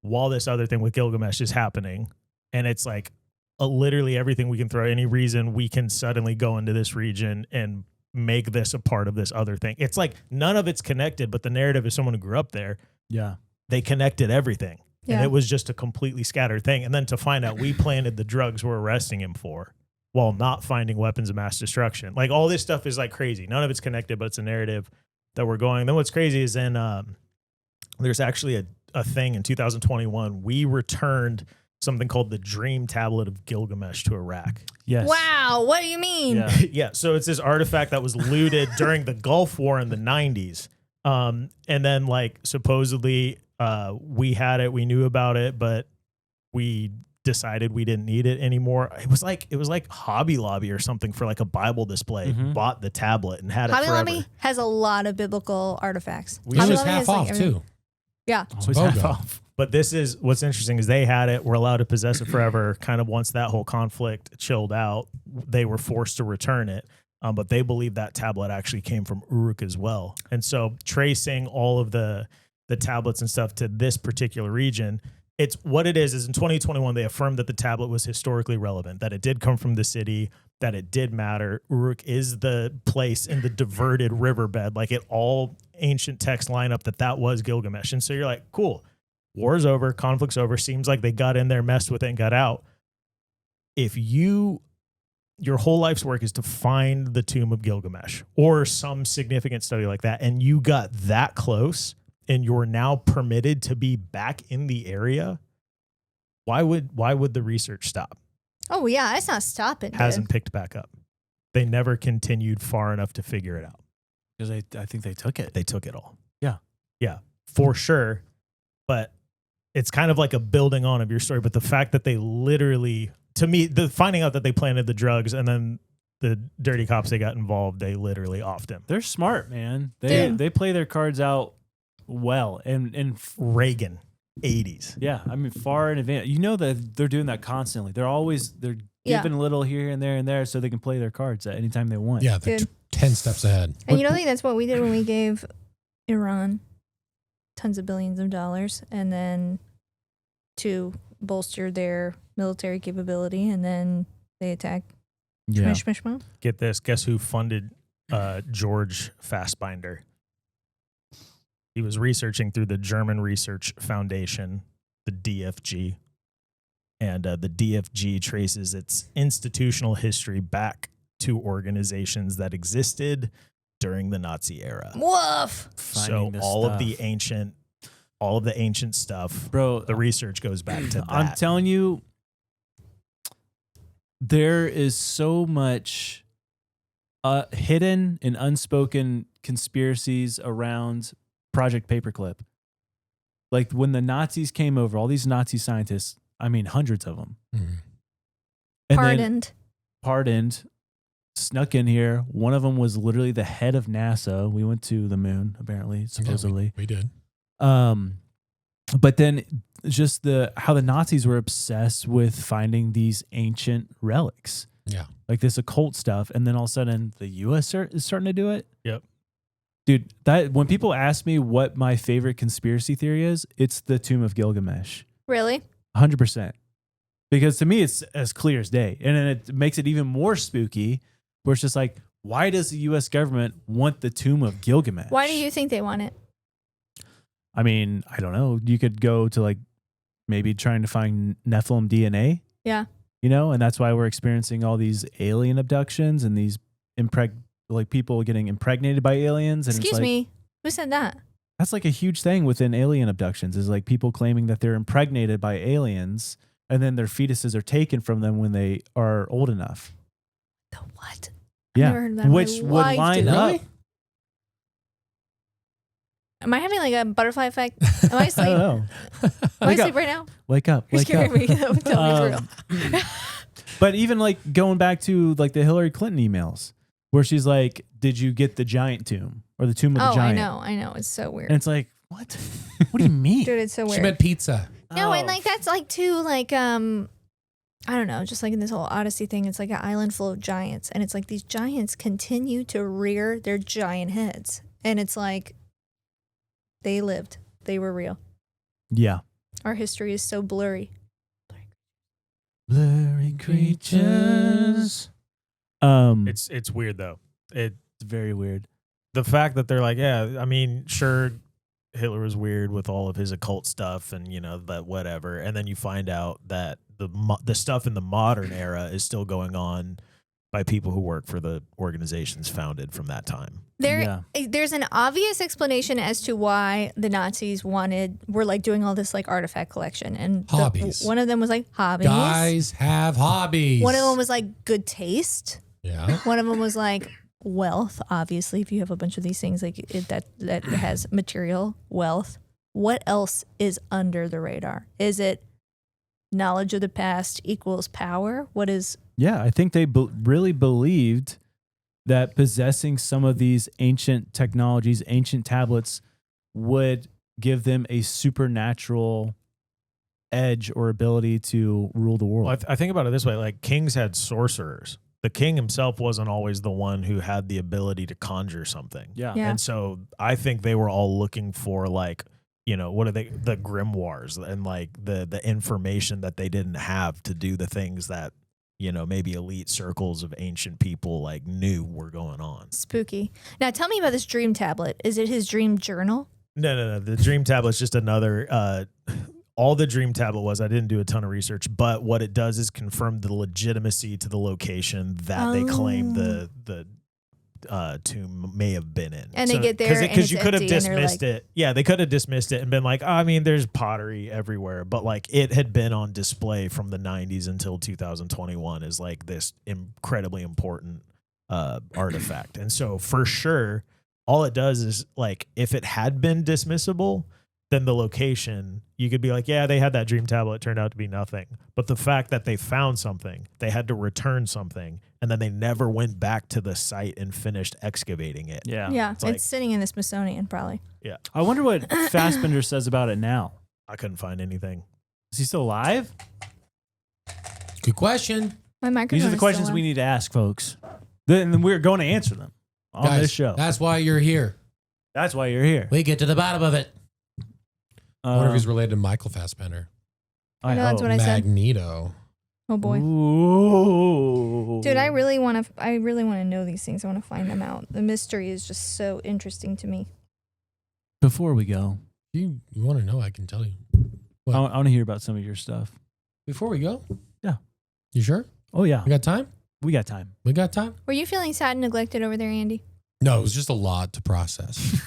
while this other thing with Gilgamesh is happening. And it's like literally everything we can throw, any reason we can suddenly go into this region and make this a part of this other thing. It's like none of it's connected, but the narrative is someone who grew up there. Yeah. They connected everything. Yeah. And it was just a completely scattered thing. And then to find out we planted the drugs we're arresting him for while not finding weapons of mass destruction. Like all this stuff is like crazy. None of it's connected, but it's a narrative that we're going. Then what's crazy is there's actually a thing in 2021. We returned something called the Dream Tablet of Gilgamesh to Iraq. Yes. Wow. What do you mean? Yeah. Yeah. So it's this artifact that was looted during the Gulf War in the 90s. And then like supposedly we had it, we knew about it, but we decided we didn't need it anymore. It was like Hobby Lobby or something for like a Bible display, bought the tablet and had Hobby it forever. Lobby has a lot of biblical artifacts. It Hobby was Lobby half has, like, off everything. too. Yeah. Always half off. But this is what's interesting is they had it, were allowed to possess it forever. Kind of once that whole conflict chilled out, they were forced to return it. But they believe that tablet actually came from Uruk as well. And so tracing all of the tablets and stuff to this particular region, it's what it is in 2021, they affirmed that the tablet was historically relevant, that it did come from the city, that it did matter. Uruk is the place in the diverted riverbed. Like it all ancient texts line up that was Gilgamesh. And so you're like, cool. War's over, conflict's over. Seems like they got in there, messed with it, and got out. If your whole life's work is to find the tomb of Gilgamesh or some significant study like that, and you got that close and you're now permitted to be back in the area, why would the research stop? Oh yeah, it's not stopping. Hasn't picked back up. They never continued far enough to figure it out. Because I think they took it. They took it all. Yeah. Yeah, for sure. But it's kind of like a building on of your story. But the fact that they literally, to me, the finding out that they planted the drugs and then the dirty cops they got involved, they literally offed him. They're smart, man. Dude. They play their cards out well. And Reagan, 80s. yeah, I mean, far in advance. You know that they're doing that constantly. They're Yeah. giving a little here and there so they can play their cards at any time they want. Yeah, they're Dude. 10 steps ahead. And you don't think that's what we did when we gave Iran tons of billions of dollars, and then to bolster their military capability, and then they attack. Yeah. Shmish, shmish, Get this. Guess who funded George Fassbinder? He was researching through the German Research Foundation, the DFG. And the DFG traces its institutional history back to organizations that existed during the Nazi era. Woof! So all of the ancient stuff, Bro, the research goes back to that. I'm telling you, there is so much hidden and unspoken conspiracies around Project Paperclip. Like when the Nazis came over, all these Nazi scientists, I mean, hundreds of them. Mhm. And pardoned, snuck in here. One of them was literally the head of NASA. We went to the moon, apparently, supposedly. Yeah, we did. But then just how the Nazis were obsessed with finding these ancient relics. Yeah. Like this occult stuff. And then all of a sudden the US is starting to do it. Yep. Dude, that when people ask me what my favorite conspiracy theory is, it's the Tomb of Gilgamesh. Really? 100%. Because to me, it's as clear as day. And then it makes it even more spooky, where it's just like, why does the U.S. government want the Tomb of Gilgamesh? Why do you think they want it? I mean, I don't know. You could go to like maybe trying to find Nephilim DNA. Yeah. You know, and that's why we're experiencing all these alien abductions and these people getting impregnated by aliens. And Excuse me. Who said that? That's like a huge thing within alien abductions, is like people claiming that they're impregnated by aliens and then their fetuses are taken from them when they are old enough. The what? Yeah. I've never heard of that in my Which would life, line dude. up. Am I having like a butterfly effect? Am I asleep? I don't know. Am I Wake asleep up. right now? Wake up. You're Wake up. scaring me. Tell me for real. But even like going back to like the Hillary Clinton emails where she's like, did you get the giant tomb or the tomb of the Oh, giant? I know. It's so weird. And it's like, what? What do you mean? Dude, it's so She weird. meant pizza. No, Oh. and like that's like too like I don't know, just like in this whole Odyssey thing, it's like an island full of giants, and it's like these giants continue to rear their giant heads, and it's like they lived, they were real. Yeah. Our history is so blurry. Blurry creatures. It's It's weird though. It's very weird. the fact that they're like, yeah, I mean, sure, Hitler was weird with all of his occult stuff and, you know, that whatever. And then you find out that the stuff in the modern era is still going on by people who work for the organizations founded from that time. There's an obvious explanation as to why the Nazis were like doing all this like artifact collection, and Hobbies. one of them was like hobbies. Guys have hobbies. One of them was like good taste. Yeah. One of them was like wealth. Obviously, if you have a bunch of these things, like that has material wealth. What else is under the radar? Is it knowledge of the past equals power? What is? Yeah, I think they really believed that possessing some of these ancient technologies, ancient tablets, would give them a supernatural edge or ability to rule the world. Well, I think about it this way: like kings had sorcerers. The king himself wasn't always the one who had the ability to conjure something. Yeah. And so I think they were all looking for like, you know, what are they, the grimoires and like the information that they didn't have to do the things that, you know, maybe elite circles of ancient people like knew were going on. Spooky. Now tell me about this dream tablet. Is it his dream journal? No. The dream tablet's just another, all the dream tablet was, I didn't do a ton of research, but what it does is confirm the legitimacy to the location that they claim the tomb may have been in. And they get there because and you could have it's empty and they're dismissed it. Yeah, they could have dismissed it and been like, oh, I mean, there's pottery everywhere, but like it had been on display from the 90s until 2021 as like this incredibly important artifact. And so for sure, all it does is like if it had been dismissible, then the location, you could be like, yeah, they had that dream tablet. It turned out to be nothing. But the fact that they found something, they had to return something, and then they never went back to the site and finished excavating it. Yeah. Yeah, It's like- it's sitting in the Smithsonian probably. Yeah. I wonder what Fassbinder says about it now. I couldn't find anything. Is he still alive? Good question. My microphone. These are the is questions still we on. need to ask, folks. Then we're going to answer them on Guys, this show. That's why you're here. That's why you're here. We get to the bottom of it. I wonder if he's Um, related to Michael Fassbender. I know that's what I said. Magneto. Oh boy. Ooh. Dude, I really want to know these things. I want to find them out. The mystery is just so interesting to me. Before we go, You want to know, I can tell you. What? I want to hear about some of your stuff. Before we go? Yeah. You sure? Oh, yeah. We got time? We got time. We got time? Were you feeling sad and neglected over there, Andy? No, it was just a lot to process.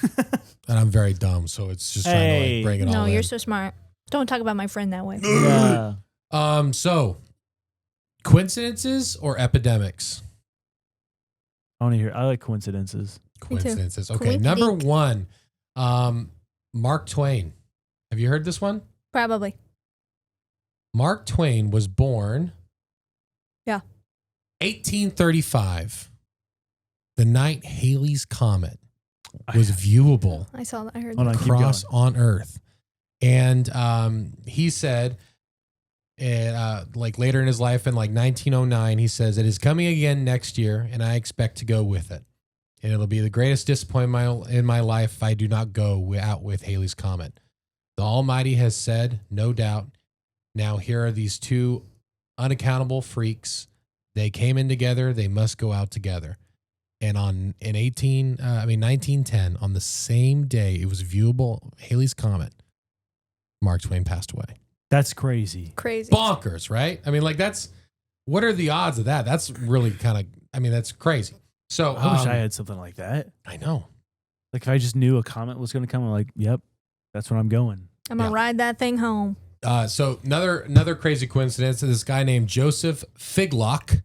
And I'm very dumb, so it's just trying to like bring it all No, in. you're so smart. Don't talk about my friend that way. Yeah. So coincidences or epidemics? I want to hear. I like coincidences. Me too. Coincidences. Okay. Number one, Mark Twain. Have you heard this one? Probably. Mark Twain was born. Yeah. 1835. The night Halley's Comet was viewable I saw that. I heard Hold that. on, keep across going. on Earth. And he said, like later in his life in like 1909, he says, it is coming again next year, and I expect to go with it. And it'll be the greatest disappointment in my life if I do not go out with Halley's Comet. The Almighty has said, no doubt. Now here are these two unaccountable freaks. They came in together. They must go out together. And in 1910, on the same day it was viewable, Halley's Comet, Mark Twain passed away. That's crazy. Crazy. Bonkers, right? I mean, like what are the odds of that? That's really that's crazy. So I wish I had something like that. I know. Like if I just knew a comet was going to come, I'm like, yep, that's when I'm going. I'm going to ride that thing home. So another crazy coincidence. This guy named Joseph Figlock.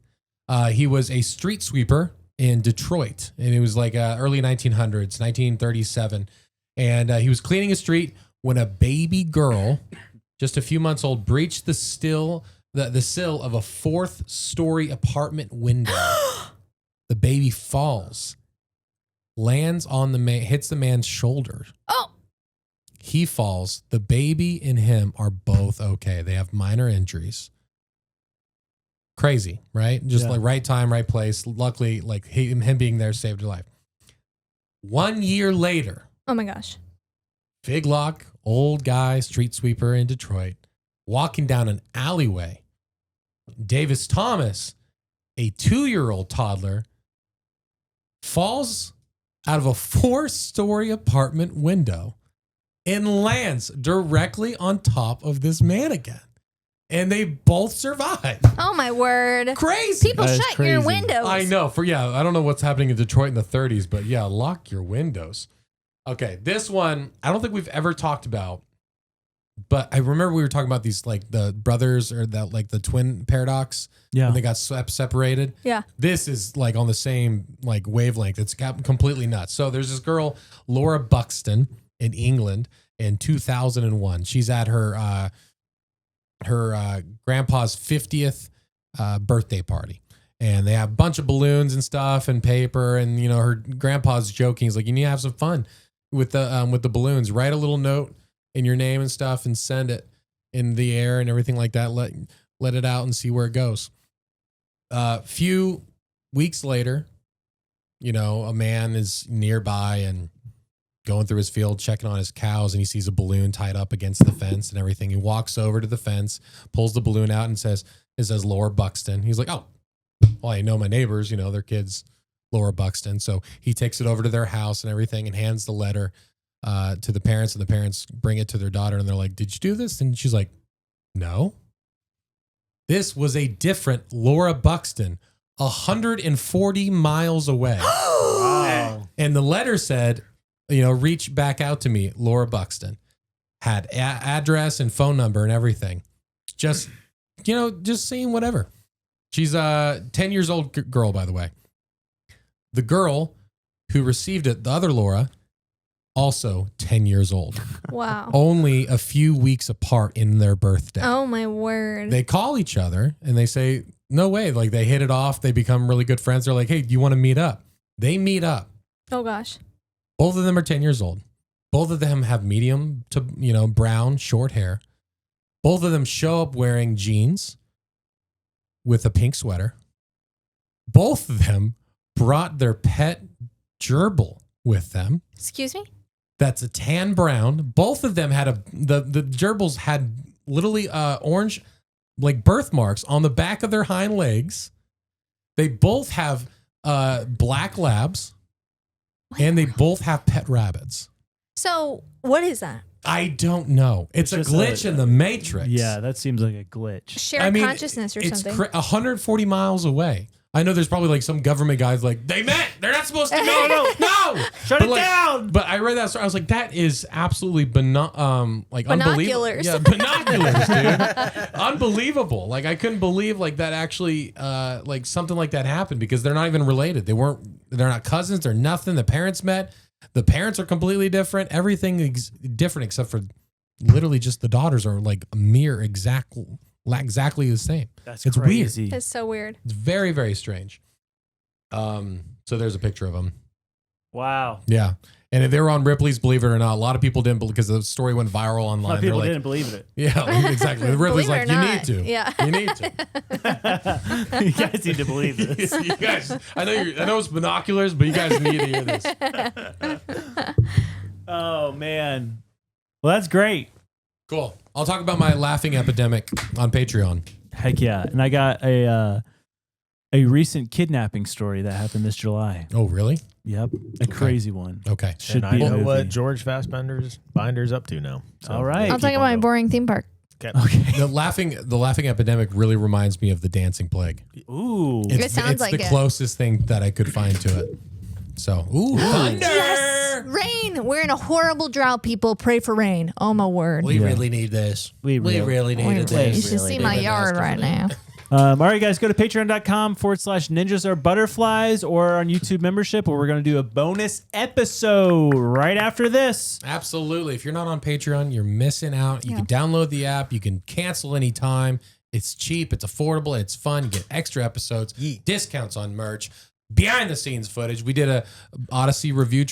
He was a street sweeper in Detroit, and it was like early 1900s, 1937. And he was cleaning a street when a baby girl, just a few months old, breached the sill of a fourth-story apartment window. The baby falls, lands on hits the man's shoulder. Oh. He falls. The baby and him are both okay. They have minor injuries. Crazy, right? Just like right time, right place. Luckily, like him being there saved her life. 1 year later. Oh my gosh. Figlock, old guy, street sweeper in Detroit, walking down an alleyway. Davis Thomas, a 2-year-old toddler, falls out of a 4-story apartment window and lands directly on top of this man again. And they both survive. Oh my word. Crazy. People shut your windows. I know. I don't know what's happening in Detroit in the 30s, but yeah, lock your windows. Okay, this one, I don't think we've ever talked about, but I remember we were talking about these, like the brothers or that, like the twin paradox. Yeah. When they got separated. Yeah. This is like on the same like wavelength. It's completely nuts. So there's this girl, Laura Buxton, in England in 2001. She's at her grandpa's 50th birthday party. And they have a bunch of balloons and stuff and paper. And, her grandpa's joking. He's like, you need to have some fun with the balloons. Write a little note in your name and stuff and send it in the air and everything like that. Let it out and see where it goes. Few weeks later, a man is nearby and going through his field, checking on his cows, and he sees a balloon tied up against the fence and everything. He walks over to the fence, pulls the balloon out, and it says Laura Buxton. He's like, oh, well, I know my neighbors, their kids, Laura Buxton. So he takes it over to their house and everything and hands the letter to the parents, and the parents bring it to their daughter, and they're like, did you do this? And she's like, no. This was a different Laura Buxton, 140 miles away. Wow. And the letter said, reach back out to me, Laura Buxton. Had address and phone number and everything. Just saying whatever. She's a 10 years old girl, by the way. The girl who received it, the other Laura, also 10 years old. Wow. Only a few weeks apart in their birthday. Oh my word. They call each other and they say, no way. Like they hit it off. They become really good friends. They're like, hey, do you want to meet up? They meet up. Oh gosh. Both of them are 10 years old. Both of them have medium to, brown, short hair. Both of them show up wearing jeans with a pink sweater. Both of them brought their pet gerbil with them. Excuse me? That's a tan brown. Both of them had the gerbils had literally orange like birthmarks on the back of their hind legs. They both have black labs, and they both have pet rabbits. So what is that? I don't know. It's a just glitch in the Matrix. Yeah, that seems like a glitch. Shared consciousness or something. It's 140 miles away. I know there's probably like some government guys like, they met. They're not supposed to. No. Shut it down. But I read that story. I was like, that is absolutely unbelievable. Binoculars. Yeah, binoculars, dude. Unbelievable. Like I couldn't believe like that actually like something like that happened because they're not even related. They're not cousins. They're nothing. The parents met. The parents are completely different. Everything is different except for literally just the daughters are like a mere exactly the same. It's crazy. Weird. It's so weird. It's very, very strange. So there's a picture of them. Wow. Yeah. And if they were on Ripley's Believe It or Not, a lot of people didn't because the story went viral online. A lot of people like, didn't believe it. Yeah, exactly. Ripley's Believe it like, or you not. need to. Yeah. You need to. You guys need to believe this. You guys, I know it's binoculars, but you guys need to hear this. Oh, man. Well, that's great. Cool. I'll talk about my laughing epidemic on Patreon. Heck yeah. And I got a recent kidnapping story that happened this July. Oh, really? Yep. A crazy one. Okay. Should And be I a know movie. what George Binder's up to now. So All right. I'll talk about my boring theme park. Okay. The laughing epidemic really reminds me of the dancing plague. Ooh. It sounds it's like the it. closest thing that I could find to it. So, thunder! Yes! Rain! We're in a horrible drought, people. Pray for rain. Oh, my word. We really need this. We really needed You this. should see my yard right now. All right, guys, go to patreon.com/ninjas or butterflies or on YouTube membership where we're going to do a bonus episode right after this. Absolutely. If you're not on Patreon, you're missing out. You can download the app. You can cancel anytime. It's cheap. It's affordable. It's fun. You get extra episodes, discounts on merch, behind the scenes footage. We did a Odyssey review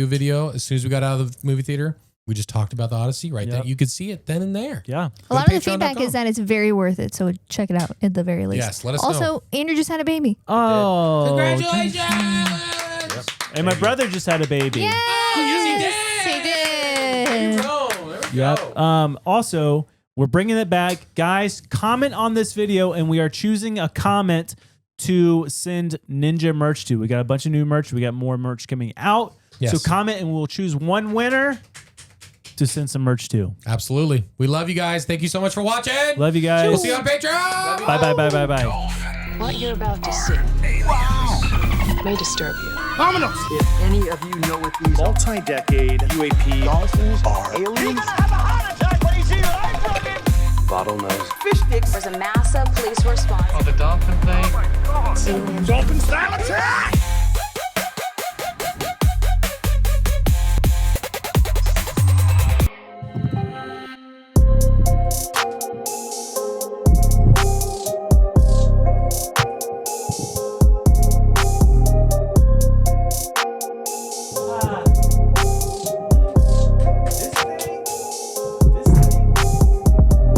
video as soon as we got out of the movie theater. We just talked about the Odyssey right there. You could see it then and there. Yeah. A lot of the feedback is that it's very worth it, so check it out at the very least. Yes, let us know. Also, Andrew just had a baby. Oh. Congratulations! Yep. And my brother just had a baby. Yes, he did. There we Yep. go. Also, we're bringing it back. Guys, comment on this video, and we are choosing a comment to send Ninja merch to. We got a bunch of new merch. We got more merch coming out. Yes. So comment, and we'll choose one winner to send some merch to. Absolutely. We love you guys. Thank you so much for watching. Love you guys. We'll see you on Patreon. Bye. What you're about to see may disturb you. If any of you know what these multi-decade UAP dolphins are, aliens, Bottlenose. fish sticks, There's a massive police response. the dolphin thing. Oh my God! Dolphin style attack!